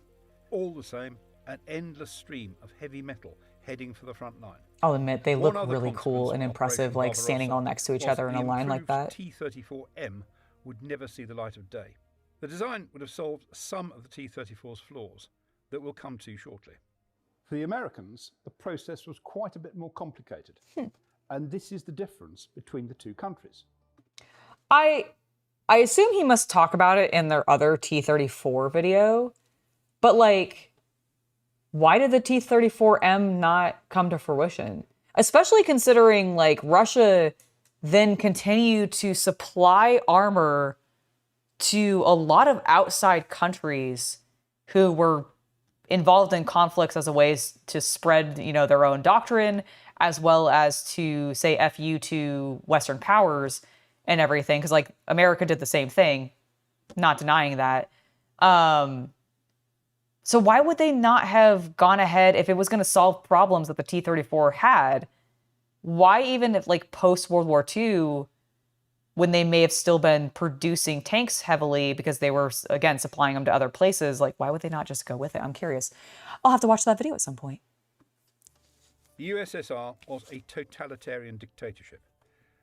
all the same, an endless stream of heavy metal heading for the front line. I'll admit, they look really cool and impressive, like standing all next to each other in a line like that. T-34M would never see the light of day. The design would have solved some of the T-34's flaws that we'll come to shortly. For the Americans, the process was quite a bit more complicated. And this is the difference between the two countries. I assume he must talk about it in their other T-34 video, but like, why did the T-34M not come to fruition? Especially considering like Russia then continued to supply armor to a lot of outside countries who were involved in conflicts as a way to spread, you know, their own doctrine, as well as to say FU to Western powers and everything. Because like America did the same thing, not denying that. So why would they not have gone ahead if it was going to solve problems that the T-34 had? Why even if like post-World War II, when they may have still been producing tanks heavily because they were, again, supplying them to other places, like why would they not just go with it? I'm curious. I'll have to watch that video at some point. The USSR was a totalitarian dictatorship.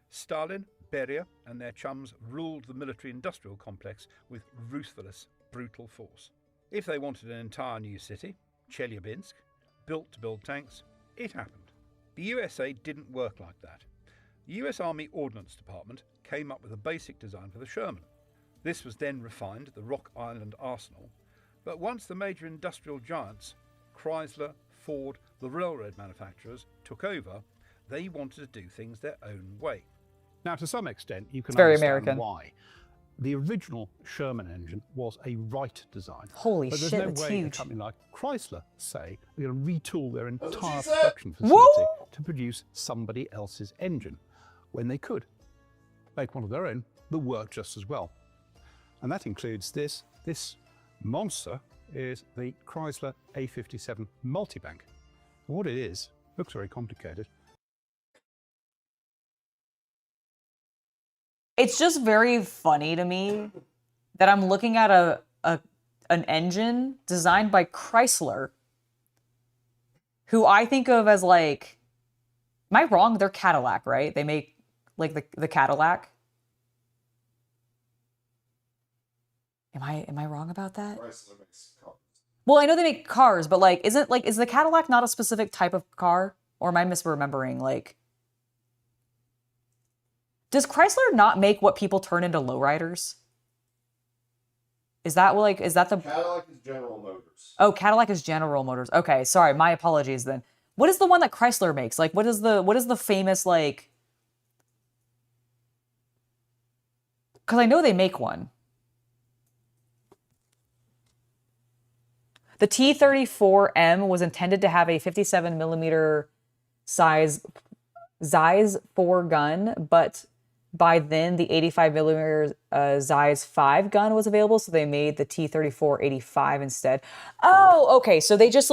Stalin, Beria, and their chums ruled the military-industrial complex with ruthless, brutal force. If they wanted an entire new city, Chelyabinsk, built to build tanks, it happened. The USA didn't work like that. The US Army Ordnance Department came up with a basic design for the Sherman. This was then refined at the Rock Island Arsenal, but once the major industrial giants, Chrysler, Ford, the railroad manufacturers, took over, they wanted to do things their own way. Now, to some extent, you can It's very understand American. why. The original Sherman engine was a Wright design. Holy but shit, there's no that's way a huge. company like Chrysler, say, are going to retool their entire she said. production facility to produce somebody else's engine when they could make one of their own that worked just as well. And that includes this. This monster is the Chrysler A57 Multibank. What it is, looks very complicated. It's just very funny to me that I'm looking at an engine designed by Chrysler, who I think of as like, am I wrong? They're Cadillac, right? They make like the Cadillac. Am I wrong about that? Chrysler makes cars. Well, I know they make cars, but like, is the Cadillac not a specific type of car? Or am I misremembering? Like, does Chrysler not make what people turn into lowriders? Is that the... Cadillac is General Motors. Oh, Cadillac is General Motors. Okay, sorry, my apologies then. What is the one that Chrysler makes? Like, what is the famous, like... Because I know they make one. The T-34M was intended to have a 57 millimeter size Zeiss 4 gun, but by then the 85 millimeter Zeiss 5 gun was available, so they made the T-34-85 instead. Oh, okay, so they just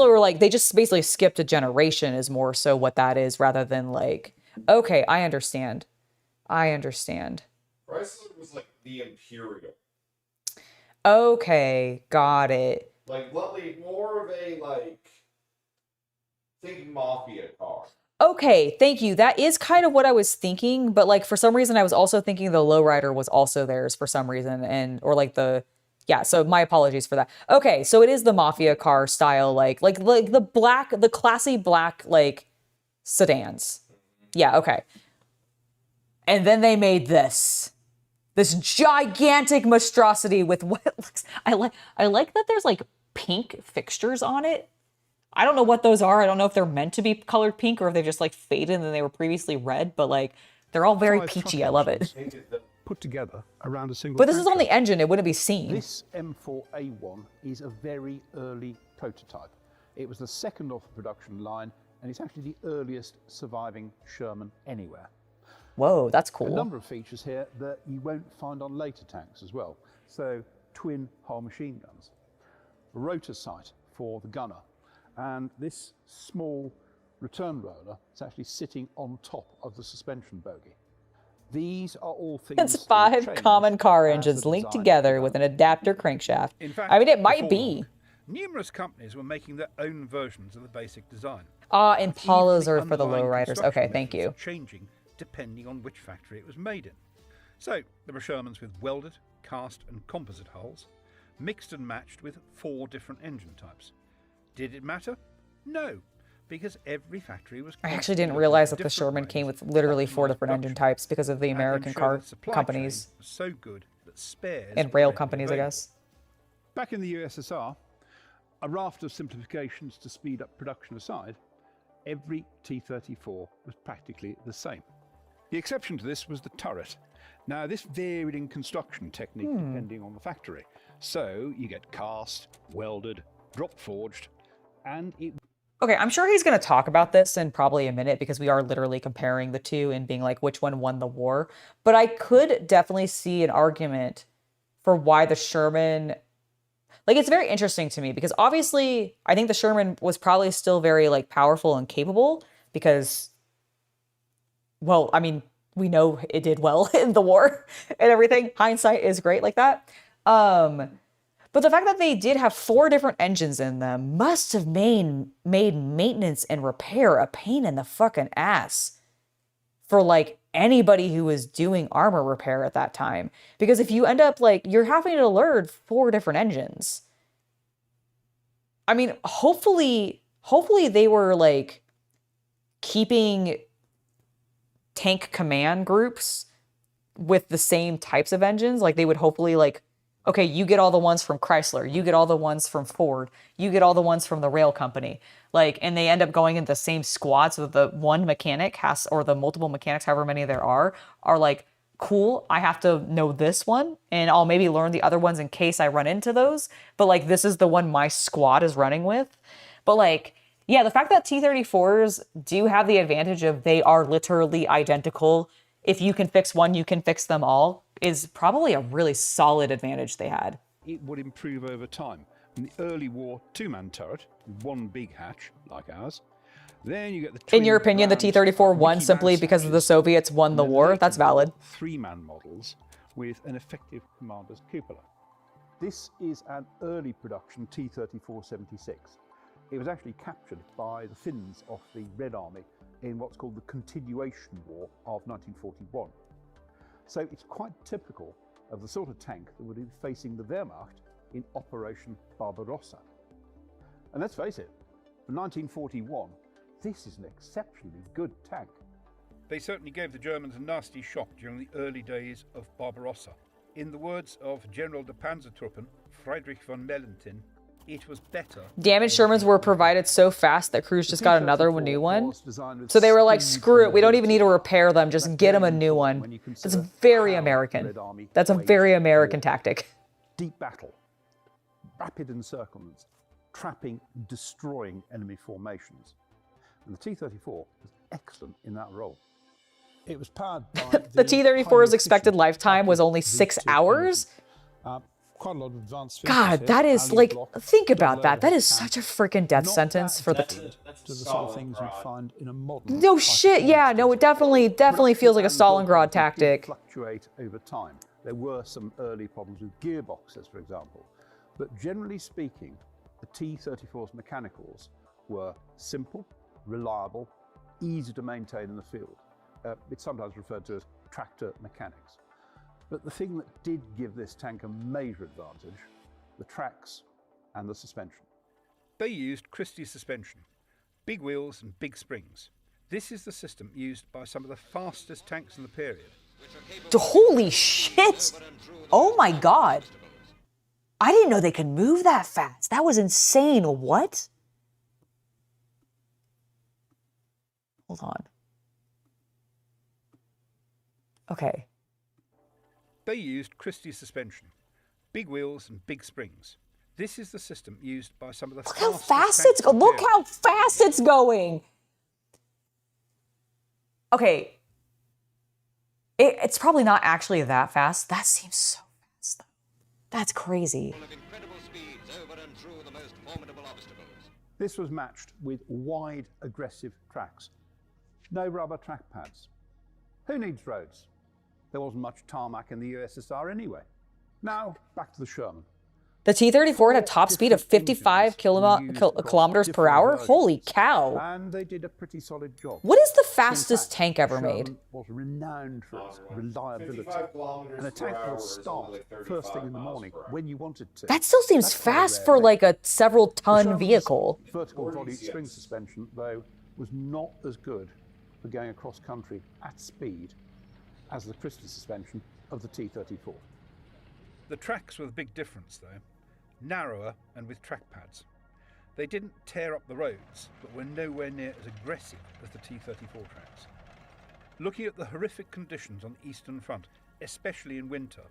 basically skipped a generation is more so what that is, rather than like, okay, I understand. Chrysler was like the Imperial. Okay, got it. Like, more of a, like, think mafia car. Okay, thank you. That is kind of what I was thinking, but like for some reason I was also thinking the lowrider was also theirs for some reason, so my apologies for that. Okay, so it is the mafia car style, like the classy black like sedans. Yeah, okay. And then they made this gigantic monstrosity with what looks. I like that there's like pink fixtures on it. I don't know what those are. I don't know if they're meant to be colored pink or if they just like faded and then they were previously red, but like they're all very peachy. I love it. Put together around a single. But this is on the engine. It wouldn't be seen. This M4A1 is a very early prototype. It was the second off the production line, and it's actually the earliest surviving Sherman anywhere. Whoa, that's cool. A number of features here that you won't find on later tanks as well. So, twin hull machine guns, rotor sight for the gunner, and this small return roller is actually sitting on top of the suspension bogie. These are all things. It's 5 common car engines linked together with an adapter crankshaft. In fact, I mean, it might before be. long, numerous companies were making their own versions of the basic design. Impalas Even are for the underlying lowriders. construction Okay, thank methods you. are changing depending on which factory it was made in. So there were Shermans with welded, cast and composite hulls, mixed and matched with 4 different engine types. Did it matter? No, because every factory was... I actually didn't realize that the Sherman came with literally 4 different engine types because of the American car companies so good that spares and rail companies, I guess. Back in the USSR, a raft of simplifications to speed up production aside, every T-34 was practically the same. The exception to this was the turret. Now, this varied in construction technique depending on the factory. So you get cast, welded, drop forged, and it... Okay, I'm sure he's going to talk about this in probably a minute because we are literally comparing the two and being like, which one won the war. But I could definitely see an argument for why the Sherman... Like, it's very interesting to me because obviously I think the Sherman was probably still very, like, powerful and capable because, well, I mean, we know it did well in the war and everything. Hindsight is great like that. But But the fact that they did have 4 different engines in them must have made maintenance and repair a pain in the fucking ass for like anybody who was doing armor repair at that time. Because if you end up like, you're having to learn 4 different engines. I mean, hopefully they were like keeping tank command groups with the same types of engines. Like they would hopefully like, okay, you get all the ones from Chrysler, you get all the ones from Ford, you get all the ones from the rail company. Like, and they end up going in the same squad, so the one mechanic has, or the multiple mechanics, however many there are like, cool, I have to know this one, and I'll maybe learn the other ones in case I run into those. But like, this is the one my squad is running with. But like, yeah, the fact that T-34s do have the advantage of they are literally identical. If you can fix one, you can fix them all, is probably a really solid advantage they had. It would improve over time. From the early war 2-man turret, with one big hatch, like ours. Then you get the In your opinion, the T-34 won simply because the Soviets won the war? That's valid. 3-man models with an effective commander's cupola. This is an early production T-34-76. It was actually captured by the Finns off the Red Army in what's called the Continuation War of 1941. So it's quite typical of the sort of tank that would be facing the Wehrmacht in Operation Barbarossa. And let's face it, for 1941, this is an exceptionally good tank. They certainly gave the Germans a nasty shock during the early days of Barbarossa. In the words of General de Panzertruppen, Friedrich von Mellenthin, it was better. Damaged Shermans were provided so fast that crews just got another new one. So they were like, screw it, we don't even need to repair them, just get them a new one. That's very American. That's a very American tactic. Deep battle, rapid encirclements, trapping, destroying enemy formations. And the T-34 was excellent in that role. It was powered by the T-34's expected lifetime was only 6 hours? Quite a lot of advanced God, that is like, think about that. That is such a freaking death sentence for the... to the sort of things you find in a modern... No shit, yeah, no, it definitely feels like a Stalingrad tactic. Fluctuate over time. There were some early problems with gearboxes, for example. But generally speaking, the T-34's mechanicals were simple, reliable, easy to maintain in the field. It's sometimes referred to as tractor mechanics. But the thing that did give this tank a major advantage, the tracks and the suspension. They used Christie suspension, big wheels and big springs. This is the system used by some of the fastest tanks in the period. Holy shit! Oh my god! I didn't know they could move that fast. That was insane. What? Hold on. Okay. They used Christie suspension, big wheels and big springs. This is the system used by some of the Look how fast it's going. Look how fast it's going. Okay. It's probably not actually that fast. That seems so fast, though. That's crazy. This was matched with wide, aggressive tracks. No rubber track pads. Who needs roads? There wasn't much tarmac in the USSR anyway. Now, back to the Sherman. The T-34 had a top speed of 55 kilometers per hour? Holy cow. And they did a pretty solid job. What is the fastest tank ever made? Sherman was renowned for its reliability. And a tank will start first thing in the morning when you want it to. That still seems fast for like a several ton vehicle. Vertical body spring suspension, though, was not as good for going across country at speed as the Christie suspension of the T-34. The tracks were the big difference, though. Narrower and with track pads. They didn't tear up the roads, but were nowhere near as aggressive as the T-34 tracks. Looking at the horrific conditions on the Eastern Front, especially in winter,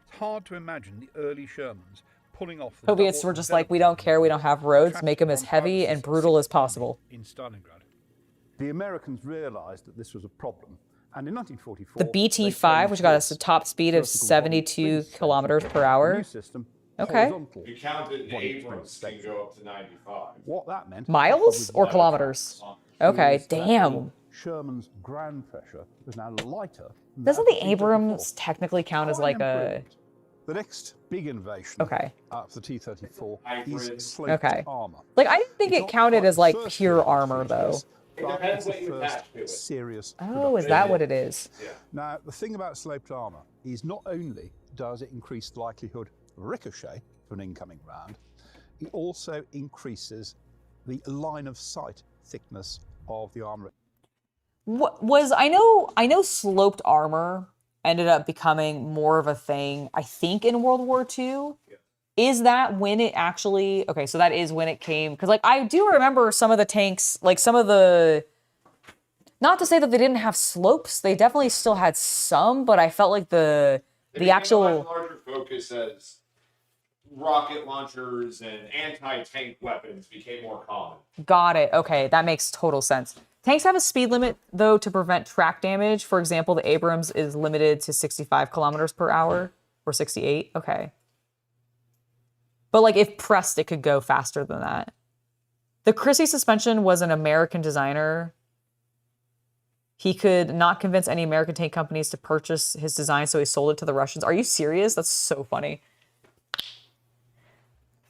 it's hard to imagine the early Shermans pulling off the Soviets were just like, we don't care, we don't have roads, make them as heavy and brutal as possible. In Stalingrad. The Americans realized that this was a problem. And in 1944, the BT-5, which got us a top speed of 72 kilometers per hour. Okay. We counted Abrams can go up to 95. What that meant? Miles or kilometers? Okay, damn. Sherman's ground pressure was now lighter. Doesn't the Abrams technically count as like a The next big innovation for the T-34 is sloped armor. Like, I didn't think It's it not counted quite as the like first pure of the armor though. features, but it's the first serious Oh, is production. that what it is? Now, the thing about sloped armor is not only does it increase the likelihood of ricochet for an incoming round, it also increases the line of sight thickness of the armor. What was I know sloped armor ended up becoming more of a thing, I think, in World War II. Is that when it actually so that is when it came, because like I do remember some of the tanks, like some of the, not to say that they didn't have slopes, they definitely still had some, but I felt like the actual larger focus as rocket launchers and anti-tank weapons became more common. Got it. Okay, that makes total sense. Tanks have a speed limit, though, to prevent track damage. For example, the Abrams is limited to 65 kilometers per hour, or 68. Okay. But, like, if pressed, it could go faster than that. The Chrissy suspension was an American designer. He could not convince any American tank companies to purchase his design, so he sold it to the Russians. Are you serious? That's so funny.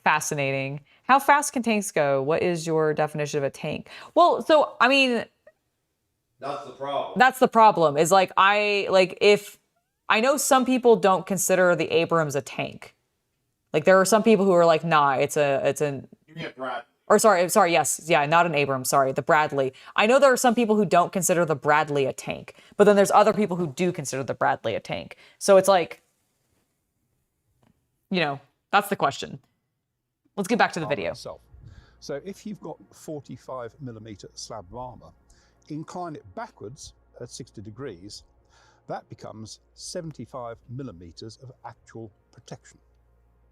Fascinating. How fast can tanks go? What is your definition of a tank? Well, so, I mean... That's the problem. That's the problem, is like, if... I know some people don't consider the Abrams a tank. Like, there are some people who are like, nah, it's a... You get Bradley. Or sorry, yes. Yeah, not an Abrams, sorry, the Bradley. I know there are some people who don't consider the Bradley a tank, but then there's other people who do consider the Bradley a tank. So it's like, you know, that's the question. Let's get back to the video. So if you've got 45mm slab of armor, incline it backwards at 60 degrees, that becomes 75mm of actual protection.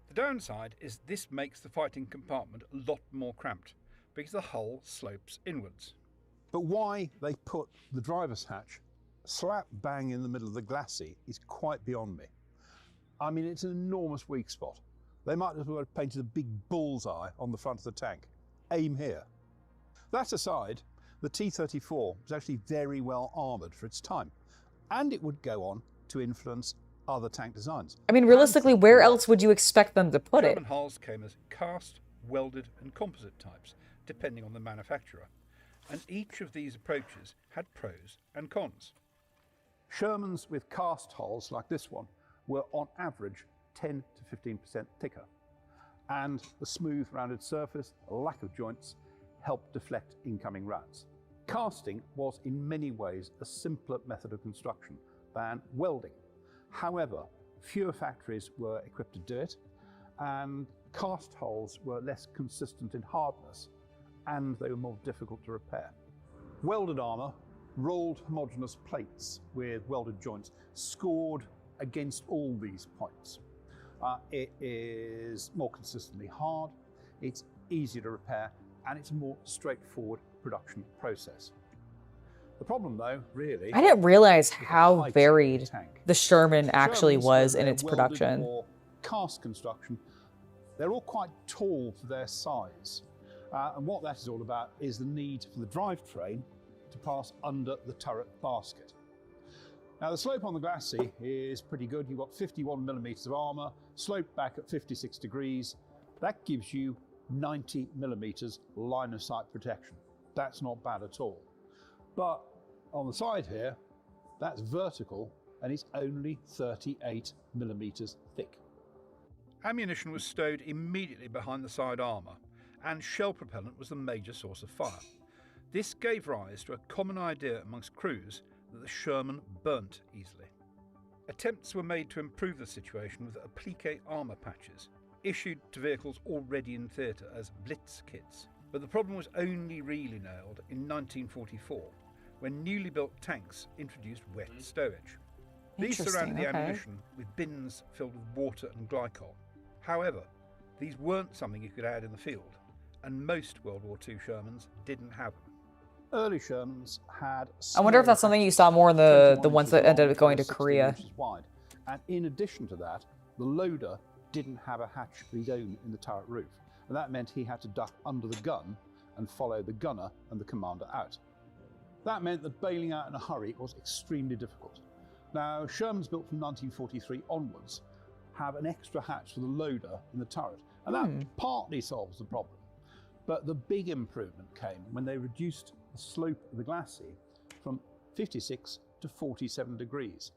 The downside is this makes the fighting compartment a lot more cramped because the hull slopes inwards. But why they put the driver's hatch slap bang in the middle of the glacis is quite beyond me. I mean, it's an enormous weak spot. They might as well have painted a big bullseye on the front of the tank. Aim here. That aside, the T-34 was actually very well armoured for its time, and it would go on to influence other tank designs. I mean, realistically, where else would you expect them to put it? Sherman hulls came as cast, welded and composite types, depending on the manufacturer, and each of these approaches had pros and cons. Shermans with cast hulls like this one were on average 10 to 15% thicker, and the smooth rounded surface, lack of joints, helped deflect incoming rounds. Casting was in many ways a simpler method of construction than welding. However, fewer factories were equipped to do it, and cast hulls were less consistent in hardness, and they were more difficult to repair. Welded armour, rolled homogeneous plates with welded joints, scored against all these points. It is more consistently hard, it's easier to repair, and it's a more straightforward production process. The problem, though, really... I didn't realize how varied the Sherman actually was in its production. Or cast construction, they're all quite tall for their size. And what that is all about is the need for the drivetrain to pass under the turret basket. Now, the slope on the glacis is pretty good. You've got 51mm of armour, sloped back at 56 degrees. That gives you 90mm line of sight protection. That's not bad at all. But on the side here, that's vertical and it's only 38mm thick. Ammunition was stowed immediately behind the side armour, and shell propellant was the major source of fire. This gave rise to a common idea amongst crews that the Sherman burnt easily. Attempts were made to improve the situation with applique armour patches, issued to vehicles already in theatre as Blitz kits. But the problem was only really nailed in 1944, when newly built tanks introduced wet stowage. These surrounded the ammunition with bins filled with water and glycol. However, these weren't something you could add in the field, and most World War II Shermans didn't have them. Early Shermans had... I wonder if that's something you saw more in the ones that ended up going to Korea. Wide. And in addition to that, the loader didn't have a hatch of his own in the turret roof. And that meant he had to duck under the gun and follow the gunner and the commander out. That meant that bailing out in a hurry was extremely difficult. Now, Shermans built from 1943 onwards have an extra hatch for the loader in the turret, and that partly solves the problem. But the big improvement came when they reduced the slope of the glacis from 56 to 47 degrees.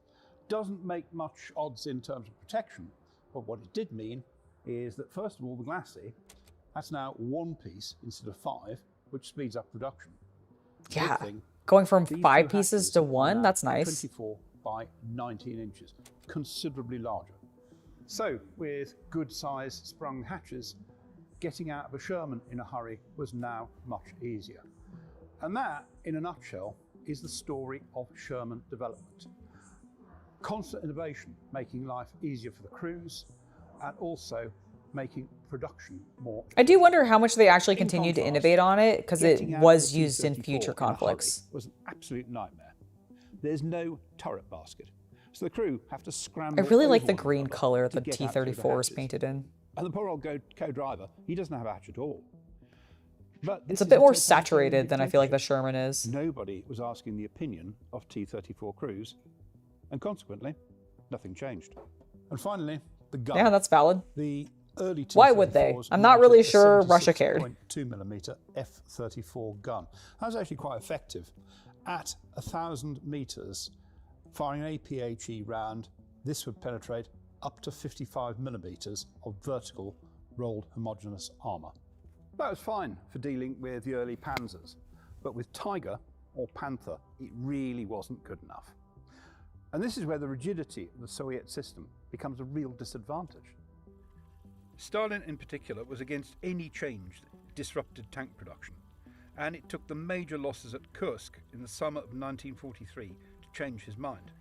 Doesn't make much odds in terms of protection, but what it did mean is that first of all the glacis, that's now one piece instead of 5, which speeds up production. Yeah, going from 5 pieces to 1, that's nice. 24 by 19 inches, considerably larger. So with good size sprung hatches, getting out of a Sherman in a hurry was now much easier. And that, in a nutshell, is the story of Sherman development. Constant innovation, making life easier for the crews, and also making production more efficient. I do wonder how much they actually continue to innovate on it, because it was used in future conflicts. Was an absolute nightmare. There's no turret basket, so the crew have to scramble. I really like the green color the T-34 is painted in. And the poor old co-driver, he doesn't have a hatch at all. But it's a bit more saturated than I feel like the Sherman is. Nobody was asking the opinion of T-34 crews, and consequently, nothing changed. And finally, the gun. Yeah, that's valid. The early T-34s. Why would they? I'm not really sure Russia cared. 2mm F-34 gun. That was actually quite effective. At 1,000 meters, firing an APHE round, this would penetrate up to 55mm of vertical rolled homogeneous armor. That was fine for dealing with the early Panzers, but with Tiger or Panther, it really wasn't good enough. And this is where the rigidity of the Soviet system becomes a real disadvantage. Stalin in particular was against any change that disrupted tank production, and it took the major losses at Kursk in the summer of 1943 to change his mind.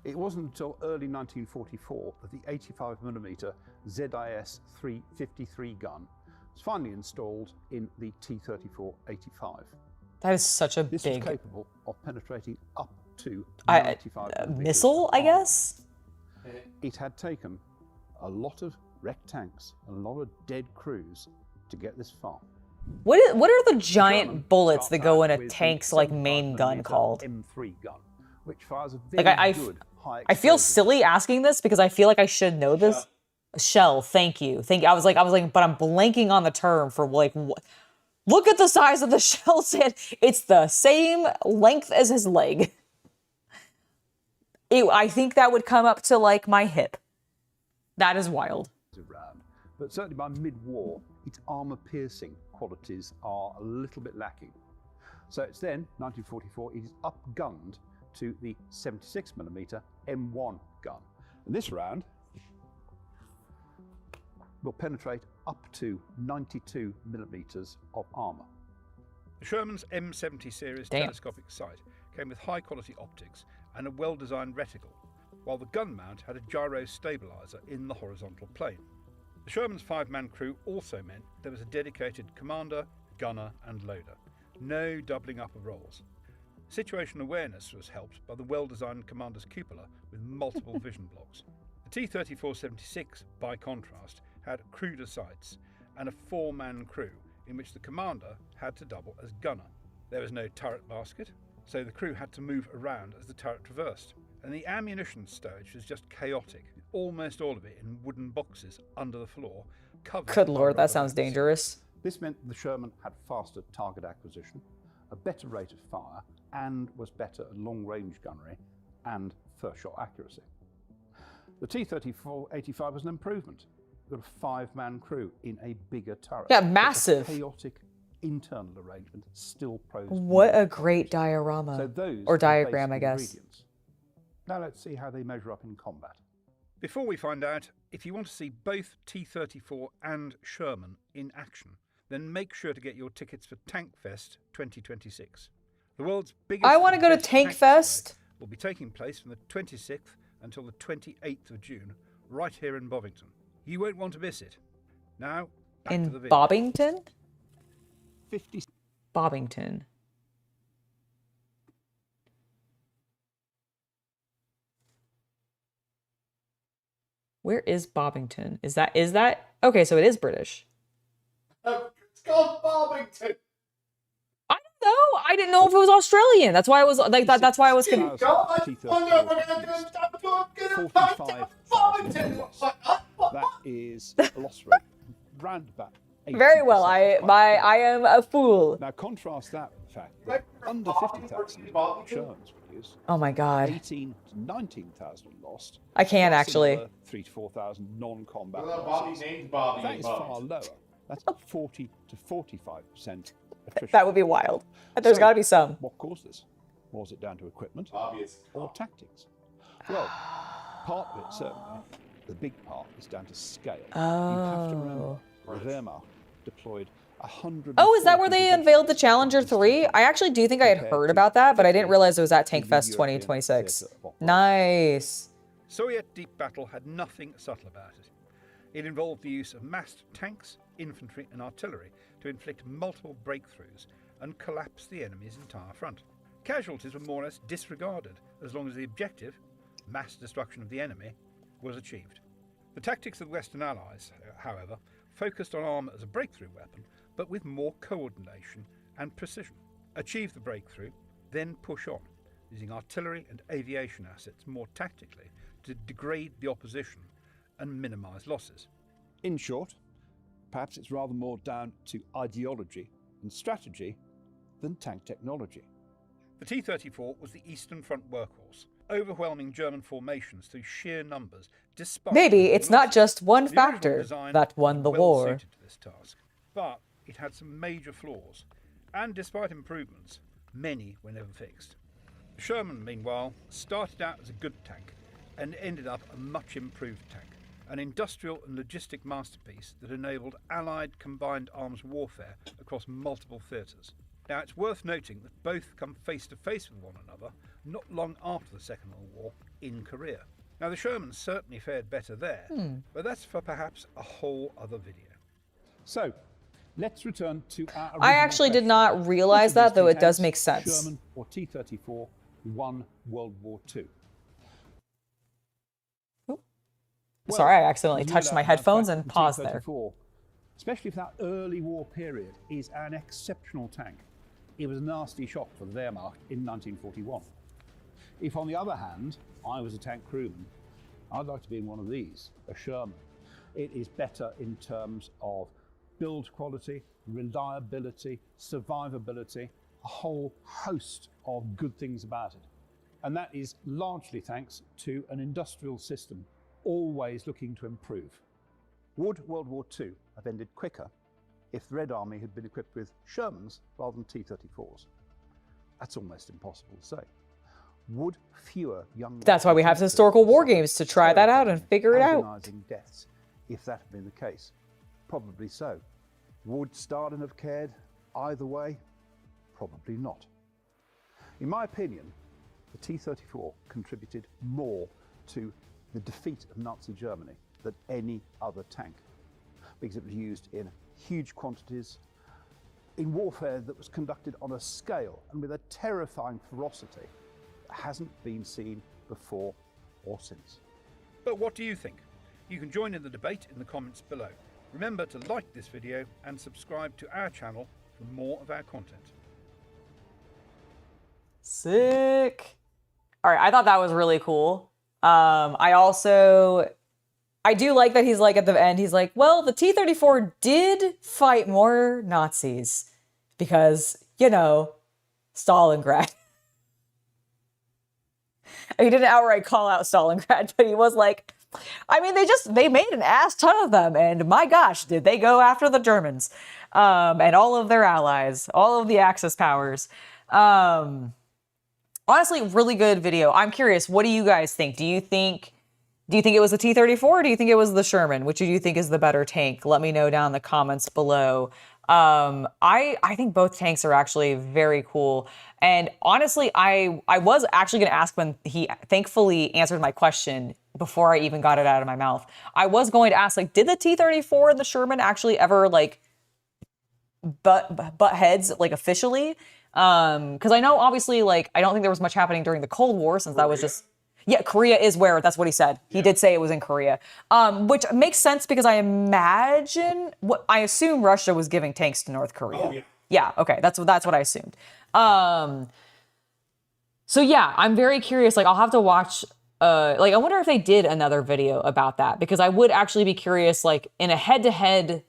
It wasn't until early 1944 that the 85mm ZIS-353 gun was finally installed in the T-34-85. That is such a this big... was capable of penetrating up to 95 missile, I guess? It had taken a lot of wrecked tanks and a lot of dead crews to get this far. What are the giant bullets that go in a tank's like main gun called? M3 gun, which fires a very good high I feel silly asking this because I feel like I should know this. Shell, thank you. I was like, but I'm blanking on the term for like what. Look at the size of the shell. It's the same length as his leg. I think that would come up to like my hip. That is wild. But certainly by mid-war, its armor-piercing qualities are a little bit lacking. So it's then, 1944, it is upgunned to the 76mm M1 gun. And this round will penetrate up to 92mm of armor. The Sherman's M70 series telescopic sight came with high-quality optics and a well-designed reticle, while the gun mount had a gyro stabilizer in the horizontal plane. The Sherman's 5-man crew also meant there was a dedicated commander, gunner and loader. No doubling up of roles. Situation awareness was helped by the well-designed commander's cupola with multiple vision blocks. The T-34-76, by contrast, had cruder sights and a 4-man crew in which the commander had to double as gunner. There was no turret basket, so the crew had to move around as the turret traversed. And the ammunition stowage was just chaotic, almost all of it in wooden boxes under the floor. Good lord, that sounds dangerous. This meant the Sherman had faster target acquisition, a better rate of fire, and was better at long-range gunnery and first-shot accuracy. The T-34-85 was an improvement. Got a 5-man crew in a bigger turret. Yeah, massive. Chaotic internal arrangement still posed. What a great diorama. So those or diagram, I guess. Now let's see how they measure up in combat. Before we find out, if you want to see both T-34 and Sherman in action, then make sure to get your tickets for Tank Fest 2026. The world's biggest... I want to go to Tank Fest. ...will be taking place from the 26th until the 28th of June, right here in Bovington. You won't want to miss it. Now, back to the video. Bovington? 50... Bovington. Where is Bovington? Is that okay, so it is British. It's called Bovington. I know though. I didn't know if it was Australian. That's why I was like that. That's why I was confused. 45,000 lost. That is a loss rate round about 80%. Very well. I am a fool. Now contrast that with the fact that under 50,000 Shermans were used. Oh my God. 18 to 19,000 lost. I can actually. 3 to 4,000 non-combat Well, losses. Bobby That is far lower. That's 40 to 45% attrition. That would be wild. There's got to be some. What caused this? Was it down to equipment Obvious. or tactics? Well, part of it certainly. The big part is down to scale. You have to remember the Wehrmacht deployed 100. Oh, is that where they unveiled the Challenger 3? I actually do think I had heard about that, but I didn't realize it was at Tank Fest 2026. Nice. Soviet deep battle had nothing subtle about it. It involved the use of massed tanks, infantry and artillery to inflict multiple breakthroughs and collapse the enemy's entire front. Casualties were more or less disregarded as long as the objective, mass destruction of the enemy, was achieved. The tactics of the Western Allies, however, focused on armour as a breakthrough weapon, but with more coordination and precision. Achieve the breakthrough, then push on, using artillery and aviation assets more tactically to degrade the opposition and minimise losses. In short, perhaps it's rather more down to ideology and strategy than tank technology. The T-34 was the Eastern Front workhorse, overwhelming German formations through sheer numbers, despite... Maybe it's not just one factor that won the war. Suited to this task, but it had some major flaws, and despite improvements, many were never fixed. The Sherman, meanwhile, started out as a good tank and ended up a much improved tank, an industrial and logistic masterpiece that enabled Allied combined arms warfare across multiple theatres. Now, it's worth noting that both come face to face with one another not long after the Second World War in Korea. Now, the Sherman certainly fared better there, but that's for perhaps a whole other video. So, let's return to our I actually did not realize that, though it does make sense. Sherman or T-34 won World War II. Well, sorry, I accidentally touched my headphones and paused there. Especially for that early war period, is an exceptional tank. It was a nasty shock for the Wehrmacht in 1941. If, on the other hand, I was a tank crewman, I'd like to be in one of these, a Sherman. It is better in terms of build quality, reliability, survivability, a whole host of good things about it. And that is largely thanks to an industrial system always looking to improve. Would World War II have ended quicker if the Red Army had been equipped with Shermans rather than T-34s? That's almost impossible to say. Would fewer young... That's why we have historical war games, to try that out and figure it out. Agonizing deaths, if that had been the case? Probably so. Would Stalin have cared either way? Probably not. In my opinion, the T-34 contributed more to the defeat of Nazi Germany than any other tank, because it was used in huge quantities, in warfare that was conducted on a scale and with a terrifying ferocity that hasn't been seen before or since. But what do you think? You can join in the debate in the comments below. Remember to like this video and subscribe to our channel for more of our content. Sick. All right, I thought that was really cool. I do like that he's like at the end, he's like, well, the T-34 did fight more Nazis because, you know, Stalingrad. He didn't outright call out Stalingrad, but he was like, I mean, they made an ass ton of them, and my gosh, did they go after the Germans, and all of their allies, all of the Axis powers. Honestly, really good video. I'm curious, what do you guys think? Do you think it was the T-34 or do you think it was the Sherman? Which do you think is the better tank? Let me know down in the comments below. I think both tanks are actually very cool. And honestly, I was actually going to ask when he thankfully answered my question before I even got it out of my mouth. I was going to ask, like, did the T-34 and the Sherman actually ever, like, butt heads, like, officially? Because I know, obviously, like, I don't think there was much happening during the Cold War since that was just... Yeah, Korea is where, that's what he said. He did say it was in Korea. Which makes sense because I assume Russia was giving tanks to North Korea. Oh, yeah. Yeah, okay, that's what I assumed. So yeah, I'm very curious. Like, I'll have to watch. Like, I wonder if they did another video about that, because I would actually be curious, like, in a head-to-head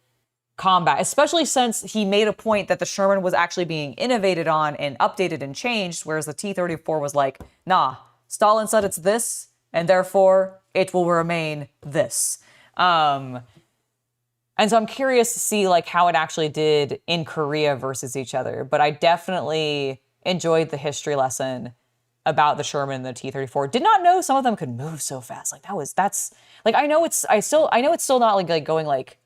combat, especially since he made a point that the Sherman was actually being innovated on and updated and changed, whereas the T-34 was like, nah, Stalin said it's this, and therefore it will remain this. And so I'm curious to see like how it actually did in Korea versus each other. But I definitely enjoyed the history lesson about the Sherman and the T-34. Did not know some of them could move so fast. Like that's like, I know it's still not like going like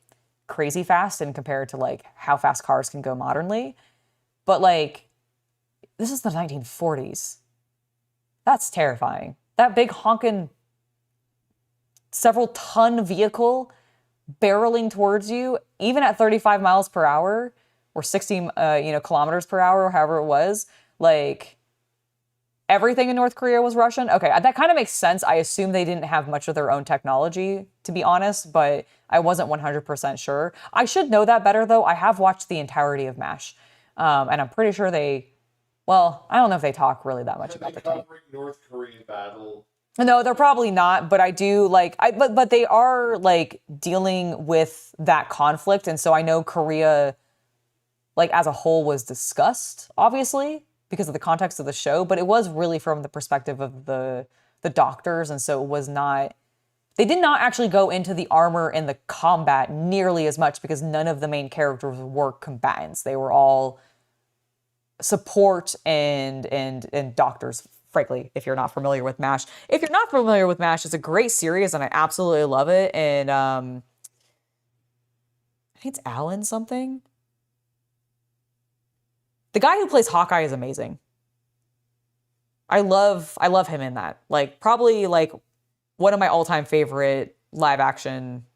crazy fast and compared to like how fast cars can go modernly. But like, this is the 1940s. That's terrifying. That big honking several ton vehicle barreling towards you, even at 35 miles per hour or 60 kilometers per hour, or however it was, like everything in North Korea was Russian. Okay, that kind of makes sense. I assume they didn't have much of their own technology, to be honest, but I wasn't 100% sure. I should know that better, though. I have watched the entirety of MASH, and I'm pretty sure I don't know if they talk really that much about the covering North Korean battle. No, they're probably not, but I do but they are like dealing with that conflict. And so I know Korea, like as a whole, was discussed, obviously, because of the context of the show, but it was really from the perspective of the doctors. And so it was not, they did not actually go into the armor and the combat nearly as much, because none of the main characters were combatants. They were all support and doctors. Frankly, if you're not familiar with MASH. If you're not familiar with MASH, it's a great series and I absolutely love it. And I think it's Alan something. The guy who plays Hawkeye is amazing. I love him in that. Like, probably like one of my all-time favorite live action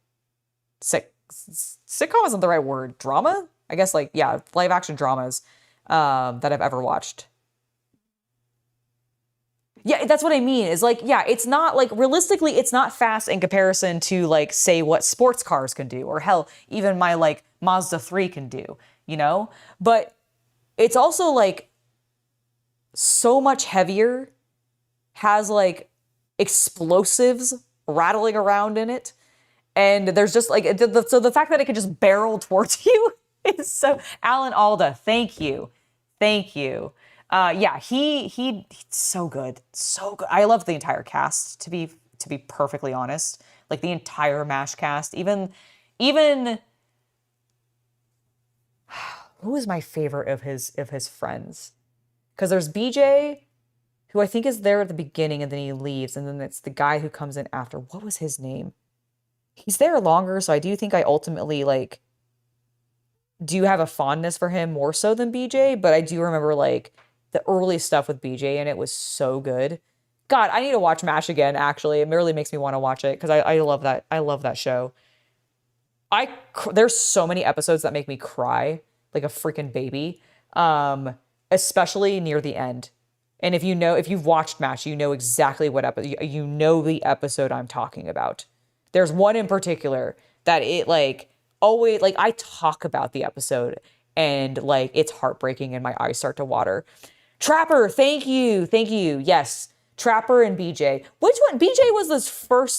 sitcom isn't the right word. Drama? I guess live action dramas that I've ever watched. Yeah, that's what I mean. Is like, yeah, it's not like, realistically, it's not fast in comparison to like, say, what sports cars can do, or hell, even my like Mazda 3 can do, you know? But it's also like so much heavier, has like explosives rattling around in it. And there's just like, so the fact that it can just barrel towards you is so, Alan Alda, thank you. Thank you. Yeah, he's so good. So good. I love the entire cast, to be perfectly honest. Like the entire MASH cast. Even who is my favorite of his friends? Because there's BJ, who I think is there at the beginning and then he leaves, and then it's the guy who comes in after. What was his name? He's there longer, so I do think I ultimately like do have a fondness for him more so than BJ, but I do remember like the early stuff with BJ, and it was so good. God, I need to watch MASH again, actually. It really makes me want to watch it, because I love that. I love that show. There's so many episodes that make me cry like a freaking baby, especially near the end. And if you've watched MASH, you know exactly what you know the episode I'm talking about. There's one in particular that it like always, like, I talk about the episode and like it's heartbreaking and my eyes start to water. Trapper, thank you. Yes, Trapper and BJ. Which one? BJ was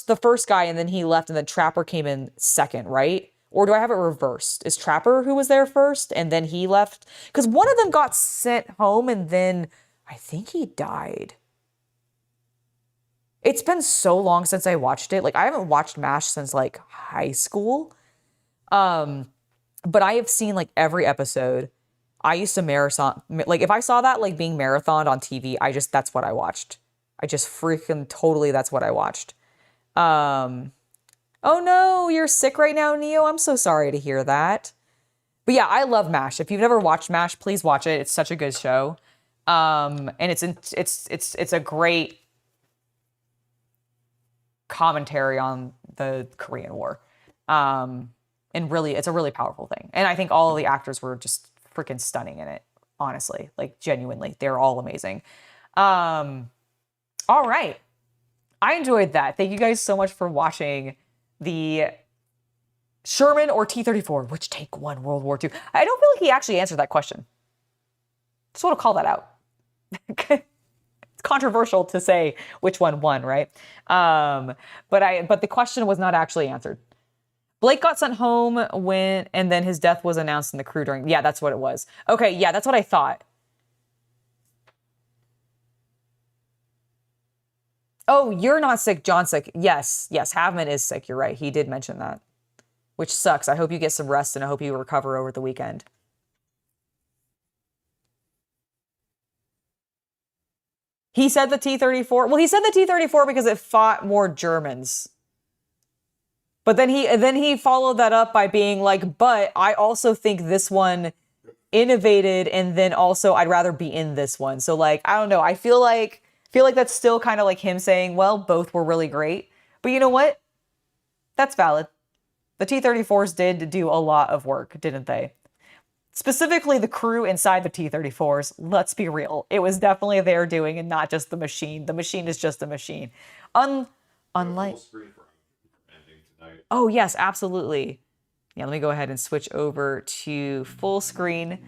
the first guy, and then he left, and then Trapper came in second, right? Or do I have it reversed? Is Trapper who was there first, and then he left? Because one of them got sent home, and then I think he died. It's been so long since I watched it. Like, I haven't watched MASH since like high school. But I have seen like every episode. I used to marathon, like if I saw that like being marathoned on TV, that's what I watched. I just freaking totally, that's what I watched. Oh no, you're sick right now, Neo. I'm so sorry to hear that. But yeah, I love MASH. If you've never watched MASH, please watch it. It's such a good show. And it's a great commentary on the Korean War. And really, it's a really powerful thing. And I think all of the actors were just freaking stunning in it, honestly, like genuinely. They're all amazing. All right. I enjoyed that. Thank you guys so much for watching the Sherman or T-34? Which tank won World War II? I don't feel like he actually answered that question. Just want to call that out. It's controversial to say which one won, right? But the question was not actually answered. Blake got sent home and then his death was announced in the crew during, yeah, that's what it was. Okay, yeah, that's what I thought. Oh, you're not sick, John's sick. Yes, Havman is sick, you're right. He did mention that, which sucks. I hope you get some rest and I hope you recover over the weekend. He said the T-34. Well, he said the T-34 because it fought more Germans. But then he followed that up by being like, but I also think this one innovated, and then also I'd rather be in this one. So like, I don't know. I feel like that's still kind of like him saying, well, both were really great. But you know what? That's valid. The T-34s did do a lot of work, didn't they? Specifically the crew inside the T-34s, let's be real. It was definitely their doing and not just the machine. The machine is just a machine. Unlike... Oh, yes, absolutely. Yeah, let me go ahead and switch over to full screen.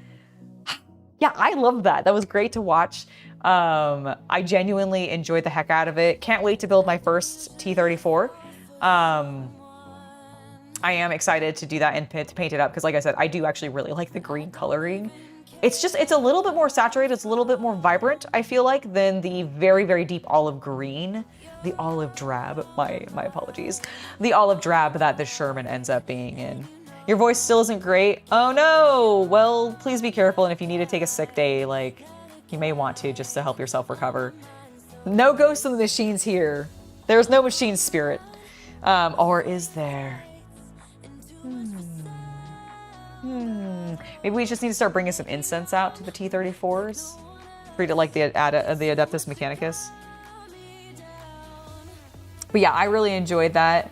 Yeah, I love that. That was great to watch. I genuinely enjoyed the heck out of it. Can't wait to build my first T-34. I am excited to do that and to paint it up because, like I said, I do actually really like the green coloring. It's a little bit more saturated. It's a little bit more vibrant, I feel like, than the very, very deep olive green. The olive drab, my apologies. The olive drab that the Sherman ends up being in. Your voice still isn't great. Oh no, well, please be careful. And if you need to take a sick day, like you may want to just to help yourself recover. No ghosts in the machines here. There's no machine spirit. Or is there? Maybe we just need to start bringing some incense out to the T-34s. Treat it like the Adeptus Mechanicus. But yeah, I really enjoyed that.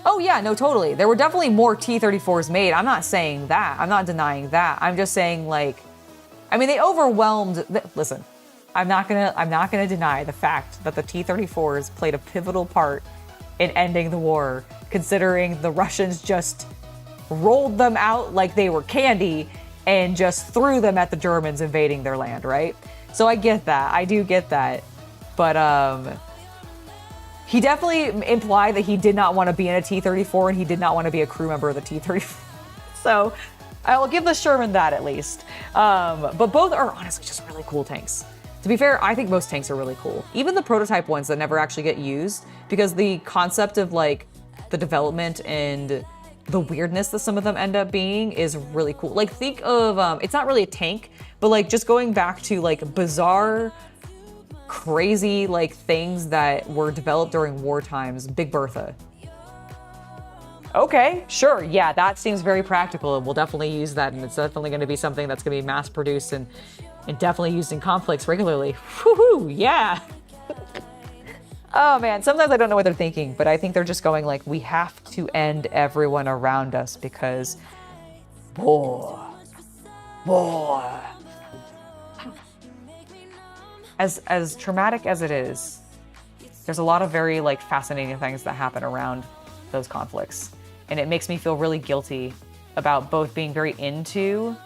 Oh yeah, no, totally. There were definitely more T-34s made. I'm not saying that. I'm not denying that. I'm just saying, like, I mean, they overwhelmed. Listen, I'm not gonna deny the fact that the T-34s played a pivotal part in ending the war, considering the Russians just rolled them out like they were candy and just threw them at the Germans invading their land, right? So I get that. I do get that. But he definitely implied that he did not want to be in a T-34 and he did not want to be a crew member of the T-34. So I will give the Sherman that at least. But both are honestly just really cool tanks. To be fair, I think most tanks are really cool. Even the prototype ones that never actually get used, because the concept of like the development and the weirdness that some of them end up being is really cool. Like think of, it's not really a tank, but like just going back to like bizarre, crazy like things that were developed during war times. Big Bertha. Okay, sure. Yeah, that seems very practical and we'll definitely use that, and it's definitely going to be something that's going to be mass produced and definitely used in conflicts regularly. Woohoo, yeah. Oh man, sometimes I don't know what they're thinking, but I think they're just going like, we have to end everyone around us because war. As traumatic as it is, there's a lot of very like fascinating things that happen around those conflicts. And it makes me feel really guilty about both being very into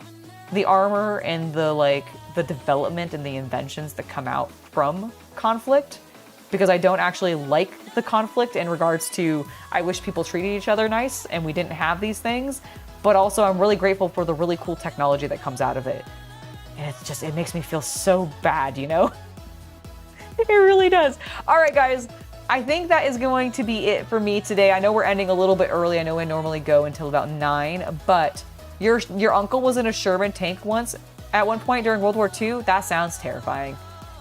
the armor and the development and the inventions that come out from conflict, because I don't actually like the conflict in regards to, I wish people treated each other nice and we didn't have these things, but also I'm really grateful for the really cool technology that comes out of it. And it makes me feel so bad, you know? It really does. All right, guys, I think that is going to be it for me today. I know we're ending a little bit early. I know I normally go until about 9, but your uncle was in a Sherman tank once at one point during World War II. That sounds terrifying.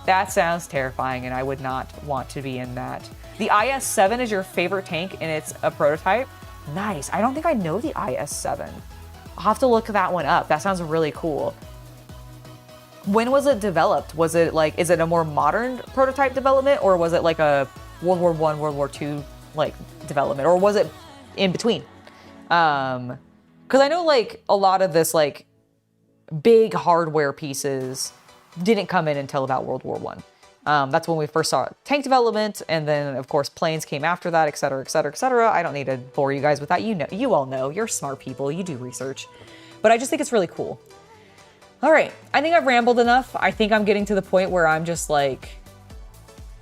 That sounds terrifying, and I would not want to be in that. The IS-7 is your favorite tank, and it's a prototype. Nice. I don't think I know the IS-7. I'll have to look that one up. That sounds really cool. When was it developed? Was it like, is it a more modern prototype development, or was it like a World War I, World War II like development, or was it in between? Because I know like a lot of this like big hardware pieces didn't come in until about World War I. That's when we first saw tank development, and then of course planes came after that, et cetera, et cetera, et cetera. I don't need to bore you guys with that. You know, you all know. You're smart people. You do research, but I just think it's really cool. All right, I think I've rambled enough. I think I'm getting to the point where I'm just like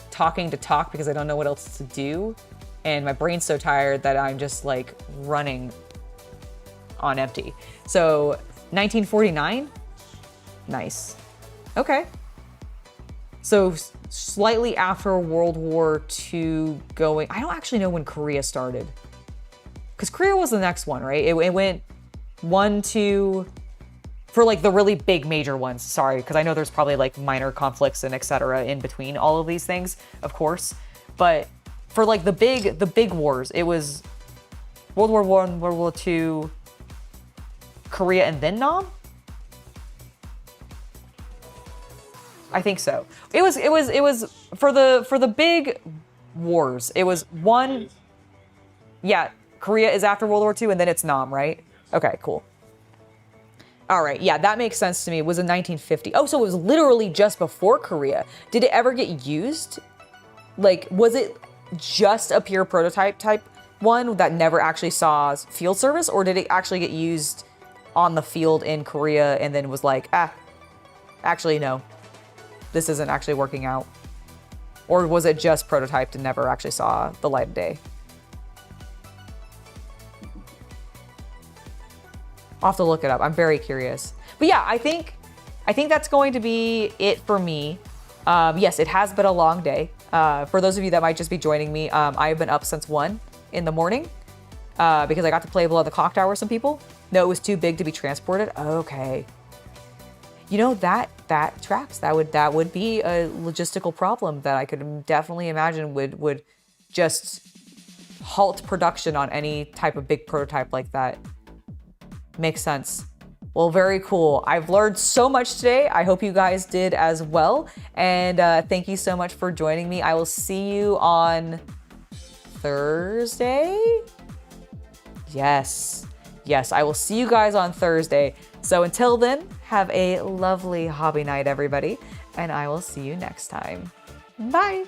talking to talk because I don't know what else to do, and my brain's so tired that I'm just like running on empty. So 1949, nice. Okay. So slightly after World War II going, I don't actually know when Korea started. Because Korea was the next one, right? It went 1, 2, for like the really big major ones. Sorry, because I know there's probably like minor conflicts and etc. in between all of these things, of course. But for like the big wars, it was World War I, World War II, Korea, and then Nam? I think so. It was for the big wars. It was one. Yeah, Korea is after World War II, and then it's Nam, right? Okay, cool. All right, yeah, that makes sense to me. It was in 1950. Oh, so it was literally just before Korea. Did it ever get used? Like, was it just a pure prototype type one that never actually saw field service, or did it actually get used on the field in Korea and then was like, actually no. This isn't actually working out? Or was it just prototyped and never actually saw the light of day? I'll have to look it up. I'm very curious. But yeah, I think that's going to be it for me. Yes, it has been a long day. For those of you that might just be joining me, I've been up since 1 in the morning because I got to play below the clock tower with some people. No, it was too big to be transported. Okay. You know, that tracks. That would be a logistical problem that I could definitely imagine would just halt production on any type of big prototype like that. Makes sense. Well, very cool. I've learned so much today. I hope you guys did as well. And thank you so much for joining me. I will see you on Thursday. Yes, I will see you guys on Thursday. So until then, have a lovely hobby night, everybody, and I will see you next time. Bye.